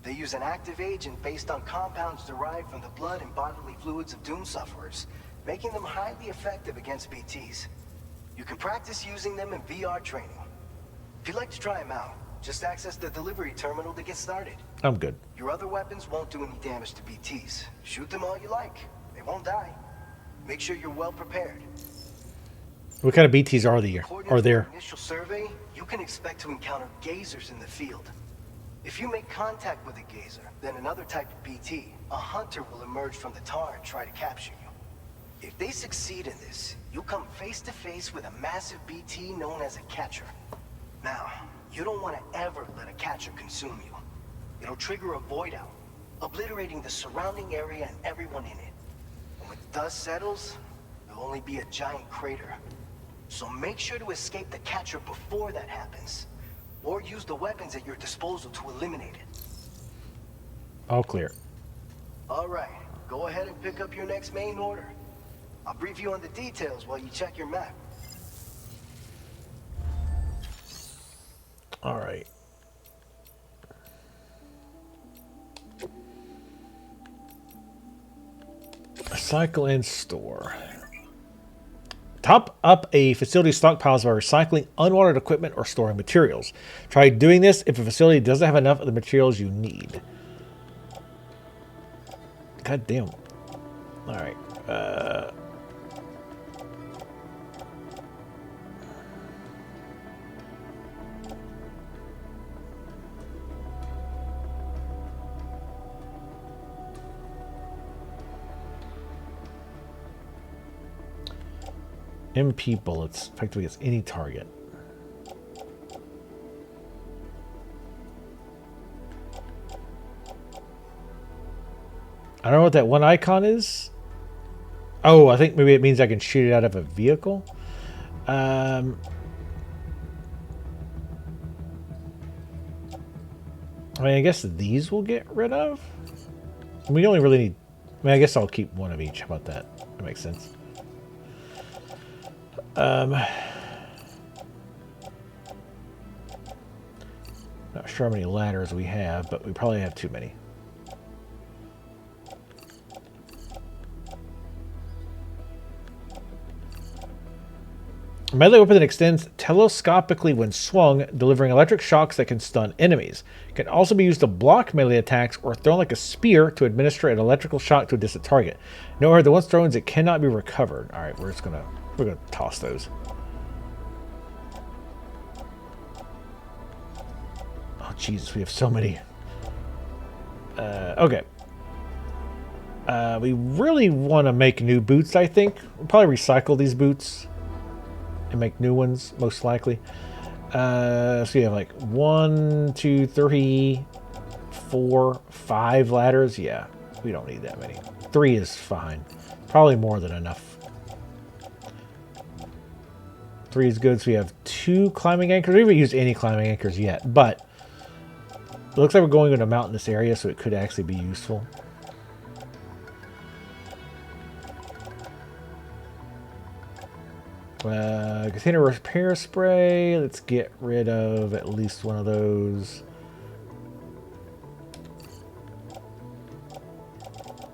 They use an active agent based on compounds derived from the blood and bodily fluids of Doom sufferers, making them highly effective against BTs. You can practice using them in VR training. If you'd like to try them out, just access the delivery terminal to get started. I'm good. Your other weapons won't do any damage to BTs. Shoot them all you like. They won't die. Make sure you're well prepared. What kind of BTs are there? Our initial survey, you can expect to encounter gazers in the field. If you make contact with a gazer, then another type of BT, a hunter will emerge from the tar and try to capture you. If they succeed in this, you'll come face to face with a massive BT known as a catcher. Now, you don't want to ever let a catcher consume you. It'll trigger a void out, obliterating the surrounding area and everyone in it. And when the dust settles, there'll only be a giant crater. So make sure to escape the catcher before that happens. Or use the weapons at your disposal to eliminate it. All clear. Alright, go ahead and pick up your next main order. I'll brief you on the details while you check your map. All right. Recycle and store. Top up a facility's stockpiles by recycling unwanted equipment or storing materials. Try doing this if a facility doesn't have enough of the materials you need. God damn. All right. MP bullets effectively against any target. I don't know what that one icon is. Oh, I think maybe it means I can shoot it out of a vehicle. I mean, I guess these will get rid of. We only really need... I mean, I guess I'll keep one of each. How about that? That makes sense. Not sure how many ladders we have, but we probably have too many. A melee weapon that extends telescopically when swung, delivering electric shocks that can stun enemies. It can also be used to block melee attacks or thrown like a spear to administer an electrical shock to a distant target. Note that once thrown, it cannot be recovered. All right, we're gonna toss those. Oh Jesus, we have so many. Okay. We really want to make new boots. I think we'll probably recycle these boots and make new ones, most likely. So you have like 1, 2, 3, 4, 5 ladders. Yeah, we don't need that many. 3 is fine. Probably more than enough. 3 is good. So we have 2 climbing anchors. We haven't used any climbing anchors yet, but it looks like we're going in a mountainous area, so it could actually be useful. Container repair spray. Let's get rid of at least one of those.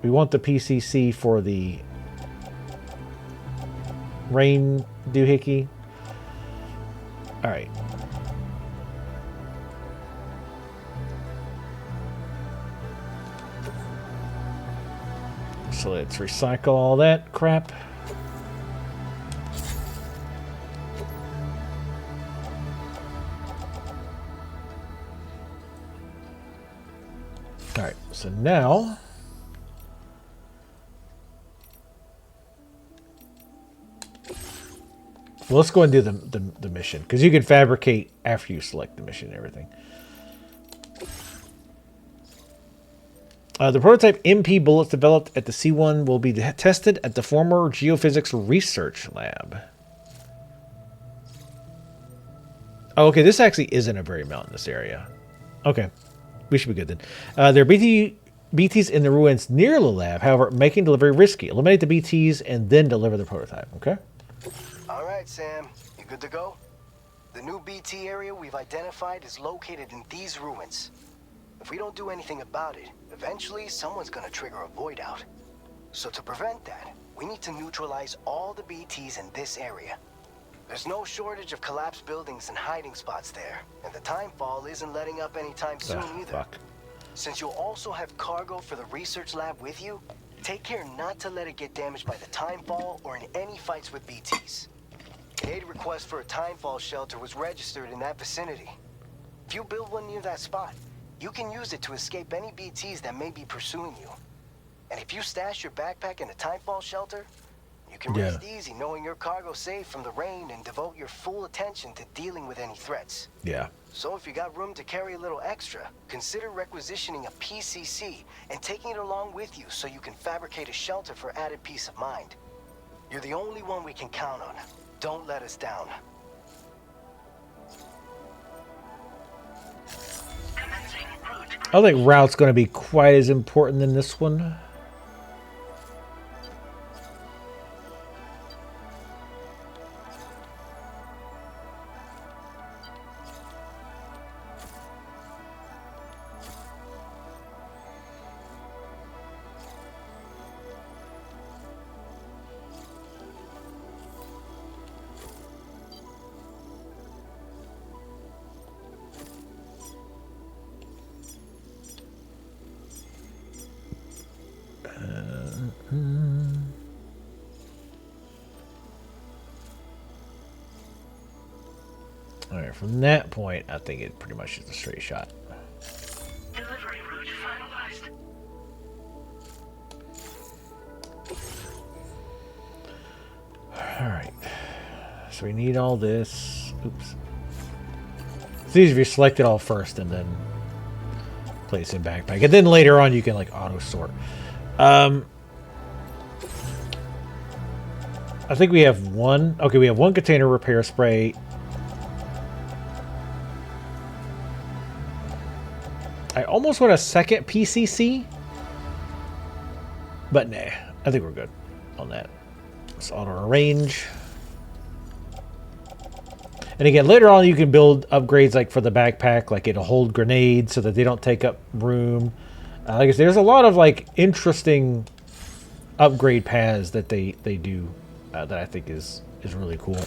We want the PCC for the rain doohickey. All right. So let's recycle all that crap. All right, so now Well, let's go and do the mission, because you can fabricate after you select the mission and everything. The prototype MP bullets developed at the C1 will be tested at the former Geophysics Research Lab. Oh, okay, this actually isn't a very mountainous area. Okay, we should be good then. There are BTs in the ruins near the lab, however, making delivery risky. Eliminate the BTs and then deliver the prototype, okay? All right, Sam. You good to go? The new BT area we've identified is located in these ruins. If we don't do anything about it, eventually someone's gonna trigger a void out. So to prevent that, we need to neutralize all the BTs in this area. There's no shortage of collapsed buildings and hiding spots there, and the timefall isn't letting up anytime soon either. Fuck. Since you'll also have cargo for the research lab with you, take care not to let it get damaged by the timefall or in any fights with BTs. An aid request for a timefall shelter was registered in that vicinity. If you build one near that spot, you can use it to escape any BTs that may be pursuing you. And if you stash your backpack in a timefall shelter, you can rest easy knowing your cargo's safe from the rain and devote your full attention to dealing with any threats. Yeah. So if you got room to carry a little extra, consider requisitioning a PCC and taking it along with you so you can fabricate a shelter for added peace of mind. You're the only one we can count on. Don't let us down. I don't think route's going to be quite as important than this one. Alright, from that point, I think it pretty much is a straight shot. Delivery route finalized. Alright. So we need all this. Oops. It's easy if you select it all first and then place in backpack. And then later on you can like auto sort. I think we have one. Okay, we have one container repair spray. I almost want a second PCC, but nah, I think we're good on that. Let's auto arrange. And again, later on you can build upgrades like for the backpack, like it'll hold grenades so that they don't take up room. Like I said, there's a lot of like interesting upgrade paths that they do that I think is really cool.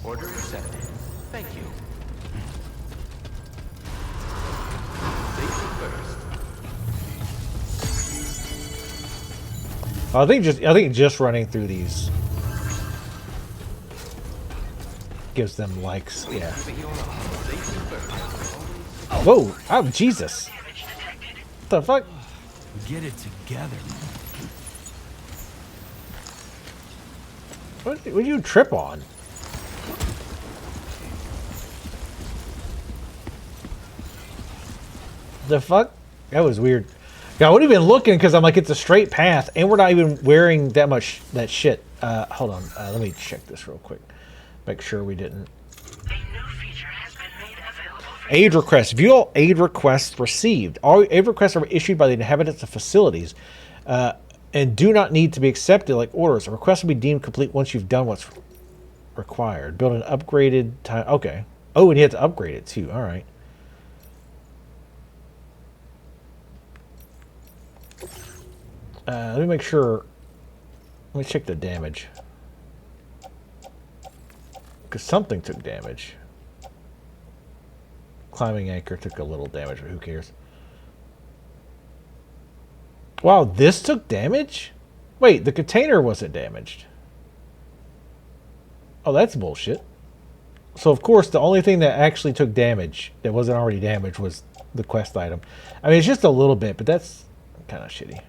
Order accepted. Thank you. Safety first. I think just running through these gives them likes. Yeah. Whoa! Oh Jesus! What the fuck? Get it together. What did you trip on? The fuck? That was weird. Yeah, I wasn't even looking because I'm like, it's a straight path, and we're not even wearing that much that shit. Hold on. Let me check this real quick. Make sure we didn't. Aid requests. View all aid requests received. All aid requests are issued by the inhabitants of facilities and do not need to be accepted like orders. A request will be deemed complete once you've done what's required. Build an upgraded time. Okay. Oh, and you have to upgrade it too. All right. Let me make sure. Let me check the damage. Because something took damage. Climbing anchor took a little damage, but who cares? Wow, this took damage? Wait, the container wasn't damaged. Oh, that's bullshit. So, of course, the only thing that actually took damage that wasn't already damaged was the quest item. I mean, it's just a little bit, but that's kind of shitty.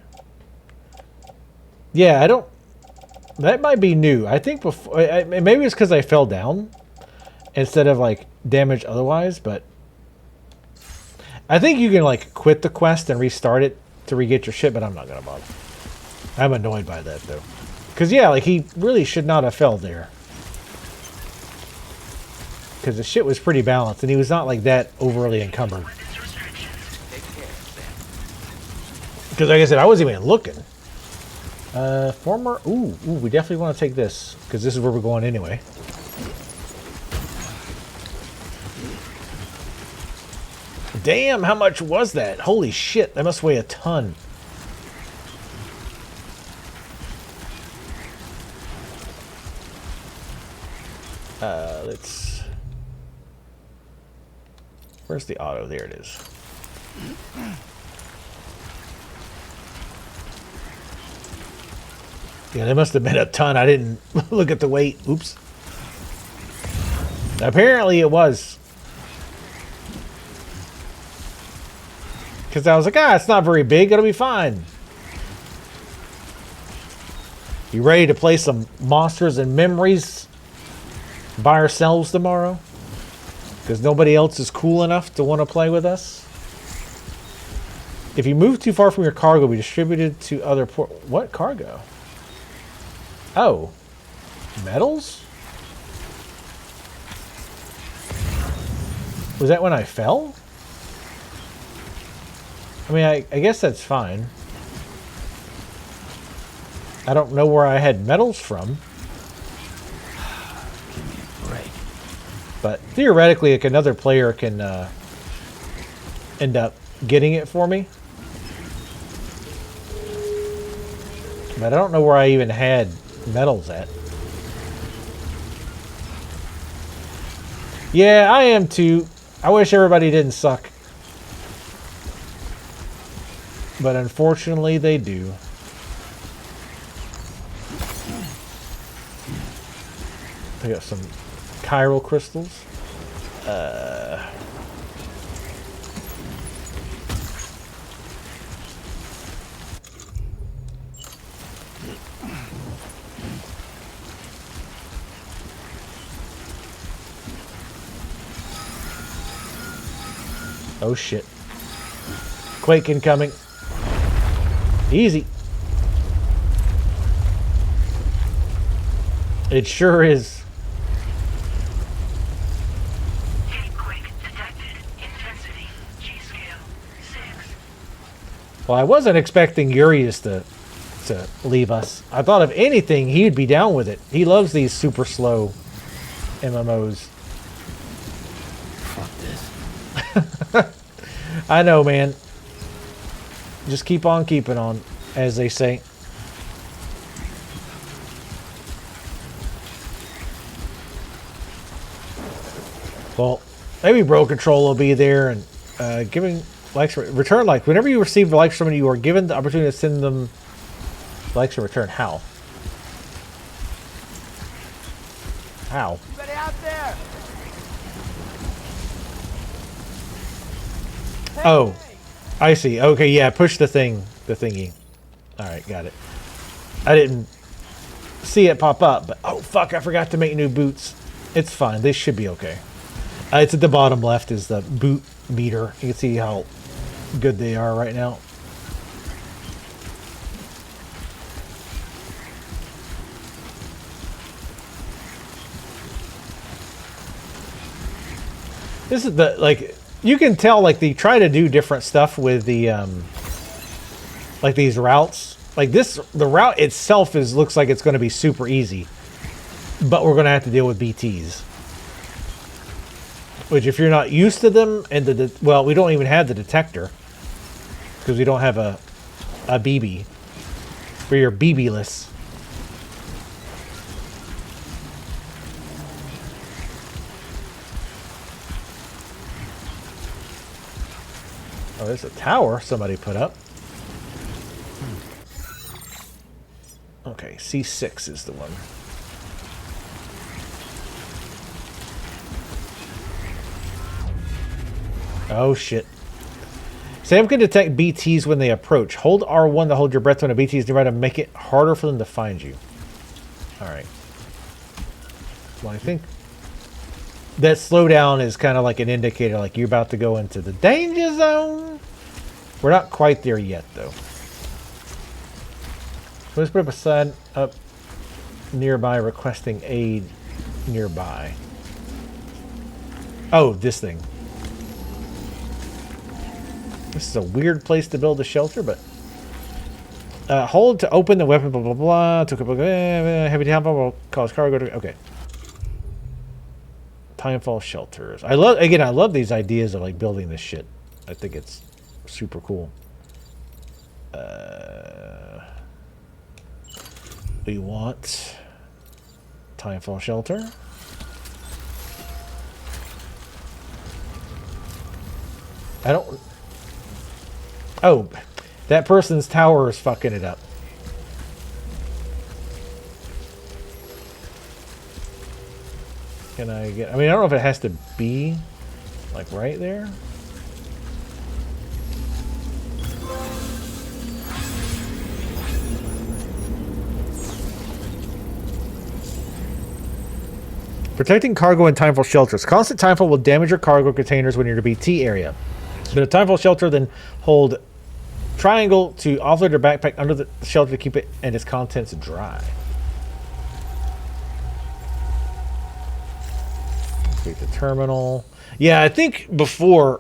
Yeah, I don't... That might be new. I think before... maybe it's because I fell down instead of, like, damage otherwise, but... I think you can, like, quit the quest and restart it to re-get your shit, but I'm not going to bother. I'm annoyed by that, though. Because, yeah, like, he really should not have fell there. Because the shit was pretty balanced, and he was not, like, that overly encumbered. Because, like I said, I wasn't even looking. Former... Ooh, we definitely want to take this. Because this is where we're going anyway. Damn, how much was that? Holy shit, that must weigh a ton. Let's... Where's the auto? There it is. Yeah, there must have been a ton. I didn't look at the weight. Oops. Apparently it was. Because I was like, it's not very big. It'll be fine. You ready to play some Monsters and Memories by ourselves tomorrow? Because nobody else is cool enough to want to play with us? If you move too far from your cargo, be distributed to other port... What cargo? Oh. Metals? Was that when I fell? I mean, I guess that's fine. I don't know where I had metals from. Give me a break. But theoretically, like, another player can end up getting it for me. But I don't know where I even had metals at. Yeah, I am too. I wish everybody didn't suck. But unfortunately, they do. I got some chiral crystals. Oh shit. Quake incoming. Easy. It sure is. Quake detected. Intensity. G-scale. 6. Well, I wasn't expecting Urius to leave us. I thought if anything, he'd be down with it. He loves these super slow MMOs. Fuck this. I know, man. Just keep on keeping on, as they say. Well, maybe Bro Control will be there, and giving likes, return likes. Whenever you receive likes from somebody, you are given the opportunity to send them likes in return. How? How? Anybody out there? Oh, I see. Okay, yeah, push the thingy. Alright, got it. I didn't see it pop up, but oh fuck, I forgot to make new boots. It's fine, they should be okay. It's at the bottom left is the boot meter. You can see how good they are right now. This is the, like, you can tell, like, they try to do different stuff with the, like, these routes. Like, this, the route itself looks like it's going to be super easy. But we're going to have to deal with BTs. Which, if you're not used to them, and well, we don't even have the detector. Because we don't have a BB. We're BB-less. Oh, there's a tower somebody put up. Okay, C6 is the one. Oh, shit. Sam can detect BTs when they approach. Hold R1 to hold your breath when a BT is nearby to make it harder for them to find you. Alright. Well, I think that slowdown is kind of like an indicator, like you're about to go into the danger zone. We're not quite there yet, though. Let's put up a sign up nearby requesting aid nearby. Oh, this thing. This is a weird place to build a shelter, but... hold to open the weapon, blah, blah, blah. Took a heavy downfall will cause cargo to... Okay. Timefall shelters. I love these ideas of, like, building this shit. I think it's super cool. We want... Timefall shelter. I don't... Oh, that person's tower is fucking it up. Can I get... I mean, I don't know if it has to be, like, right there. Protecting cargo in timefall shelters. Constant timefall will damage your cargo containers when you're in a BT area. But a timefall shelter then hold triangle to offload your backpack under the shelter to keep it and its contents dry. Create the terminal. Yeah, I think before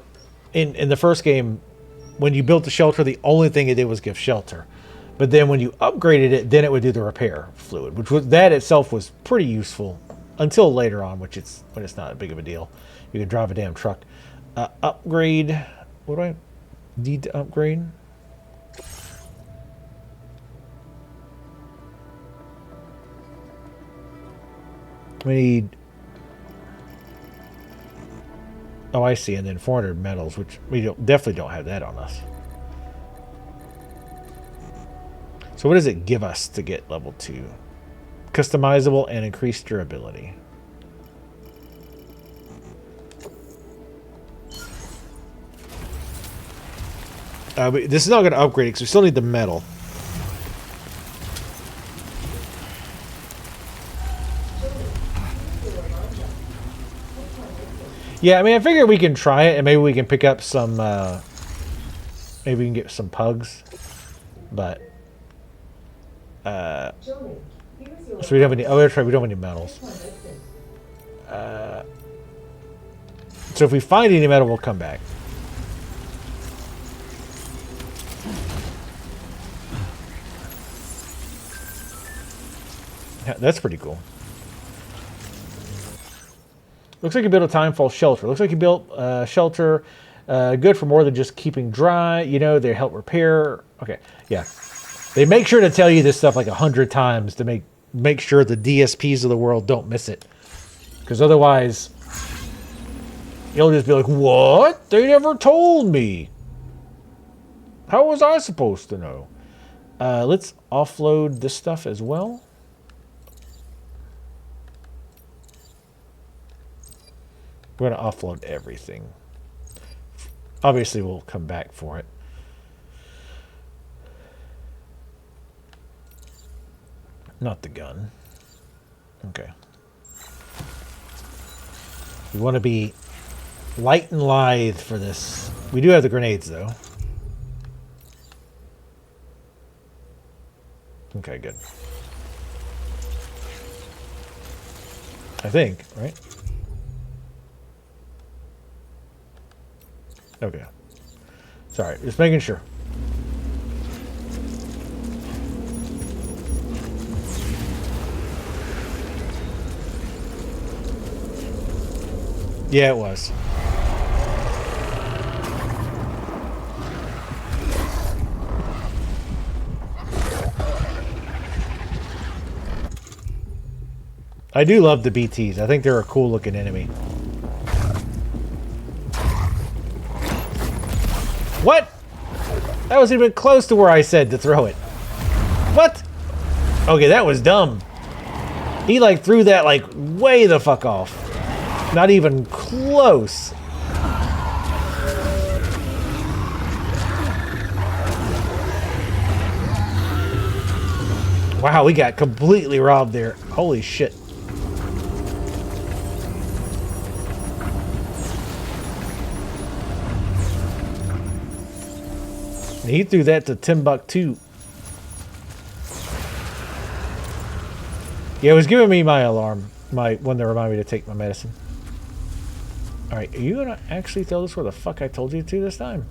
in the first game, when you built the shelter, the only thing it did was give shelter. But then when you upgraded it, then it would do the repair fluid, which was, that itself was pretty useful until later on, when it's not a big of a deal. You can drive a damn truck. Upgrade. What do I need to upgrade? We need... Oh, I see. And then 400 metals, which we definitely don't have that on us. So what does it give us to get level 2? Customizable and increased durability. But this is not going to upgrade it because we still need the metal. Yeah, I mean, I figure we can try it and maybe we can pick up some, maybe we can get some pugs, but, so we don't have any, oh, that's right, we don't have any metals. So if we find any metal, we'll come back. Yeah, that's pretty cool. Looks like you built a timefall shelter. Looks like you built a shelter good for more than just keeping dry. You know, they help repair. Okay, yeah. They make sure to tell you this stuff like 100 times to make sure the DSPs of the world don't miss it. Because otherwise, you'll just be like, what? They never told me. How was I supposed to know? Let's offload this stuff as well. We're going to offload everything. Obviously, we'll come back for it. Not the gun. Okay. We want to be light and lithe for this. We do have the grenades, though. Okay, good. I think, right? Okay. Sorry, just making sure. Yeah, it was. I do love the BTs. I think they're a cool looking enemy. What? That wasn't even close to where I said to throw it. What? Okay, that was dumb. He like threw that like way the fuck off. Not even close. Wow, we got completely robbed there. Holy shit. And he threw that to Timbuktu. Yeah, it was giving me my alarm. My one that reminded me to take my medicine. Alright, are you gonna actually throw this where the fuck I told you to this time?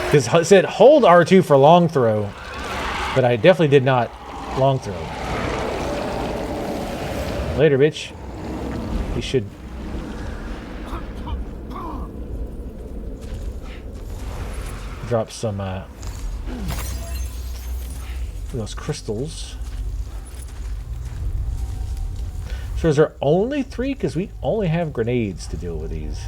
Because it said hold R2 for long throw, but I definitely did not long throw. Later, bitch. He should... drop some, those crystals. So is there only 3? Because we only have grenades to deal with these.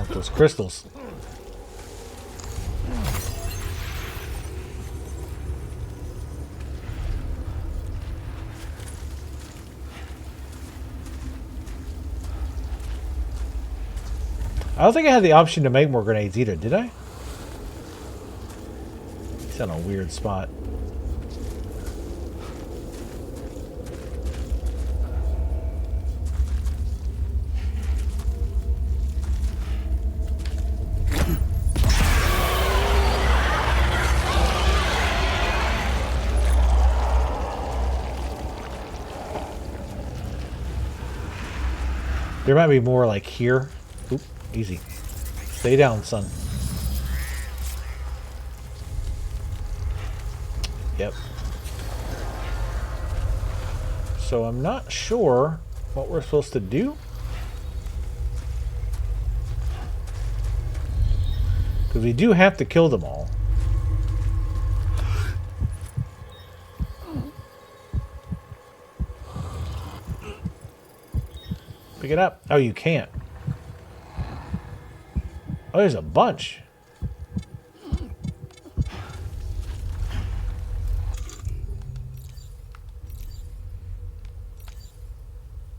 Those crystals. I don't think I had the option to make more grenades either, did I? It's in a weird spot. There might be more like here. Oop, easy. Stay down, son. Yep. So I'm not sure what we're supposed to do. Because we do have to kill them all. Pick it up. Oh, you can't. Oh, there's a bunch.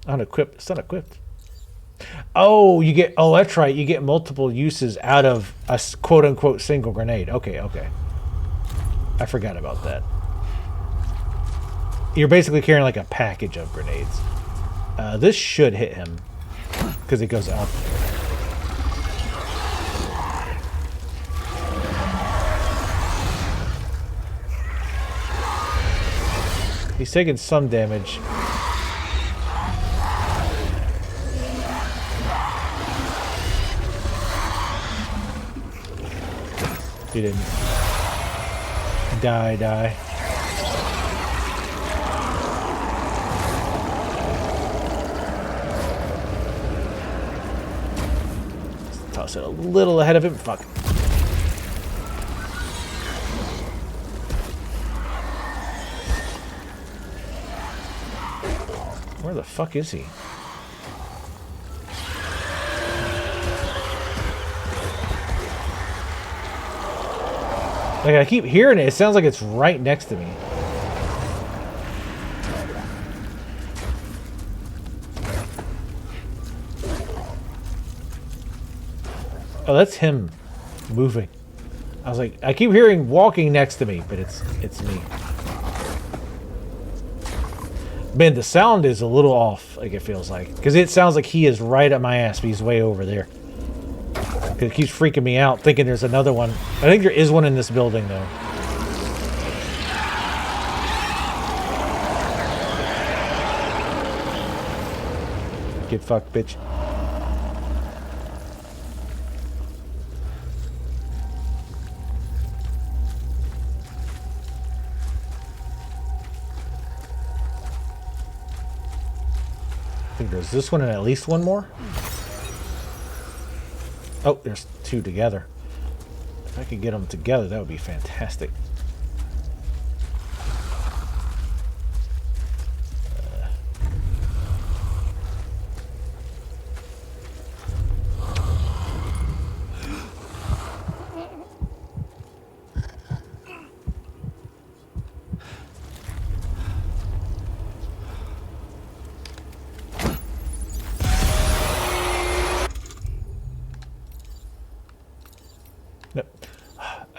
Unequipped. It's not equipped. Oh, you get... Oh, that's right. You get multiple uses out of a quote-unquote single grenade. Okay, okay. I forgot about that. You're basically carrying like a package of grenades. This should hit him because it goes up. He's taking some damage. He didn't. Die. Toss it a little ahead of him. Fuck. Where the fuck is he? Like, I keep hearing it. It sounds like it's right next to me. Oh, that's him moving. I was like, I keep hearing walking next to me, but it's me. Man, the sound is a little off, like it feels like. Because it sounds like he is right at my ass, but he's way over there. It keeps freaking me out, thinking there's another one. I think there is one in this building, though. Get fucked, bitch. I think there's this one and at least one more. Oh, there's two together. If I could get them together, that would be fantastic.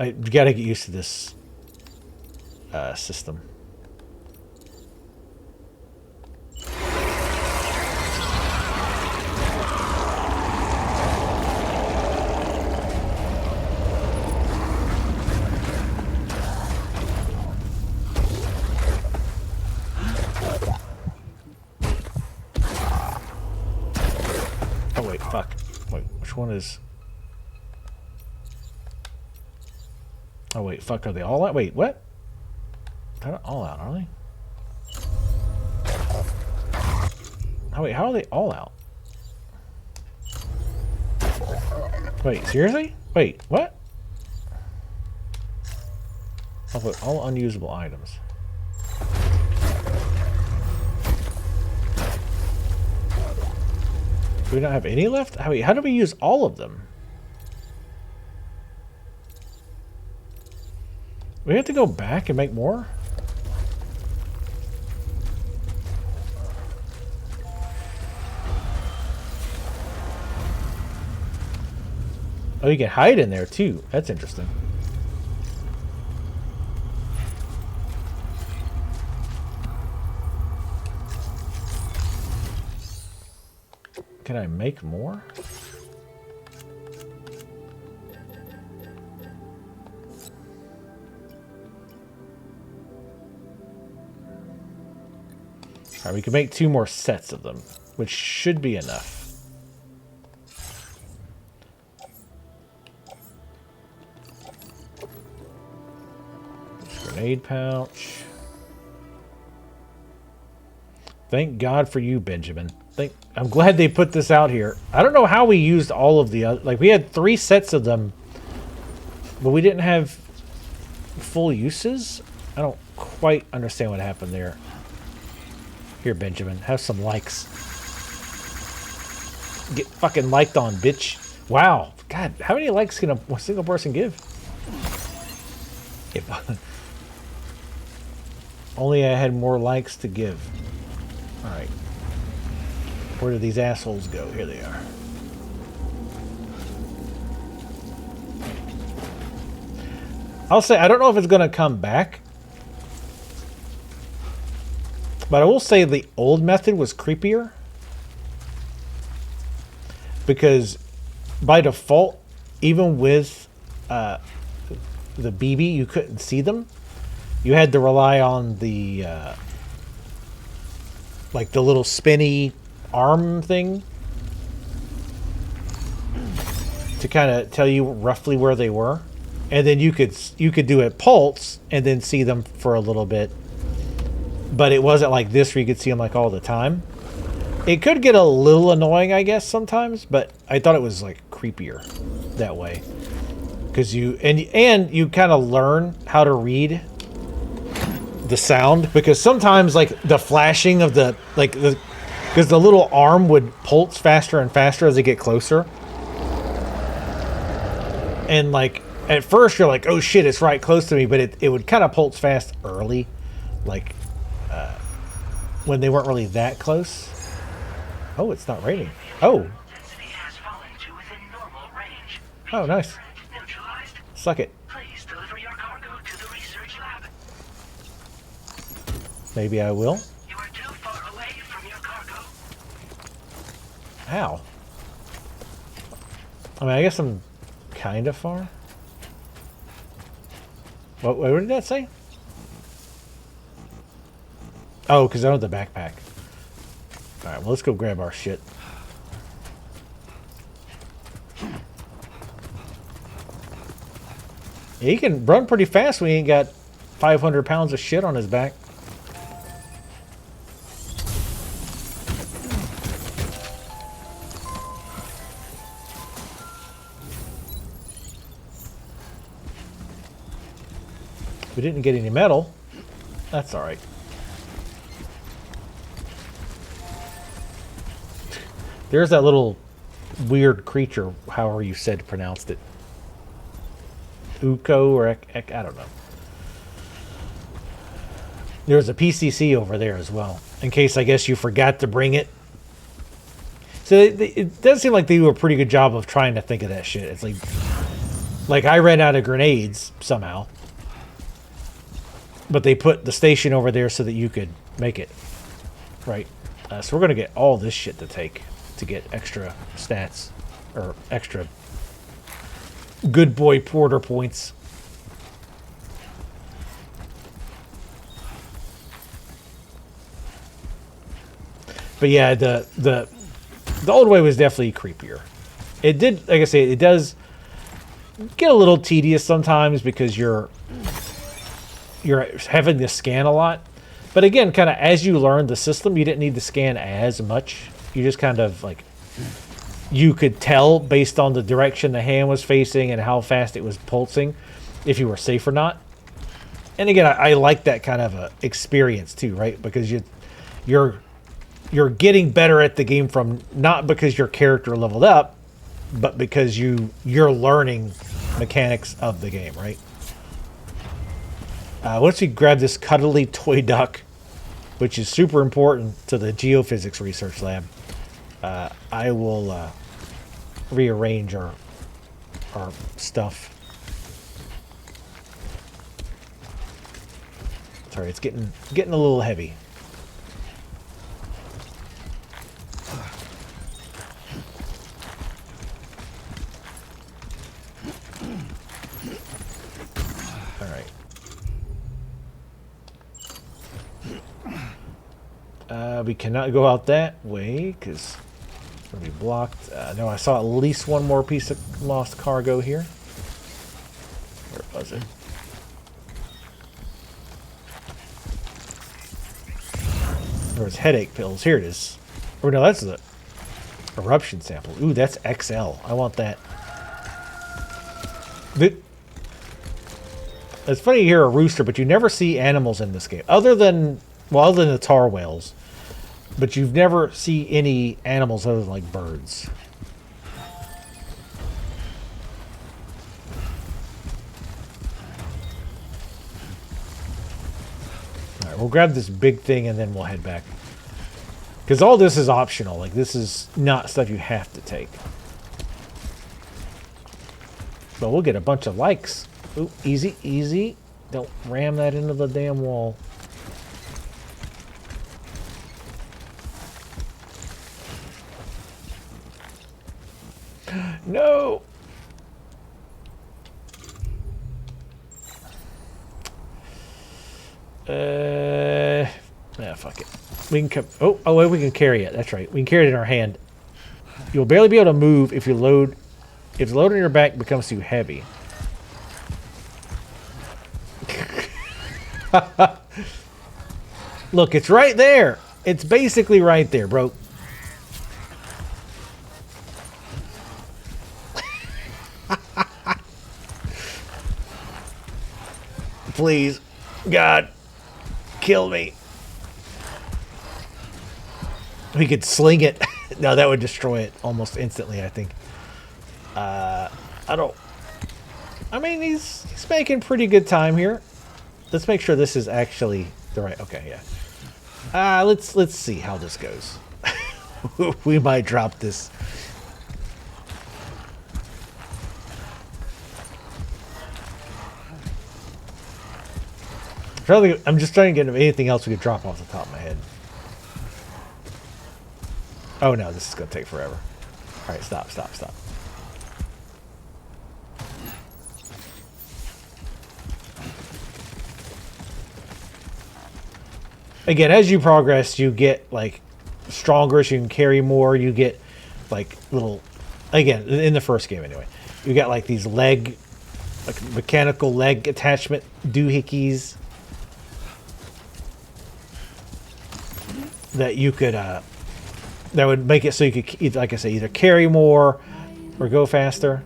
I gotta get used to this system. Oh wait, fuck. Wait, which one is... Oh wait, fuck, are they all out? Wait, what? They're not all out, are they? Oh wait, how are they all out? Wait, seriously? Wait, what? I'll put all unusable items. Do we not have any left? How do we use all of them? We have to go back and make more? Oh, you can hide in there too. That's interesting. Can I make more? Alright, we can make 2 more sets of them, which should be enough. Grenade pouch. Thank God for you, Benjamin. I'm glad they put this out here. I don't know how we used all of the other... Like, we had 3 sets of them, but we didn't have full uses? I don't quite understand what happened there. Here, Benjamin, have some likes. Get fucking liked on, bitch. Wow. God, how many likes can a single person give? If only I had more likes to give. Alright. Where did these assholes go? Here they are. I'll say, I don't know if it's going to come back. But I will say the old method was creepier. Because by default, even with the BB, you couldn't see them. You had to rely on the like the little spinny arm thing to kind of tell you roughly where they were, and then you could do a pulse and then see them for a little bit. But it wasn't like this where you could see them like all the time. It could get a little annoying, I guess, sometimes, but I thought it was like creepier that way. Because you kind of learn how to read the sound, because sometimes like the flashing of because the little arm would pulse faster and faster as they get closer. And like at first you're like, oh shit, it's right close to me, but it would kind of pulse fast early, like when they weren't really that close. Oh, it's not raining. Oh. Oh, nice. Suck it. Please deliver your cargo to the research lab. Maybe I will. You are too far away from your cargo. How? I mean, I guess I'm kind of far. What did that say? Oh, because I don't have the backpack. Alright, well, let's go grab our shit. Yeah, he can run pretty fast when he ain't got 500 pounds of shit on his back. We didn't get any metal. That's alright. There's that little weird creature, however you said pronounced it. Uko or I don't know. There's a PCC over there as well, in case I guess you forgot to bring it. So it does seem like they do a pretty good job of trying to think of that shit. It's like Like, I ran out of grenades somehow. But they put the station over there so that you could make it. Right. So we're going to get all this shit to take to get extra stats. Or extra good boy porter points. But yeah, the old way was definitely creepier. It did, like I say, it does get a little tedious sometimes because you're having to scan a lot. But again, kind of as you learn the system, you didn't need to scan as much. You just kind of like, you could tell based on the direction the hand was facing and how fast it was pulsing if you were safe or not. And again, I like that kind of a experience too, right? Because you're getting better at the game from not because your character leveled up, but because you're learning mechanics of the game, right? Once we grab this cuddly toy duck, which is super important to the geophysics research lab, I will rearrange our stuff. Sorry, it's getting a little heavy. We cannot go out that way because it's going to be blocked. No, I saw at least one more piece of lost cargo here. Where was it? There was headache pills. Here it is. Oh no, that's the eruption sample. Ooh, that's XL. I want that. It's funny you hear a rooster, but you never see animals in this game. Other than the tar whales. But you've never see any animals other than like birds. Alright, we'll grab this big thing and then we'll head back. Because all this is optional. Like, this is not stuff you have to take. But we'll get a bunch of likes. Ooh, easy, easy. Don't ram that into the damn wall. No! Fuck it. We can come. Oh, wait, we can carry it. That's right. We can carry it in our hand. You'll barely be able to move if you load. If the load on your back becomes too heavy. Look, it's right there. It's basically right there, bro. Please, God, kill me. We could sling it. No, that would destroy it almost instantly, I think. I mean, he's making pretty good time here. Let's make sure this is actually the right. Okay, yeah. Let's see how this goes. We might drop this. I'm just trying to get anything else we could drop off the top of my head. Oh no, this is going to take forever. Alright, stop. Again, as you progress, you get, like, stronger, so you can carry more. You get, like, little... Again, in the first game anyway. You got, like, these leg... Like, mechanical leg attachment doohickeys. That you could, that would make it so you could, like I say, either carry more or go faster.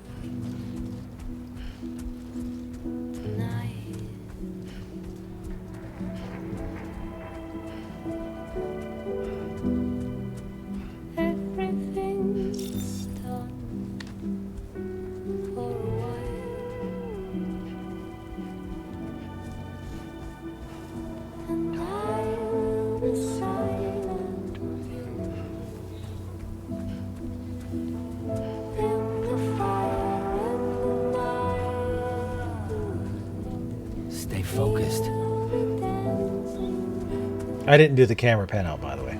I didn't do the camera pan out, by the way.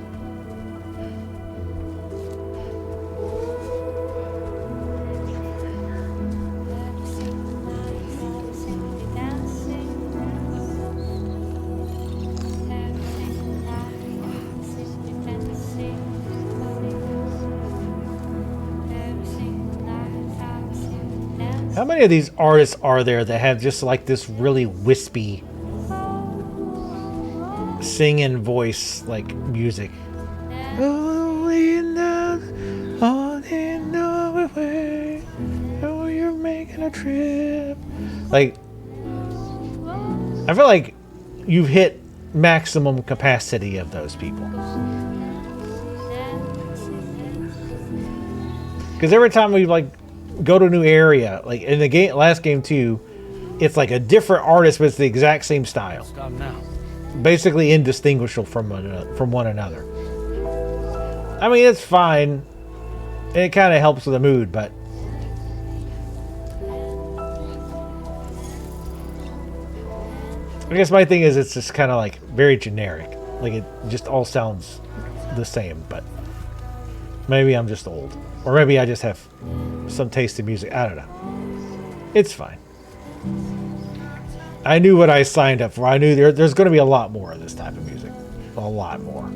How many of these artists are there that have just like this really wispy singing voice like music? Oh, you're making a trip. Like, I feel like you've hit maximum capacity of those people. Because every time we like go to a new area, like in the game, last game too, it's like a different artist, but it's the exact same style. Stop now. Basically indistinguishable from one another. I mean, it's fine. It kind of helps with the mood, but I guess my thing is it's just kind of like very generic. Like it just all sounds the same, but maybe I'm just old. Or maybe I just have some taste in music. I don't know. It's fine. I knew what I signed up for. I knew there's going to be a lot more of this type of music. A lot more.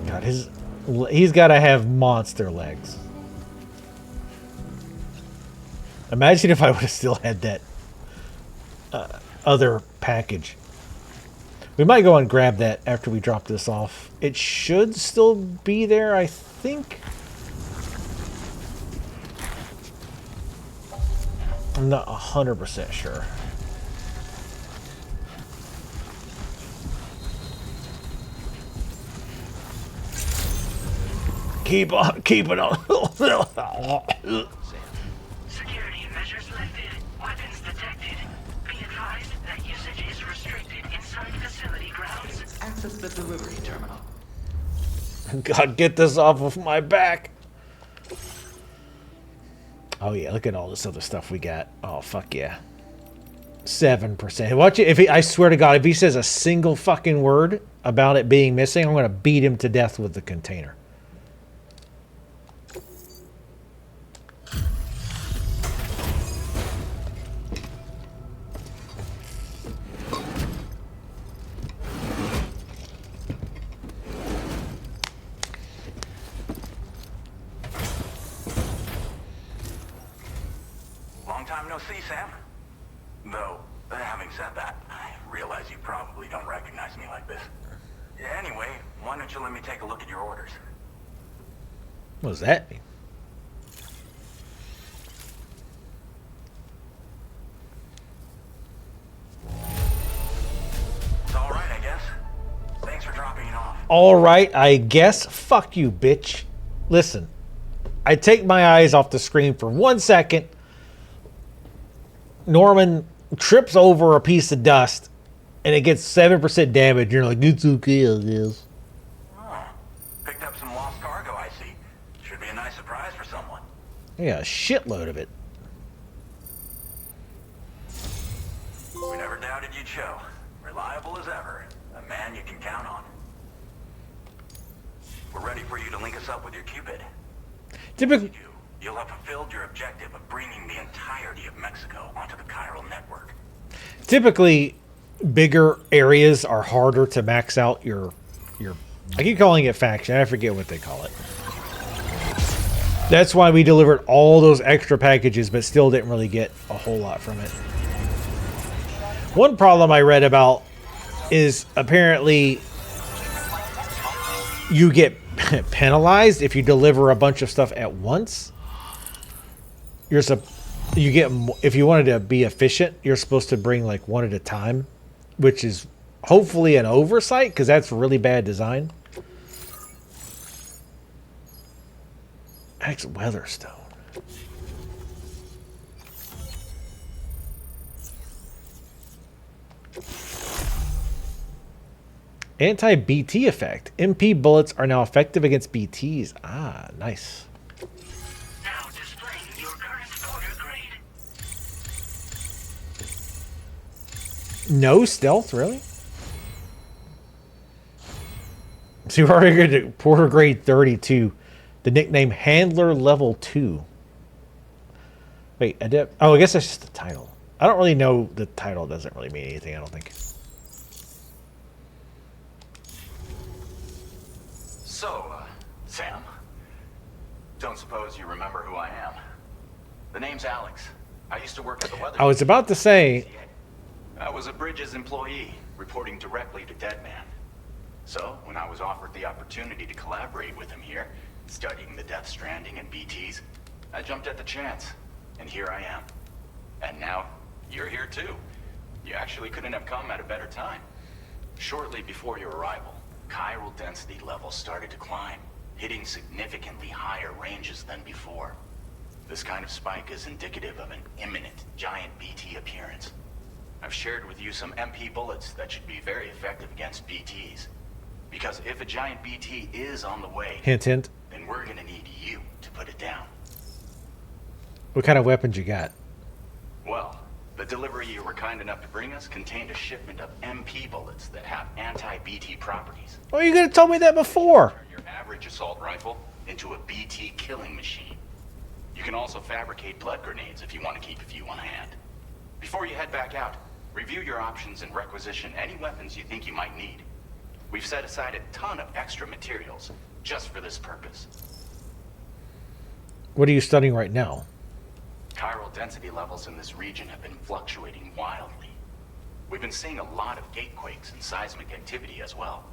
God, he's got to have monster legs. Imagine if I would have still had that other package. We might go and grab that after we drop this off. It should still be there, I think. I'm not 100% sure. Keep it on. Security measures lifted. Weapons detected. Be advised that usage is restricted inside facility grounds. Access the delivery terminal. God, get this off of my back. Oh yeah, look at all this other stuff we got. Oh fuck yeah. 7%. Watch it. I swear to God, if he says a single fucking word about it being missing, I'm gonna beat him to death with the container. Long time no see, Sam. Though, having said that, I realize you probably don't recognize me like this. Anyway, why don't you let me take a look at your orders? What does that mean? It's all right, I guess. Thanks for dropping it off. All right, I guess. Fuck you, bitch. Listen, I take my eyes off the screen for 1 second. Norman trips over a piece of dust, and it gets 7% damage. You're like, it's okay, I guess. Oh, picked up some lost cargo, I see. Should be a nice surprise for someone. Yeah, a shitload of it. We never doubted you'd show. Reliable as ever. A man you can count on. We're ready for you to link us up with your Cupid. Typically, You'll have fulfilled your objective of bringing the entirety of Mexico onto the chiral network. typically, bigger areas are harder to max out your. I keep calling it faction. I forget what they call it. That's why we delivered all those extra packages, but still didn't really get a whole lot from it. One problem I read about is apparently you get penalized if you deliver a bunch of stuff at once. You get, if you wanted to be efficient, you're supposed to bring like one at a time, which is hopefully an oversight because that's really bad design. Ex Weatherstone. Anti-BT effect. MP bullets are now effective against BTs. Ah, nice. Now displaying your current order grade. No stealth, really? So we're already good at Porter grade 32. The nickname Handler level 2. Wait, adept. Oh, I guess that's just the title. I don't really know. The title doesn't really mean anything, I don't think. So, Sam, don't suppose you remember who I am? The name's Alex. I used to work at the weather. I was about to say. I was a Bridges employee, reporting directly to Deadman. So, when I was offered the opportunity to collaborate with him here, studying the Death Stranding and BTs, I jumped at the chance, and here I am. And now, you're here too. You actually couldn't have come at a better time. Shortly before your arrival, chiral density levels started to climb, hitting significantly higher ranges than before. This kind of spike is indicative of an imminent giant BT appearance. I've shared with you some MP bullets that should be very effective against BTs. Because if a giant BT is on the way, Hint, hint. then we're gonna need you to put it down. What kind of weapons you got? Well, the delivery you were kind enough to bring us contained a shipment of MP bullets that have anti-BT properties. Oh, you could have told me that before. Turn your average assault rifle into a BT killing machine. You can also fabricate blood grenades if you want to keep a few on hand. Before you head back out, review your options and requisition any weapons you think you might need. We've set aside a ton of extra materials just for this purpose. What are you studying right now? Chiral density levels in this region have been fluctuating wildly. We've been seeing a lot of gatequakes and seismic activity as well.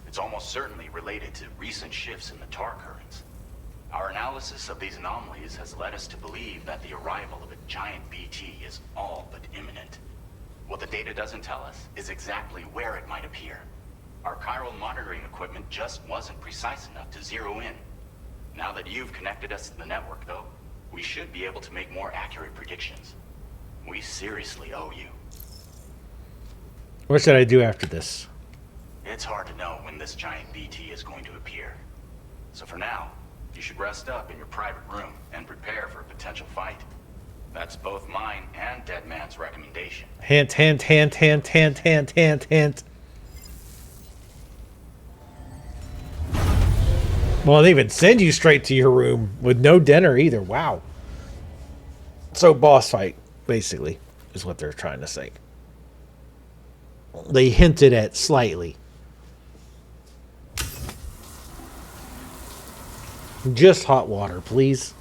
It's almost certainly related to recent shifts in the tar currents. Our analysis of these anomalies has led us to believe that the arrival of a giant BT is all but imminent. What the data doesn't tell us is exactly where it might appear. Our chiral monitoring equipment just wasn't precise enough to zero in. Now that you've connected us to the network, though, we should be able to make more accurate predictions. We seriously owe you. What should I do after this? It's hard to know when this giant BT is going to appear. So for now, you should rest up in your private room and prepare for a potential fight. That's both mine and Deadman's recommendation. Hint, hint, hint, hint, hint, hint, hint, hint. Well, they even send you straight to your room with no dinner either. Wow. So boss fight, basically, is what they're trying to say. They hinted at slightly. Just hot water, please.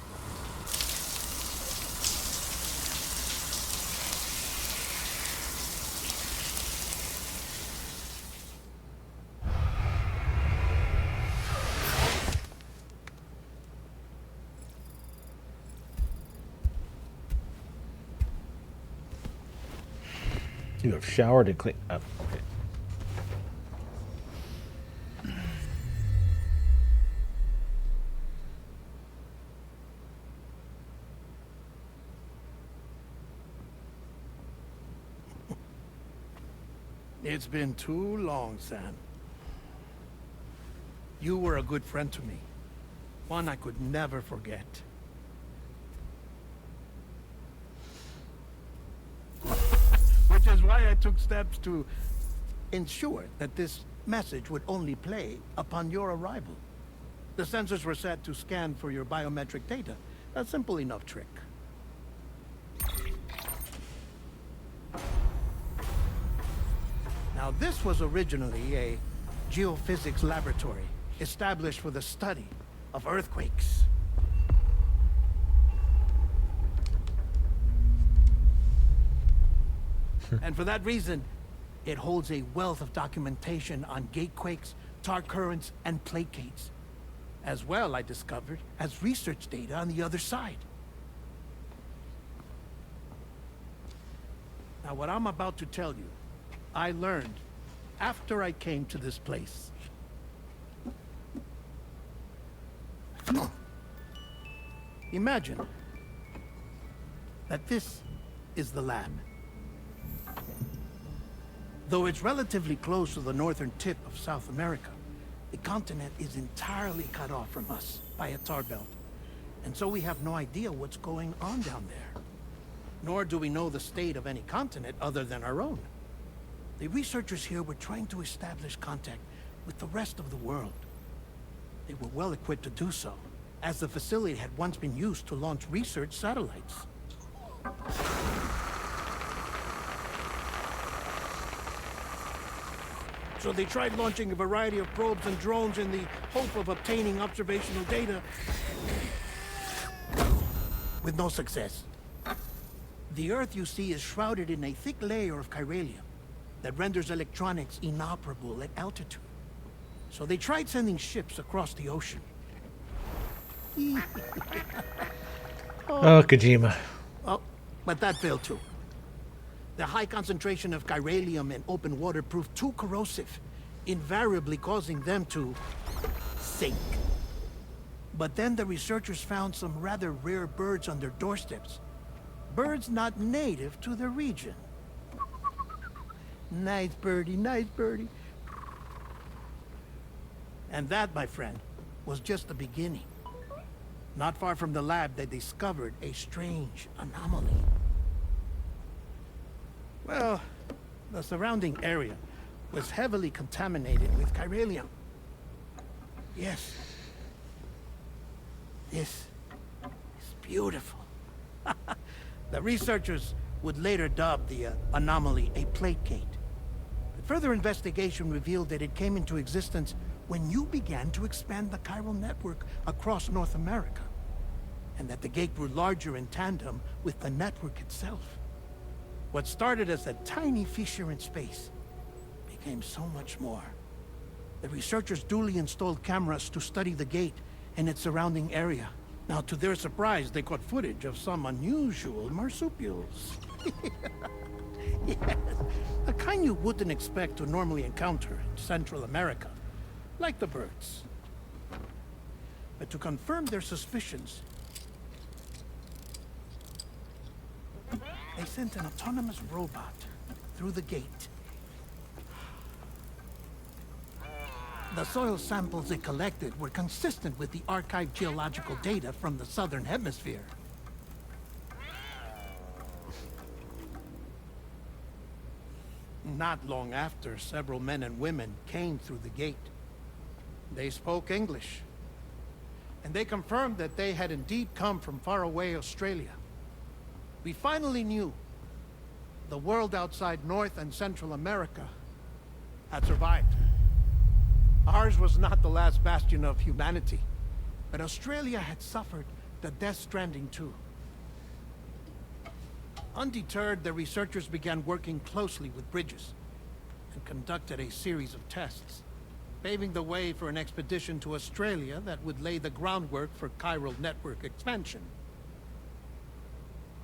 You have showered and cleaned up. Okay. It's been too long, Sam. You were a good friend to me. One I could never forget. Which is why I took steps to ensure that this message would only play upon your arrival. The sensors were set to scan for your biometric data. A simple enough trick. Now, this was originally a geophysics laboratory established for the study of earthquakes. And for that reason, it holds a wealth of documentation on gatequakes, tar currents, and placates. As well, I discovered, as research data on the other side. Now, what I'm about to tell you, I learned after I came to this place. Imagine that this is the lab. Though it's relatively close to the northern tip of South America, the continent is entirely cut off from us by a tar belt. And so we have no idea what's going on down there. Nor do we know the state of any continent other than our own. The researchers here were trying to establish contact with the rest of the world. They were well equipped to do so, as the facility had once been used to launch research satellites. So they tried launching a variety of probes and drones in the hope of obtaining observational data, with no success. The Earth, you see, is shrouded in a thick layer of chiralium that renders electronics inoperable at altitude. So they tried sending ships across the ocean. Oh, Kojima. Oh, but that failed too. The high concentration of chiralium in open water proved too corrosive, invariably causing them to sink. But then the researchers found some rather rare birds on their doorsteps. Birds not native to the region. Nice birdie, nice birdie. And that, my friend, was just the beginning. Not far from the lab, they discovered a strange anomaly. Well, the surrounding area was heavily contaminated with chiralium. Yes. This is beautiful. The researchers would later dub the anomaly a plate gate. But further investigation revealed that it came into existence when you began to expand the chiral network across North America, and that the gate grew larger in tandem with the network itself. What started as a tiny fissure in space became so much more. The researchers duly installed cameras to study the gate and its surrounding area. Now, to their surprise, they caught footage of some unusual marsupials. Yes, a kind you wouldn't expect to normally encounter in Central America, like the birds. But to confirm their suspicions, they sent an autonomous robot through the gate. The soil samples it collected were consistent with the archived geological data from the southern hemisphere. Not long after, several men and women came through the gate. They spoke English, and they confirmed that they had indeed come from faraway Australia. We finally knew the world outside North and Central America had survived. Ours was not the last bastion of humanity, but Australia had suffered the Death Stranding too. Undeterred, the researchers began working closely with Bridges and conducted a series of tests, paving the way for an expedition to Australia that would lay the groundwork for chiral network expansion.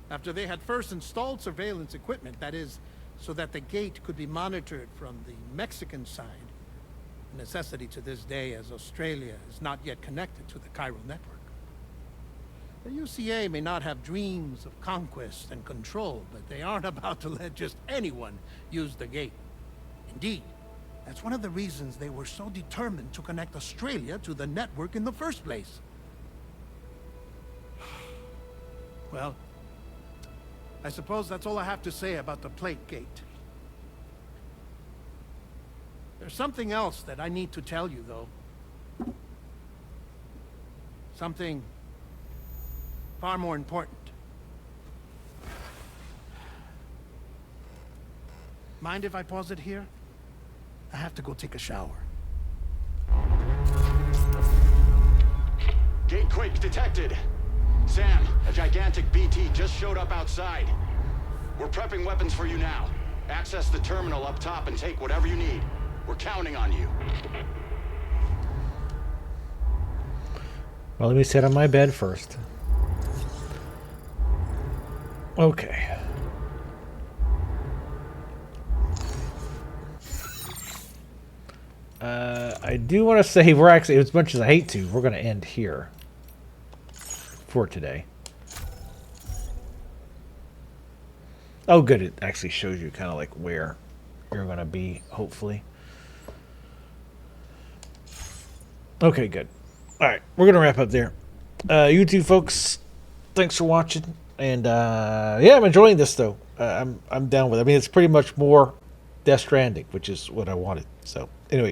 After they had first installed surveillance equipment, that is, so that the gate could be monitored from the Mexican side, a necessity to this day as Australia is not yet connected to the chiral network. The UCA may not have dreams of conquest and control, but they aren't about to let just anyone use the gate. Indeed, that's one of the reasons they were so determined to connect Australia to the network in the first place. Well, I suppose that's all I have to say about the plate gate. There's something else that I need to tell you, though. Something far more important. Mind if I pause it here? I have to go take a shower. Gate quake detected. Sam, a gigantic BT just showed up outside. We're prepping weapons for you now. Access the terminal up top and take whatever you need. We're counting on you. Well, let me sit on my bed first. Okay. I do want to say we're actually, as much as I hate to, we're going to end here for today. Oh, good. It actually shows you kind of like where you're going to be, hopefully. Okay, good. All right, we're going to wrap up there. You two folks, thanks for watching. And yeah, I'm enjoying this, though. I'm down with it. I mean, it's pretty much more Death Stranding, which is what I wanted. So anyway,